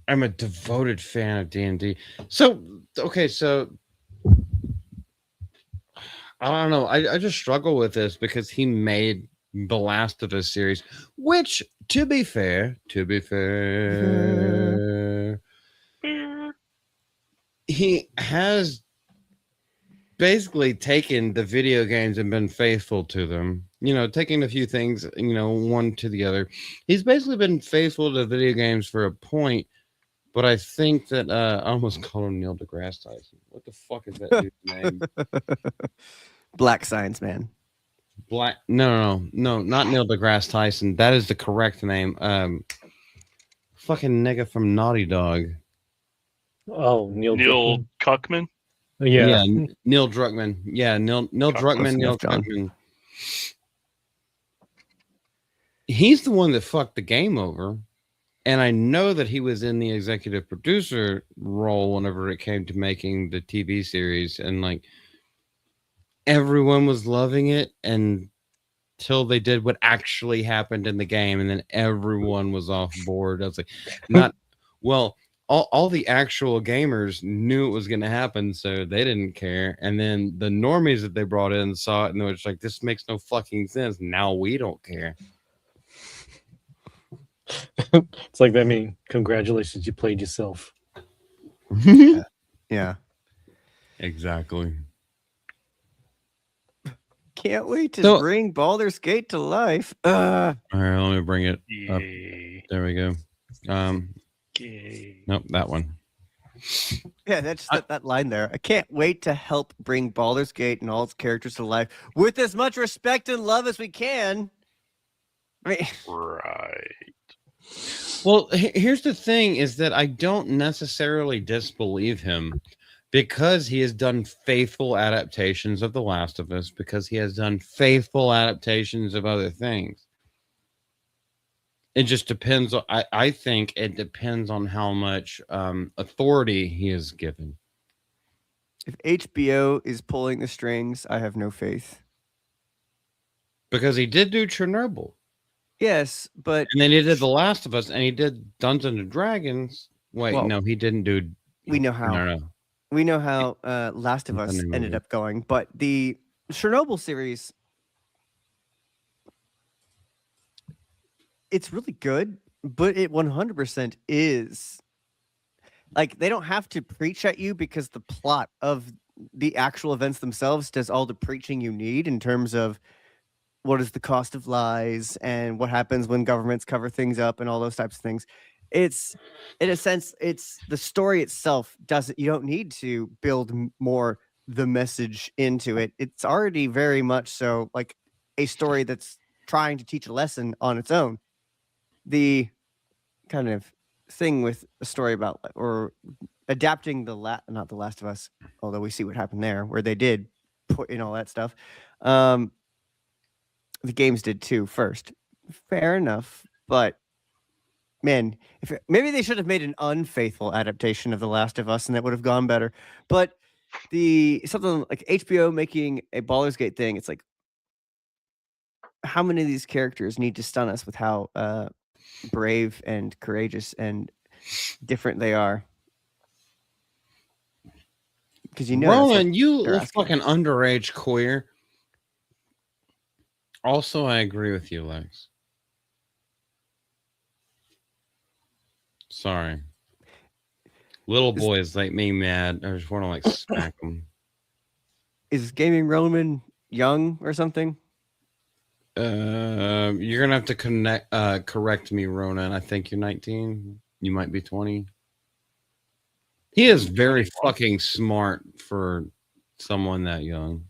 I'm a devoted fan of D&D. So, okay, so I don't know. I just struggle with this because he made the Last of Us series, which, to be fair, he has basically taken the video games and been faithful to them. You know, taking a few things, you know, one to the other. He's basically been faithful to video games for a point, but I think that I almost called him Neil deGrasse Tyson. What the fuck is that dude's name? Black Science Man. No, not Neil deGrasse Tyson. That is the correct name. Fucking nigga from Naughty Dog. Oh, Neil Cuckman. Yeah, Neil Druckmann. Yeah, Neil Druckmann. Neil Druckmann. He's the one that fucked the game over, and I know that he was in the executive producer role whenever it came to making the TV series, and like everyone was loving it until they did what actually happened in the game, and then everyone was off board. I was like, not well. All the actual gamers knew it was going to happen, so they didn't care. And then the normies that they brought in saw it, and they were just like, "This makes no fucking sense." Now we don't care. It's like that. Mean, congratulations, you played yourself. Yeah, exactly. Can't wait to bring Baldur's Gate to life. All right, let me bring it up. There we go. Nope, that one. Yeah, that's that line there. I can't wait to help bring Baldur's Gate and all its characters to life with as much respect and love as we can. I mean, right. Well, here's the thing: is that I don't necessarily disbelieve him because he has done faithful adaptations of The Last of Us, because he has done faithful adaptations of other things. It just depends. I think it depends on how much authority he is given. If HBO is pulling the strings, I have no faith. Because he did do Chernobyl. Yes, but... And then he did The Last of Us, and he did Dungeons and Dragons. Wait, well, no, he didn't do... We know how. No. We know how Last of Us ended up going, but the Chernobyl series... It's really good, but it 100% is like they don't have to preach at you because the plot of the actual events themselves does all the preaching you need in terms of what is the cost of lies and what happens when governments cover things up and all those types of things. It's in a sense, it's the story itself doesn't, you don't need to build more the message into it. It's already very much so like a story that's trying to teach a lesson on its own. The kind of thing with a story about or adapting not The Last of Us, although we see what happened there, where they did put in all that stuff. The games did too first. Fair enough, but man, maybe they should have made an unfaithful adaptation of The Last of Us, and that would have gone better. But something like HBO making a Baldur's Gate thing. It's like, how many of these characters need to stun us with how brave and courageous and different they are? Because that's what Roland, you they're little asking. fucking underage queer. Also, I agree with you, Lex. Sorry. Little boys like me mad. I just want to like smack them. Is Gaming Roman young or something? You're gonna have to correct me, Ronan. I think you're 19. You might be 20. He is very 21. fucking smart for someone that young.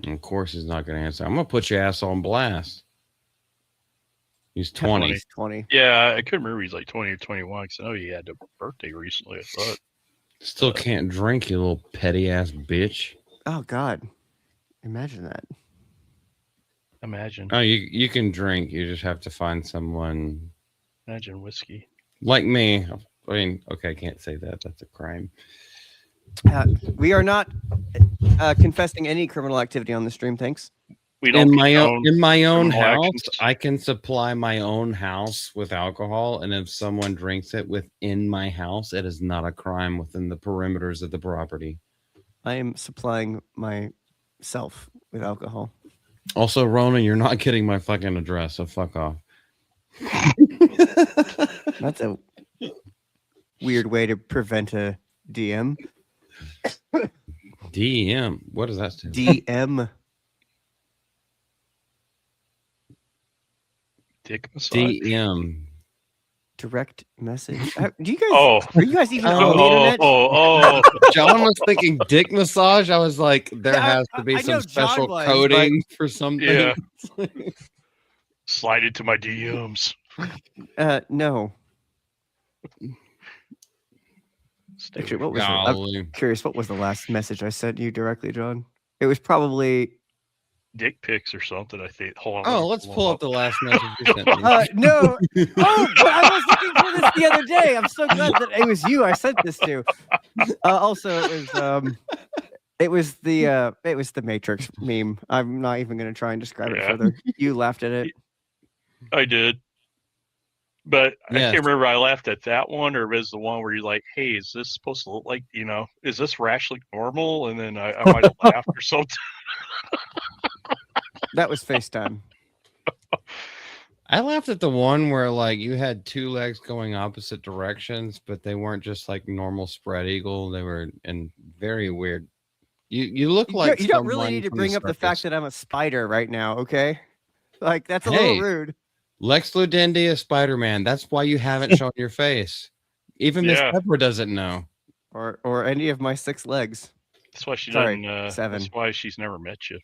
And of course, he's not gonna answer. I'm gonna put your ass on blast. He's 20. He's 20. Yeah, I couldn't remember. He's like 20 or 21. Because I know he had a birthday recently. I thought. Still can't drink, you little petty ass bitch. Oh God, imagine that. Imagine. Oh, you can drink. You just have to find someone Imagine whiskey. like me. I mean, okay, I can't say that. That's a crime. We are not confessing any criminal activity on the stream. Thanks. We don't In my own criminal house, actions. I can supply my own house with alcohol, and if someone drinks it within my house, it is not a crime within the perimeters of the property. I am supplying myself with alcohol. Also, Ronan, you're not getting my fucking address, so fuck off. That's a weird way to prevent a DM. DM. What does that stand? DM. Dick massage. DM. Direct message. Do you guys? Oh. Are you guys even on the Oh, internet? oh, John was thinking dick massage. I was like, there Yeah, has to be I some know John special was, coding for something. Yeah. Slide into my DMs. No. Stay Actually, away what was the, Golly. I'm curious, what was the last message I sent you directly, John? It was probably dick pics or something. I think. Hold on. Oh, let's pull up the last message you sent me. no. Oh, but I was looking for this the other day. I'm so glad that it was you I sent this to. Also, it was the Matrix meme. I'm not even going to try and describe it Yeah. further. You laughed at it. I did. But I Yes. can't remember I laughed at that one or if it was the one where you're like, hey, is this supposed to look like, is this rationally normal? And then I might have laughed or something. That was FaceTime. I laughed at the one where like you had two legs going opposite directions, but they weren't just like normal spread eagle. They were in very weird. You look like You don't really someone need to from bring up the fact circus. that I'm a spider right now, okay? Like that's a Hey. little rude. Lex Ludendi is Spider-Man. That's why you haven't shown your face. Even Miss Yeah. Pepper doesn't know. Or any of my 6 legs. That's why she Sorry, doesn't. 7. That's why she's never met you.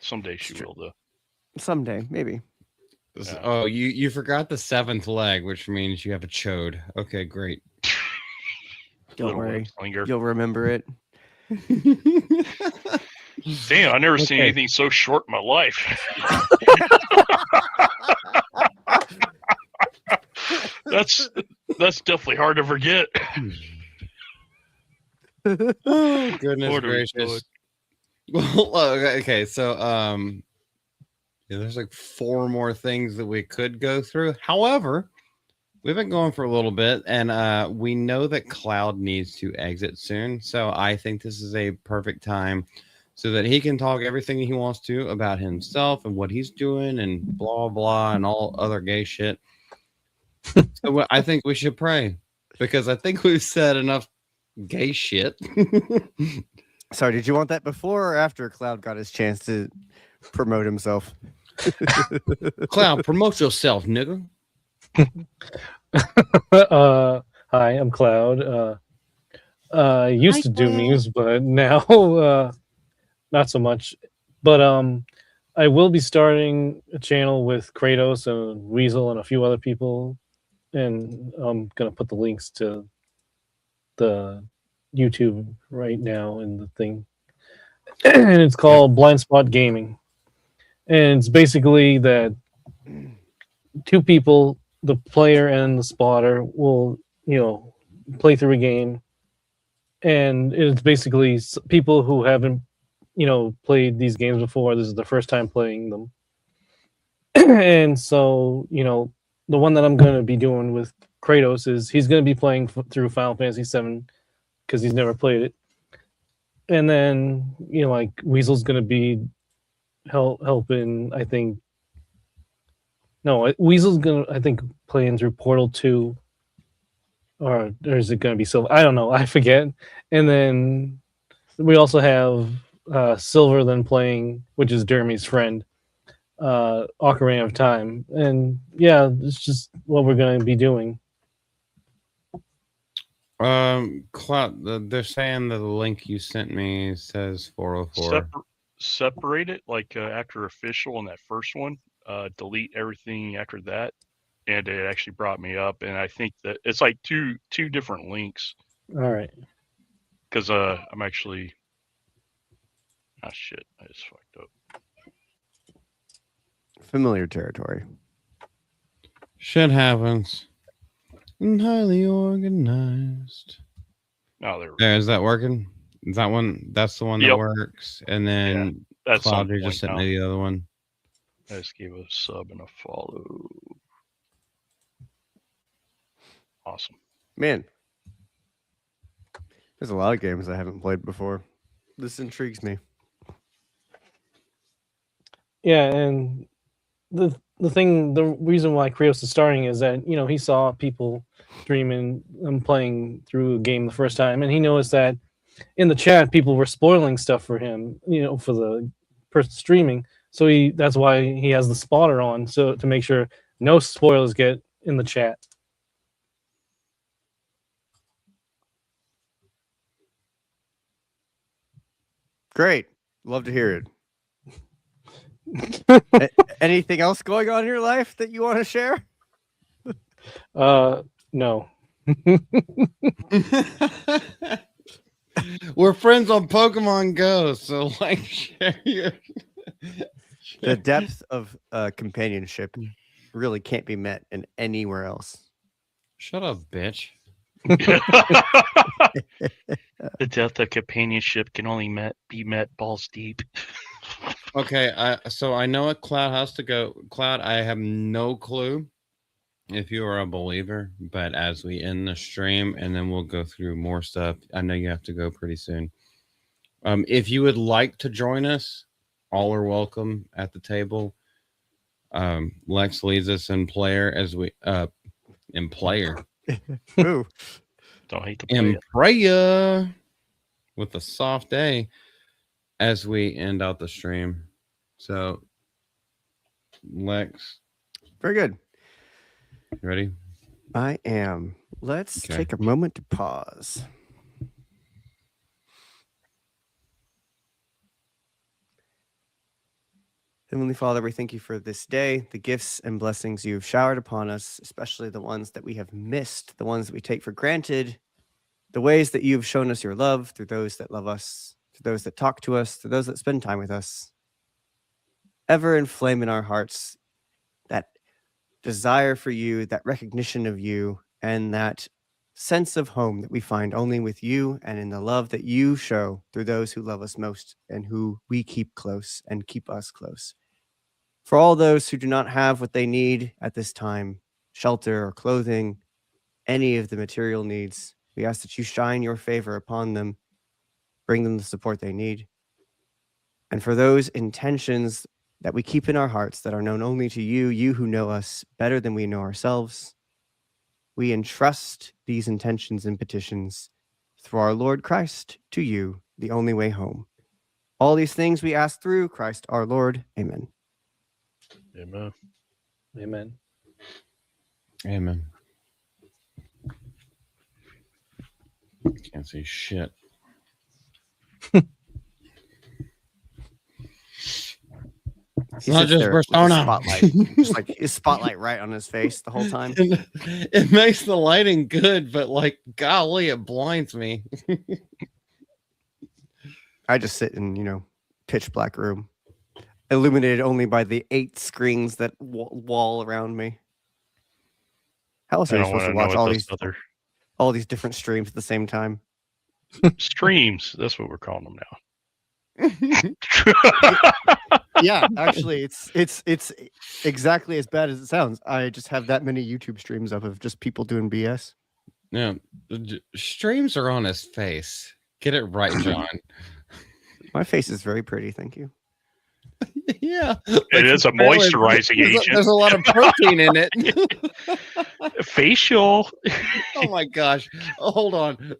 Someday she It's true. will, though. Someday, maybe. Yeah. Oh, you forgot the 7th leg, which means you have a chode. Okay, great. Don't Little worry. web slinger. You'll remember it. Damn, I've never seen Okay. anything so short in my life. That's definitely hard to forget. Oh, goodness Lord, gracious. Lord. Well, okay, so yeah, there's like 4 more things that we could go through. However, we've been going for a little bit, and we know that Cloud needs to exit soon. So I think this is a perfect time so that he can talk everything he wants to about himself and what he's doing and blah blah and all other gay shit. So I think we should pray because I think we've said enough gay shit. Sorry, did you want that before or after Cloud got his chance to promote himself? Cloud, promote yourself, nigga. Hi, I'm Cloud. I used Hi, to do Cloud. memes, but now not so much. But I will be starting a channel with Kratos and Weasel and a few other people, and I'm gonna put the links to the YouTube right now in the thing. And it's called Blind Spot Gaming. And it's basically that 2 people, the player and the spotter, will, play through a game, and it's basically people who haven't, played these games before. This is the first time playing them, and so the one that I'm going to be doing with Kratos is he's going to be playing through Final Fantasy VII because he's never played it, and then like Weasel's going to be helping. I think no, Weasel's going to playing through Portal 2, or is it going to be Silver? I don't know. I forget. And then we also have Silver then playing, which is Jeremy's friend, Ocarina of Time. And yeah, it's just what we're going to be doing. Cloud, they're saying that the link you sent me says 404. Separate it like after official on that first one. Delete everything after that, and it actually brought me up. And I think that it's like two different links. All right. Because I'm actually, shit, I just fucked up. Familiar territory. Shit happens. And highly organized. Oh, there. Is that working? Is that one? That's the one that works. And then that's Cloud just sent me the other one. I just gave a sub and a follow. Awesome. Man, there's a lot of games I haven't played before. This intrigues me. Yeah, and the reason why Kratos is starting is that he saw people streaming and playing through a game the first time, and he noticed that in the chat people were spoiling stuff for him, for the person streaming. So that's why he has the spotter on, so to make sure no spoilers get in the chat. Great. Love to hear it. Anything else going on in your life that you want to share? No. We're friends on Pokemon Go, so like share your The depth of companionship really can't be met in anywhere else. Shut up, bitch. The depth of companionship can only be met balls deep. Okay, so I know what Cloud has to go. Cloud, I have no clue if you are a believer, but as we end the stream and then we'll go through more stuff, I know you have to go pretty soon. If you would like to join us, all are welcome at the table. Lex leads us in player as we in player. Ooh. Don't hate the In prayer with a soft A as we end out the stream. So Lex. Very good. You ready? I am. Let's take a moment to pause. Heavenly Father, we thank you for this day, the gifts and blessings you've showered upon us, especially the ones that we have missed, the ones that we take for granted, the ways that you've shown us your love through those that love us, through those that talk to us, through those that spend time with us. Ever inflame in our hearts that desire for you, that recognition of you, and that sense of home that we find only with you and in the love that you show through those who love us most and who we keep close and keep us close. For all those who do not have what they need at this time, shelter or clothing, any of the material needs, we ask that you shine your favor upon them, bring them the support they need. And for those intentions that we keep in our hearts that are known only to you, you who know us better than we know ourselves, we entrust these intentions and petitions through our Lord Christ to you, the only way home. All these things we ask through Christ our Lord. Amen. Amen. Amen. Amen. Can't see shit. He Not sits just there with the Persona. spotlight, just like his spotlight right on his face the whole time. It makes the lighting good, but like, golly, it blinds me. I just sit in, pitch black room, illuminated only by the 8 screens that wall around me. How else are you supposed to watch all these different streams at the same time. Streams. That's what we're calling them now. Yeah, actually, it's exactly as bad as it sounds. I just have that many YouTube streams up of just people doing BS. Yeah, streams are on his face. Get it right, John. My face is very pretty, thank you. Yeah, It is a moisturizing agent. There's a lot of protein in it. Facial. Oh my gosh! Oh, hold on.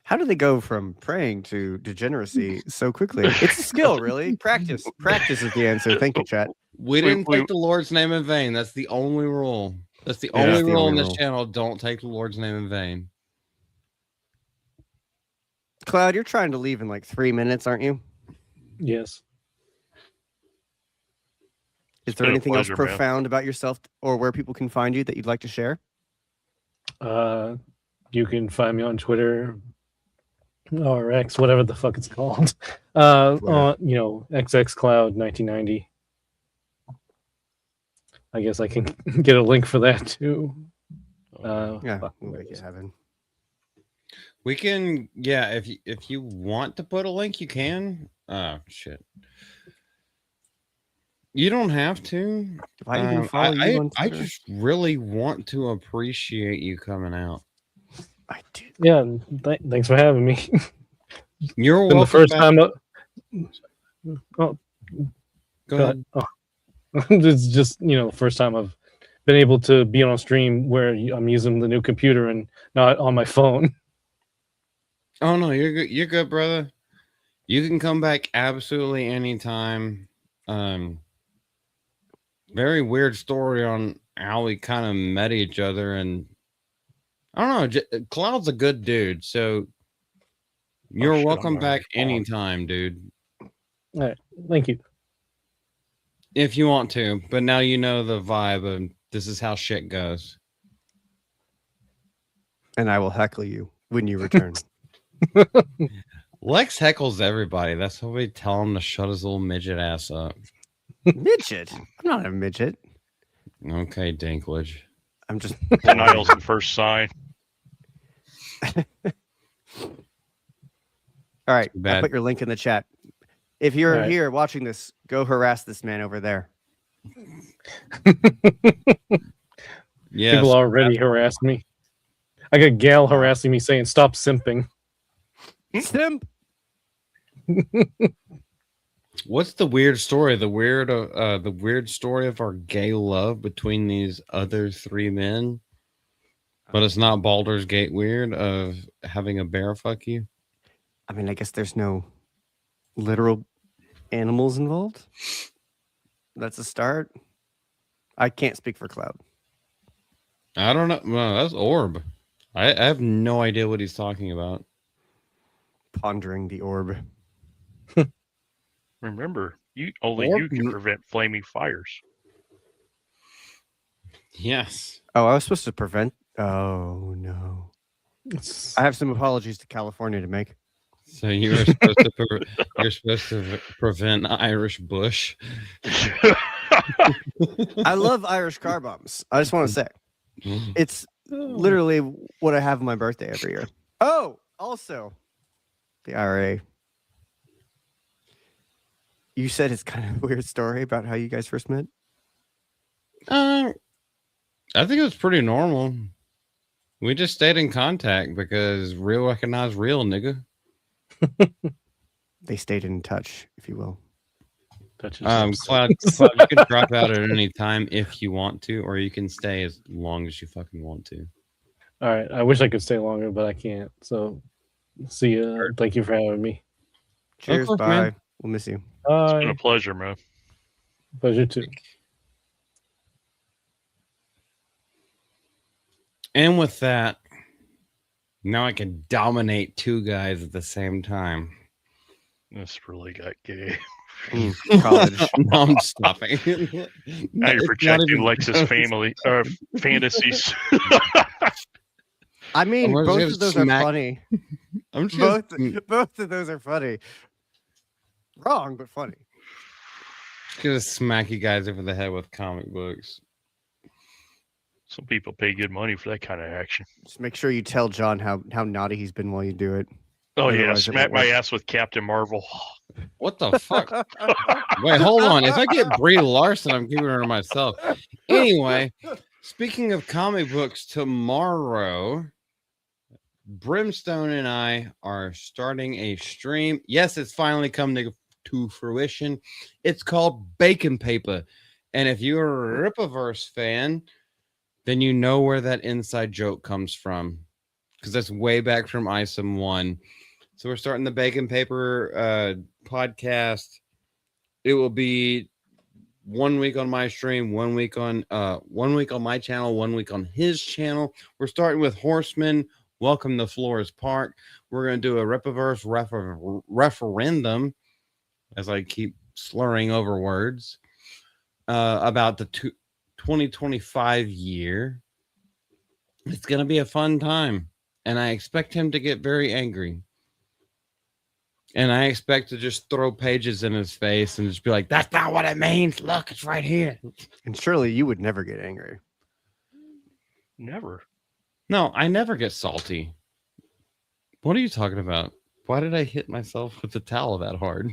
How do they go from praying to degeneracy so quickly? It's a skill, really. Practice. Practice is the answer. Thank you, chat. We didn't take the Lord's name in vain. That's the only rule. That's the only rule in this channel. Don't take the Lord's name in vain. Cloud, you're trying to leave in like 3 minutes, aren't you? Yes. Is there anything else profound about yourself or where people can find you that you'd like to share? You can find me on Twitter or X, whatever the fuck it's called. XXCloud1990. I guess I can get a link for that too. Yeah, we'll make it happen. We can, yeah. If you want to put a link, you can. Oh shit. You don't have to. If I even follow you on I Twitter? just really want to appreciate you coming out. I do. Yeah, thanks for having me. You're Been welcome. the first back. time. Go ahead. Oh. It's just the first time I've been able to be on a stream where I'm using the new computer and not on my phone. Oh no, you're good. You're good, brother. You can come back absolutely anytime. Very weird story on how we kind of met each other, and I don't know. Cloud's a good dude, so you're shit, welcome I'm back already on. anytime, dude. All right, thank you. If you want to, but now you know the vibe, and this is how shit goes. And I will heckle you when you return. Lex heckles everybody. That's why we tell him to shut his little midget ass up. Midget? I'm not a midget. Okay, Dinklage. I'm just Denial's the first sign. All right, Too I bad. put your link in the chat. If you're All right. here watching this, go harass this man over there. Yes. People already harassed me. I got Gal harassing me saying, "Stop simping." Simp. What's the weird story? The weird story of our gay love between these other three men, but it's not Baldur's Gate weird of having a bear fuck you. I mean, I guess there's no literal animals involved. That's a start. I can't speak for Cloud. I don't know. Well, that's Orb. I have no idea what he's talking about. Pondering the orb. Remember, only Or- you can prevent flaming fires. Yes. Oh, I was supposed to prevent. Oh no. It's- I have some apologies to California to make. So you were supposed to you're supposed to prevent Irish Bush. I love Irish car bombs. I just want to say it's literally what I have on my birthday every year. Oh, also the IRA. You said it's kind of a weird story about how you guys first met. I think it was pretty normal. We just stayed in contact because real recognize real, nigga. They stayed in touch, if you will. Cloud, you can drop out at any time if you want to, or you can stay as long as you fucking want to. All right. I wish I could stay longer, but I can't. So, see you. Thank you for having me. Cheers, course, bye. man. We'll miss you. It's been Bye. a pleasure, man. Pleasure too. And with that, now I can dominate two guys at the same time. This really got gay. College. No, I'm stopping. Now you're It's not projecting even Lex's close. fantasies. I mean, I'm just both gonna of those smack- are funny. I'm just Both of those are funny. Wrong, but funny. gonna smack you guys over the head with comic books. Some people pay good money for that kind of action. Just make sure you tell John how naughty he's been while you do it. Oh yeah, Otherwise it smack won't my work. ass with Captain Marvel. What the fuck? Wait, hold on. If I get Brie Larson, I'm keeping her to myself. Anyway, speaking of comic books, tomorrow, Brimstone and I are starting a stream. Yes, it's finally come to fruition. It's called Bacon Paper. And if you're a Rippaverse fan, then you know where that inside joke comes from. Because that's way back from ISOM 1. So we're starting the Bacon Paper podcast. It will be 1 week on my stream, 1 week on my channel, 1 week on his channel. We're starting with Horseman. Welcome to Flores Park. We're going to do a Rippaverse referendum, as I keep slurring over words, about the 2025 year. It's going to be a fun time, and I expect him to get very angry. And I expect to just throw pages in his face and just be like, that's not what it means. Look, it's right here. And surely you would never get angry. Never. No, I never get salty. What are you talking about? Why did I hit myself with the towel that hard?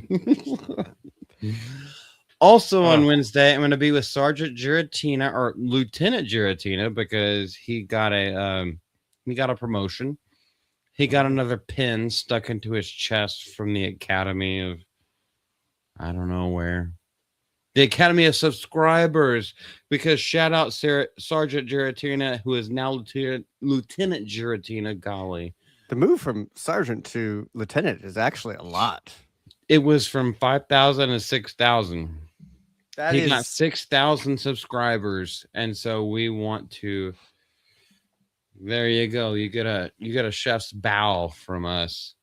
Also on Wednesday, I'm going to be with Sergeant Giratina or Lieutenant Giratina because he got a promotion. He got another pin stuck into his chest from the Academy of, I don't know where. The Academy of Subscribers, because shout out Sergeant Giratina, who is now Lieutenant Giratina. Golly. The move from sergeant to lieutenant is actually a lot. It was from 5,000 to 6,000. He got 6,000 subscribers, and so we want to. There you go. You get a chef's bow from us.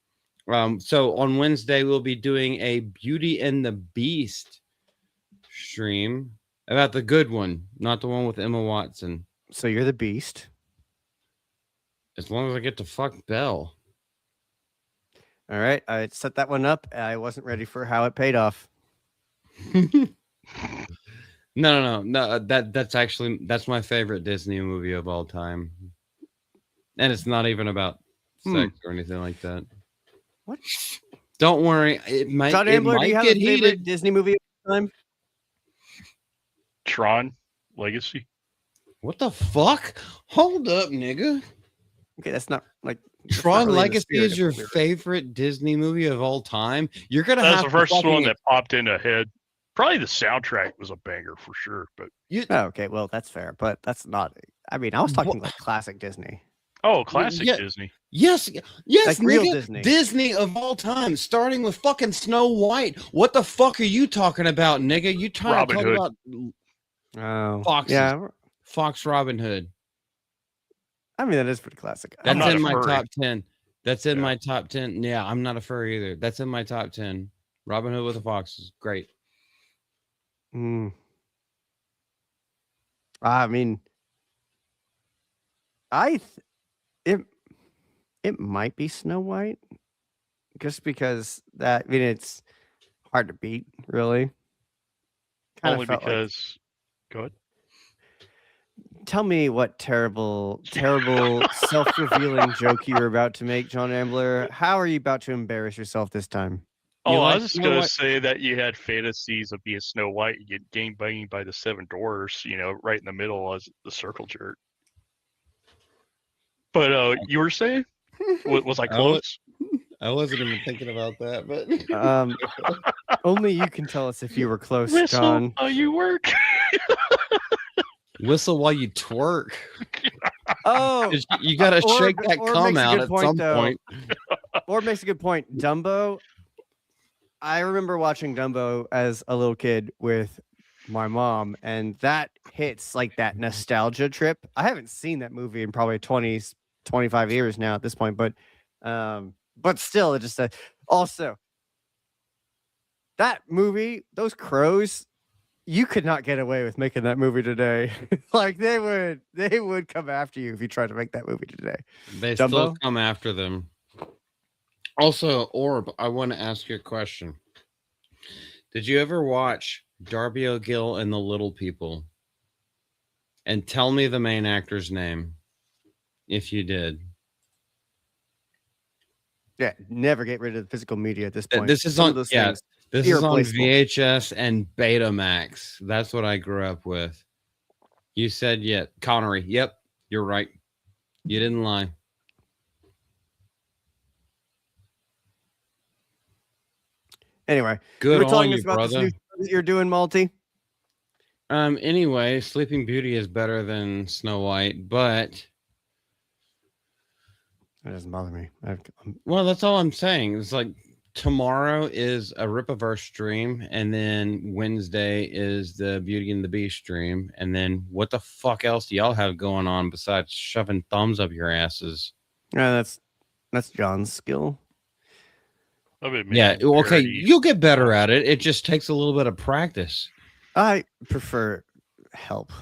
So on Wednesday we'll be doing a Beauty and the Beast stream about the good one, not the one with Emma Watson. So you're the beast. As long as I get to fuck Belle. All right, I set that one up. I wasn't ready for how it paid off. No. That's my favorite Disney movie of all time. And it's not even about sex or anything like that. What? Don't worry. It might, John it Ambler, do might you have get a favorite heated. Disney movie of all time? Tron Legacy. What the fuck? Hold up, nigga. Okay, that's not like Tron really in the Legacy spirit is of your what we were- favorite Disney movie of all time? You're gonna That's have the to first fucking- one that popped in the head. Probably the soundtrack was a banger for sure. But Oh, okay, well that's fair, but that's not. I mean, I was talking like classic Disney. classic yeah. Disney. Yes, Like real nigga. Disney. of all time, starting with fucking Snow White. What the fuck are you talking about, nigga? You trying Robin to talk Hood. about Oh, Foxes. yeah. Fox Robin Hood? I mean, that is pretty classic. That's not in a my furry. top 10. That's in Yeah. my top 10. Yeah, I'm not a furry either. That's in my top 10. Robin Hood with the Foxes. Great. Mm. I mean, it might be Snow White, just because that. I mean, it's hard to beat, really. Kinda Only felt like- because. Go ahead. tell me what terrible, self-revealing joke you were about to make, John Ambler. How are you about to embarrass yourself this time? You Oh, I like was just Snow gonna White? say that you had fantasies of being Snow White, you get game banged by the seven dwarfs, right in the middle as the circle jerk. But you were saying, was I I close? I wasn't even thinking about that, but Only you can tell us if you were close, Whistle John. while you work. whistle while you twerk. Oh, You gotta Orb- shake that Orb cum makes a out good at point, some though. point. Orb makes a good point. Dumbo. I remember watching Dumbo as a little kid with my mom, and that hits like that nostalgia trip. I haven't seen that movie in probably 20, 25 years now at this point, but still, it just also that movie, those crows, you could not get away with making that movie today. Like they would come after you if you tried to make that movie today. They still Dumbo? come after them. Also, Orb, I want to ask you a question. Did you ever watch Darby O'Gill and the Little People? And tell me the main actor's name, if you did. Yeah, never get rid of the physical media at this point. This is Some on of those yeah. things. This is on irreplaceable. VHS and Betamax. That's what I grew up with. You said Connery. Yep, you're right. You didn't lie. Anyway, Good you were on telling you, us about this brother. new show that you're doing, Malty. Anyway, Sleeping Beauty is better than Snow White, but That doesn't bother me. well, that's all I'm saying. It's like tomorrow is a Ripaverse stream, and then Wednesday is the Beauty and the Beast stream, and then what the fuck else do y'all have going on besides shoving thumbs up your asses? Yeah, that's John's skill. I've been Yeah, making okay, parodies. you'll get better at it. It just takes a little bit of practice. I prefer help.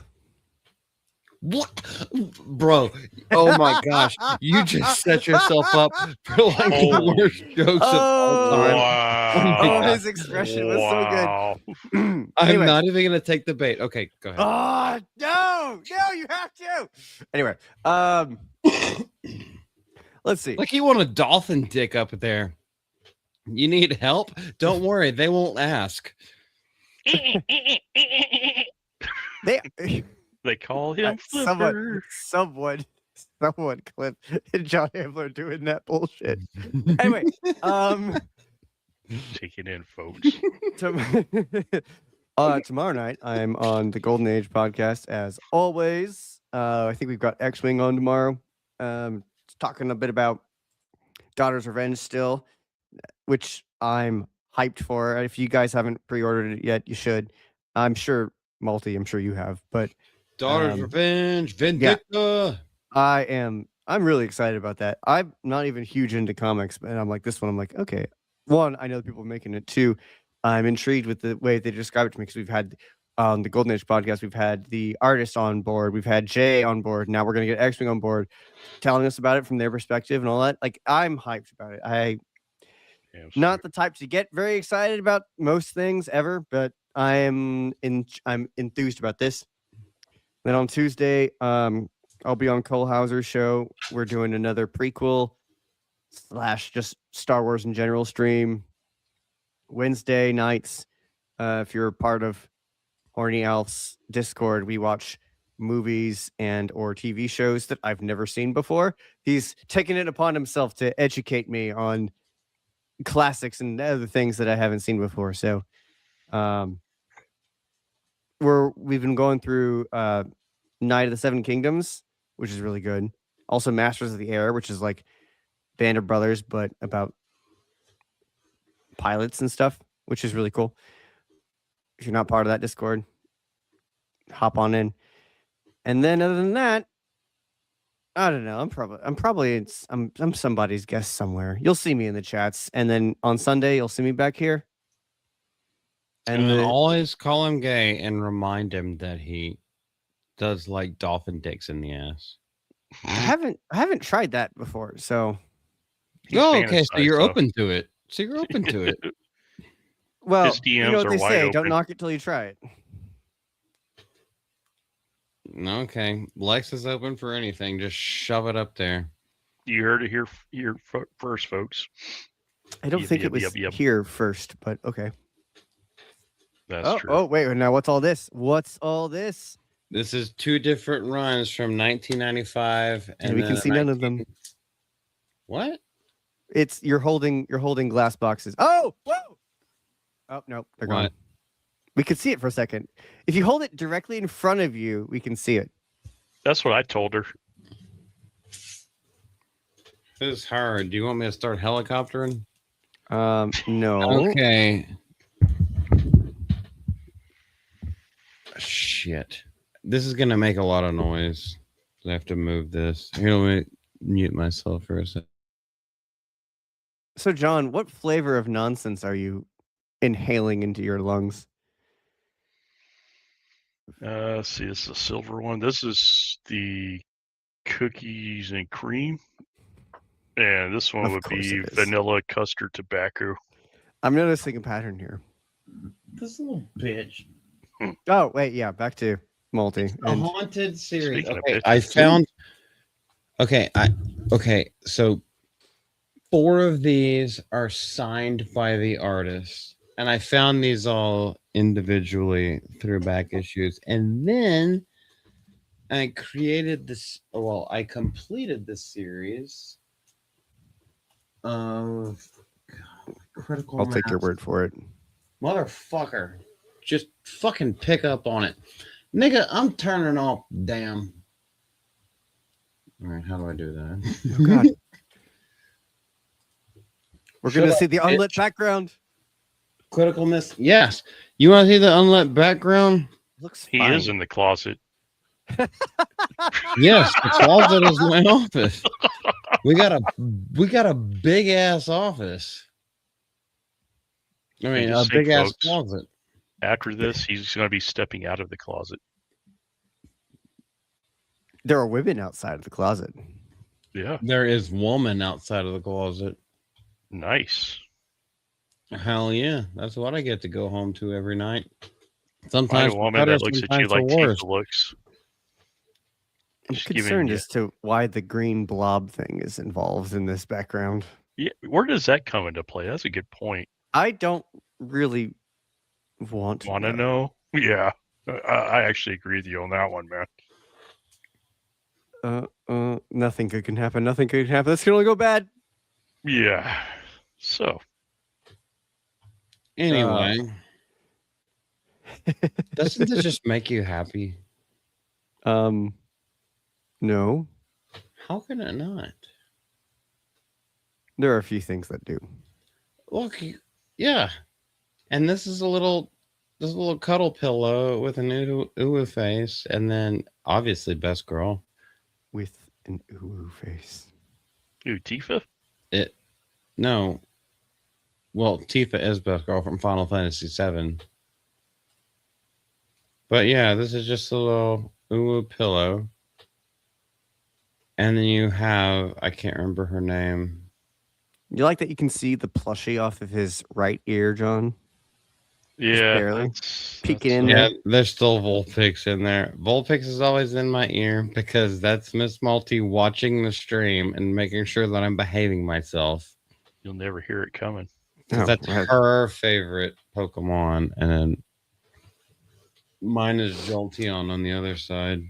What, bro? Oh my gosh, you just set yourself up for like the Holy- worst jokes of all time. Wow. Oh Oh, my his expression was Wow. so good. I'm Anyway. not even gonna take the bait. Okay, go ahead. Oh no, you have to. Anyway, let's see. Like you want a dolphin dick up there. You need help? Don't worry, they won't ask. They They call him someone Flipper. someone clip John Ambler doing that bullshit. Anyway, Take it in, folks. tomorrow night I'm on the Golden Age podcast as always. I think we've got X-Wing on tomorrow. Talking a bit about Daughter's Revenge still, which I'm hyped for. If you guys haven't pre-ordered it yet, you should. I'm sure I'm sure you have, but Daughter's Revenge, Vindicta. I'm really excited about that. I'm not even huge into comics, but I'm like this one. I'm like, okay. One, I know people are making it. Two, I'm intrigued with the way they describe it to me because we've had the Golden Age podcast, we've had the artist on board, we've had Jay on board. Now we're gonna get X-Wing on board, telling us about it from their perspective and all that. Like, I'm hyped about it. Not the type to get very excited about most things ever, but I'm enthused about this. Then on Tuesday, I'll be on Cole Hauser's show. We're doing another prequel / just Star Wars in general stream. Wednesday nights, if you're a part of Horny Alf's Discord, we watch movies and or TV shows that I've never seen before. He's taken it upon himself to educate me on classics and other things that I haven't seen before. So we've been going through Night of the Seven Kingdoms, which is really good. Also Masters of the Air, which is like Band of Brothers, but about pilots and stuff, which is really cool. If you're not part of that Discord, hop on in. And then other than that, I don't know. I'm somebody's guest somewhere. You'll see me in the chats, and then on Sunday you'll see me back here. And then always call him gay and remind him that he does like dolphin dicks in the ass. I haven't tried that before, so. Oh, okay. So you're fantasized, open to it. So you're open to it. Well, His you know DMs what are they wide say: open. don't knock it till you try it. Okay. Lex is open for anything. Just shove it up there. You heard it here first, folks. I don't Yep, think yep, it was yep, yep. here first, but okay. That's true. Oh, wait. Now what's all this? What's all this? This is two different runs from 1995, And we can then see none of them. What? It's you're holding glass boxes. Oh, whoa! Oh no, they're gone. What? We could see it for a second. If you hold it directly in front of you, we can see it. That's what I told her. This is hard. Do you want me to start helicoptering? No. Okay. Shit. This is gonna make a lot of noise. I have to move this. Here, let me mute myself for a second. So, John, what flavor of nonsense are you inhaling into your lungs? Let's see, this is a silver one. This is the cookies and cream. And this one Of would course be it is. vanilla custard tobacco. I'm noticing a pattern here. This little bitch. Oh, wait, yeah, back to Multi. A And haunted series. Speaking of Okay, bitches. I found. Okay. So 4 of these are signed by the artist, and I found these all individually through back issues, and then I created this. Well, I completed this series of Critical I'll take your Mass. word for it. Motherfucker, just fucking pick up on it, nigga. I'm turning off. Damn. All right, how do I do that? Oh God. We're Shut gonna up, see the unlit bitch. background. Critical Miss. Yes. You want to see the unlit background? Looks He fine. is in the closet. Yes. The closet is my office. We got a big ass office. I mean, a just think, big ass folks, closet. After this, he's going to be stepping out of the closet. There are women outside of the closet. Yeah, There is woman outside of the closet. nice. Hell yeah. That's what I get to go home to every night. Find Sometimes a for woman better, that looks at you sometimes for like worse. Tifa looks. I'm Just giving concerned you- as to why the green blob thing is involved in this background. Yeah, where does that come into play? That's a good point. I don't really want to Want to know? Yeah, I actually agree with you on that one, man. Nothing good can happen. Nothing good can happen. This can only go bad. Yeah. So, Anyway, doesn't this just make you happy? No. How can it not? There are a few things that do. Look, yeah. And this is a little cuddle pillow with an uwu face, and then obviously best girl. With an ooh face. ooh, Tifa? No. Well, Tifa is best girl from Final Fantasy VII. But yeah, this is just a little uwu pillow. And then you have, I can't remember her name. You like that you can see the plushie off of his right ear, John? Yeah. barely. Peeking in Yeah, there. there's still Vulpix in there. Vulpix is always in my ear because that's Miss Malty watching the stream and making sure that I'm behaving myself. You'll never hear it coming. 'Cause Oh, that's right. her favorite Pokemon, and then mine is Jolteon on the other side.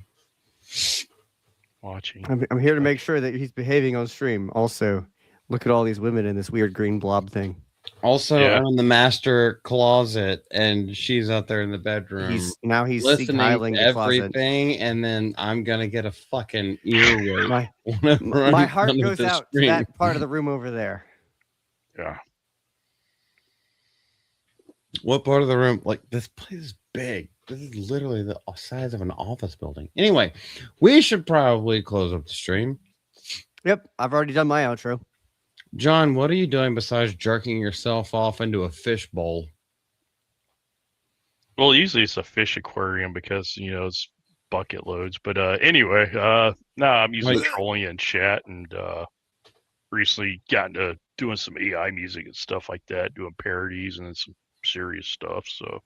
Watching. I'm here to make sure that he's behaving on stream. Also, look at all these women in this weird green blob thing. Also, Yeah. I'm in the master closet, and she's out there in the bedroom. He's listening Sieg-heiling to the closet. everything, and then I'm gonna get a fucking earwig. My, whenever my I'm heart done with goes this out to stream. that part of the room over there. Yeah. What part of the room? Like, this place is big. This is literally the size of an office building. Anyway, we should probably close up the stream. Yep, I've already done my outro. John, what are you doing besides jerking yourself off into a fish bowl? Well, usually it's a fish aquarium because, it's bucket loads. But anyway, I'm usually Like- trolling in chat and recently gotten to doing some AI music and stuff like that, doing parodies and then some serious stuff. So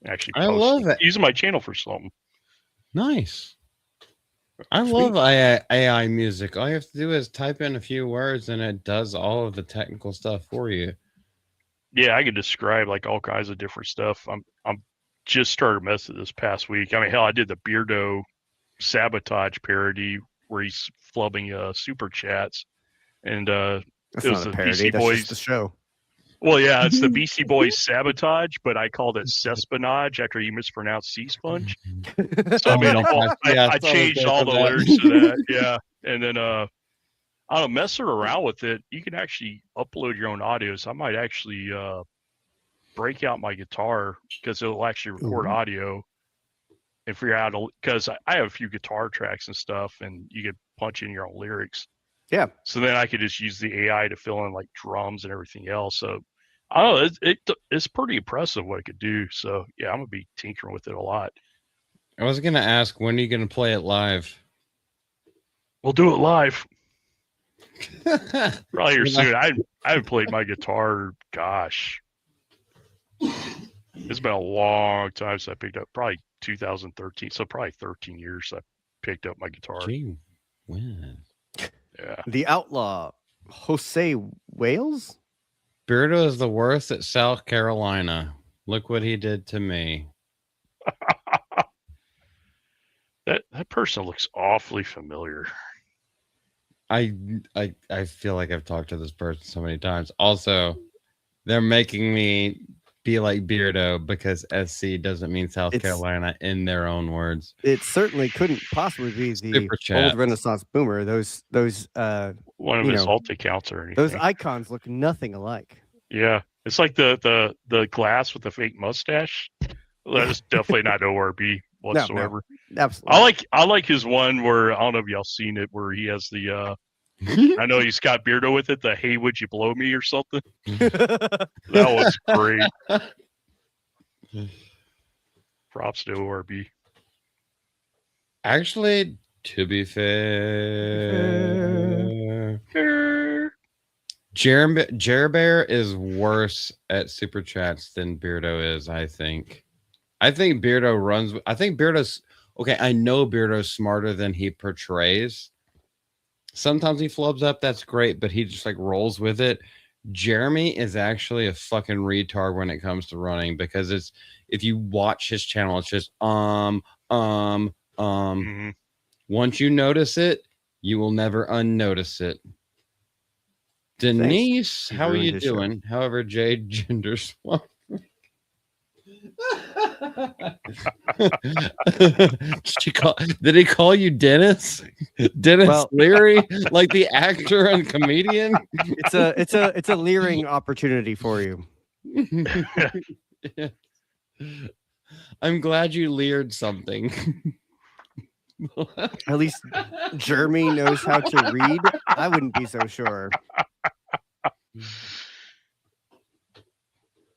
actually I love it. using my channel for something. Nice. I Sweet. love AI music. All you have to do is type in a few words and it does all of the technical stuff for you. Yeah, I could describe like all kinds of different stuff. I'm just started messing this past week. I mean, hell, I did the Beardo sabotage parody where he's flubbing super chats, and That's It was not a the parody. BC That's Boys. just the show. well, yeah, it's the BC Boys sabotage, but I called it Cespanage after you mispronounced sea sponge. So I made a whole, Yeah, I it's always changed good all for the that. lyrics to that. Yeah, and then I don't know, messing around with it, you can actually upload your own audio. So I might actually break out my guitar because it'll actually record Ooh. audio and figure out because I have a few guitar tracks and stuff, and you could punch in your own lyrics. Yeah. So then I could just use the AI to fill in like drums and everything else. So I don't know, it's pretty impressive what it could do. So yeah, I'm gonna be tinkering with it a lot. I was gonna ask, when are you gonna play it live? We'll do it live probably here Yeah. soon. I haven't played my guitar, gosh, It's been a long time since I picked up. Probably 2013. So probably 13 years I picked up my guitar. Gee whiz. Yeah. The outlaw, Jose Wales. Beardo is the worst at South Carolina. Look what he did to me. That person looks awfully familiar. I feel like I've talked to this person so many times. Also, they're making me be like Beardo because SC doesn't mean South Carolina in their own words. It certainly couldn't possibly be the Super chat. old Renaissance boomer. Those One of you his know, alt accounts or anything. those icons look nothing alike. Yeah. It's like the glass with the fake mustache. That is definitely not ORB whatsoever. No, absolutely. I like his one where I don't know if y'all seen it where he has the I know he's got Beardo with it, the hey would you blow me or something. That was great. Props to ORB. Actually, to be fair, Jerbear is worse at super chats than Beardo is, I think. I think Beardo runs. I think Beardo's okay. I know Beardo's smarter than he portrays. Sometimes he flubs up. That's great, but he just like rolls with it. Jeremy is actually a fucking retard when it comes to running because it's if you watch his channel, it's just Mm-hmm. Once you notice it, you will never unnotice it. Denise, He how are ruined you his show. doing? However, Jade gender swap. Did he call you Dennis? Dennis Well- Leary, like the actor and comedian? It's a leering opportunity for you. Yeah. I'm glad you leered something. At least Jeremy knows how to read. I wouldn't be so sure.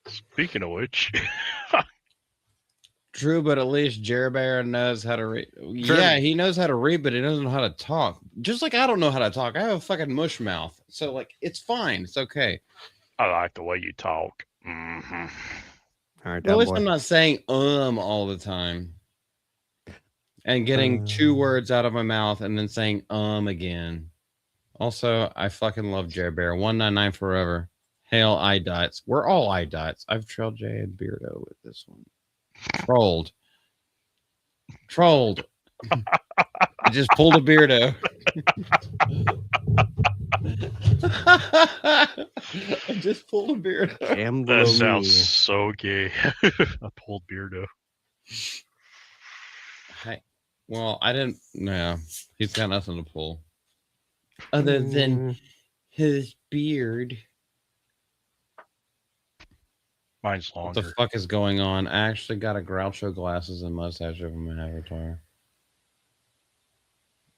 Speaking of which, True, but at least Jerbear knows how to read. Yeah, German. he knows how to read, but he doesn't know how to talk. Just like I don't know how to talk. I have a fucking mush mouth. So, like, it's fine. It's okay. I like the way you talk. Mm-hmm. All right, At down least boy. I'm not saying all the time. And getting two words out of my mouth and then saying again. Also, I fucking love Jerbear. 199 forever. Hail iDots. We're all iDots. I've trailed Jay and Beardo with this one. Trolled. I just pulled a Beardo. I just pulled a Beardo. Jam below That me. sounds so gay. I pulled Beardo. Hi. Well, I didn't. No, he's got nothing to pull. Other than his beard. Mine's What longer. the fuck is going on? I actually got a Groucho glasses and mustache over my avatar.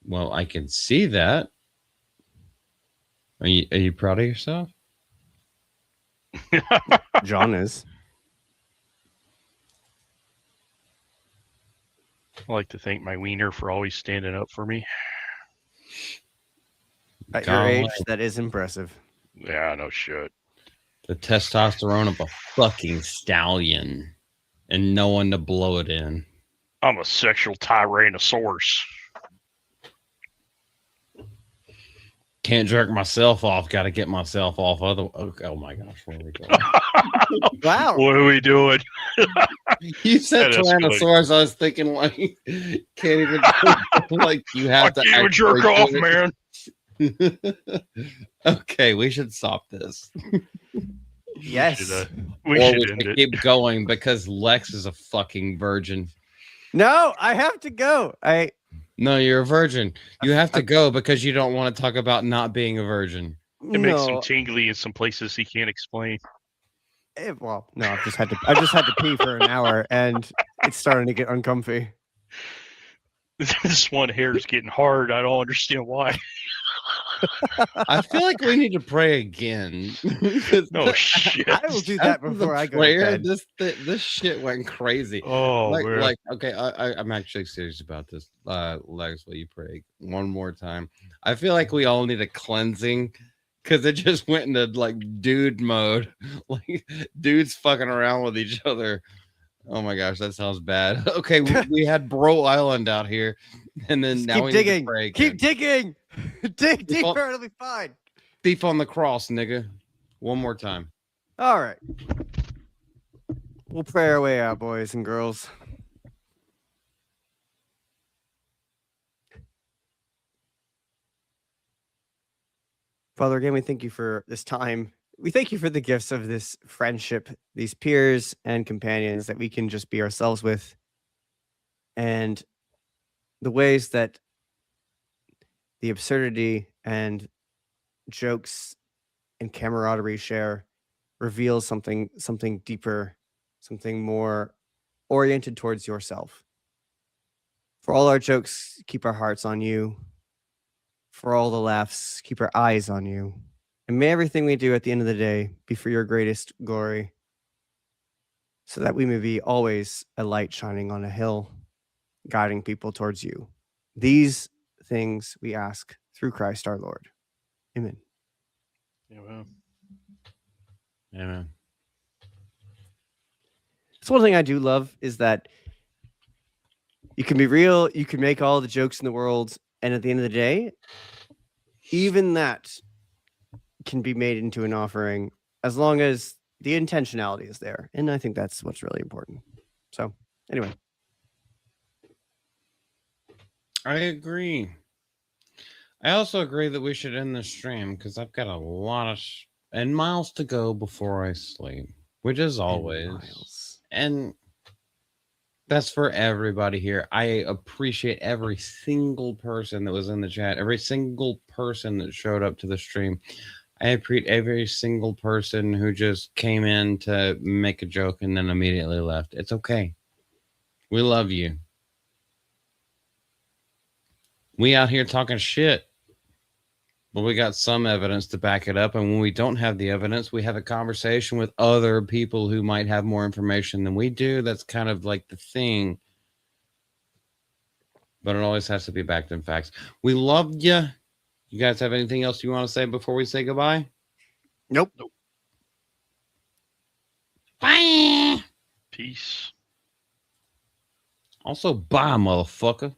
Well, I can see that. Are you proud of yourself? John is. I like to thank my wiener for always standing up for me. At your Golly. age, that is impressive. Yeah, no shit. The testosterone of a fucking stallion and no one to blow it in. I'm a sexual tyrannosaurus. Can't jerk myself off. Got to get myself off. Oh my gosh, where are we going? Wow. What are we doing? You said That is Tyrannosaurus. I was thinking like, can't even like you I have to can't even jerk off, man. Okay, we should stop this. Yes. We Or should we end should it. keep going because Lex is a fucking virgin. No, I have to go. No, you're a virgin. You have to go because you don't want to talk about not being a virgin. It makes him No. tingly in some places he can't explain. Well, no, I just had to pee for an hour, and it's starting to get uncomfy. This one hair is getting hard. I don't understand why. I feel like we need to pray again. No shit. I will do that After the before I go to prayer, bed. this shit went crazy. Oh man. Like okay, I'm actually serious about this. Lex, will you pray one more time? I feel like we all need a cleansing because it just went into like dude mode. Like dudes fucking around with each other. Oh my gosh, that sounds bad. Okay, we had Bro Island out here, and then Just now keep we need to digging. pray Keep again. digging. Dig Keep on- deeper. It'll be fine. Thief on the cross, nigga. One more time. All right. We'll pray our way out, boys and girls. Father, again, we thank you for this time. We thank you for the gifts of this friendship, these peers and companions that we can just be ourselves with, and the ways that the absurdity and jokes and camaraderie share reveals something deeper, something more oriented towards yourself. For all our jokes, keep our hearts on you. For all the laughs, keep our eyes on you. And may everything we do at the end of the day be for your greatest glory, so that we may be always a light shining on a hill, guiding people towards you. These things we ask through Christ our Lord. Amen. Amen. Amen. So one thing I do love is that you can be real, you can make all the jokes in the world, and at the end of the day, even that can be made into an offering as long as the intentionality is there. And I think that's what's really important. So anyway. I agree. I also agree that we should end the stream because I've got a lot of and miles to go before I sleep, which is always. And that's for everybody here. I appreciate every single person that was in the chat, every single person that showed up to the stream. I appreciate every single person who just came in to make a joke and then immediately left. It's okay. We love you. We out here talking shit, but we got some evidence to back it up. And when we don't have the evidence, we have a conversation with other people who might have more information than we do. That's kind of like the thing. But it always has to be backed in facts. We love you. You guys have anything else you want to say before we say goodbye? Nope. Bye. Peace. Also, bye, motherfucker.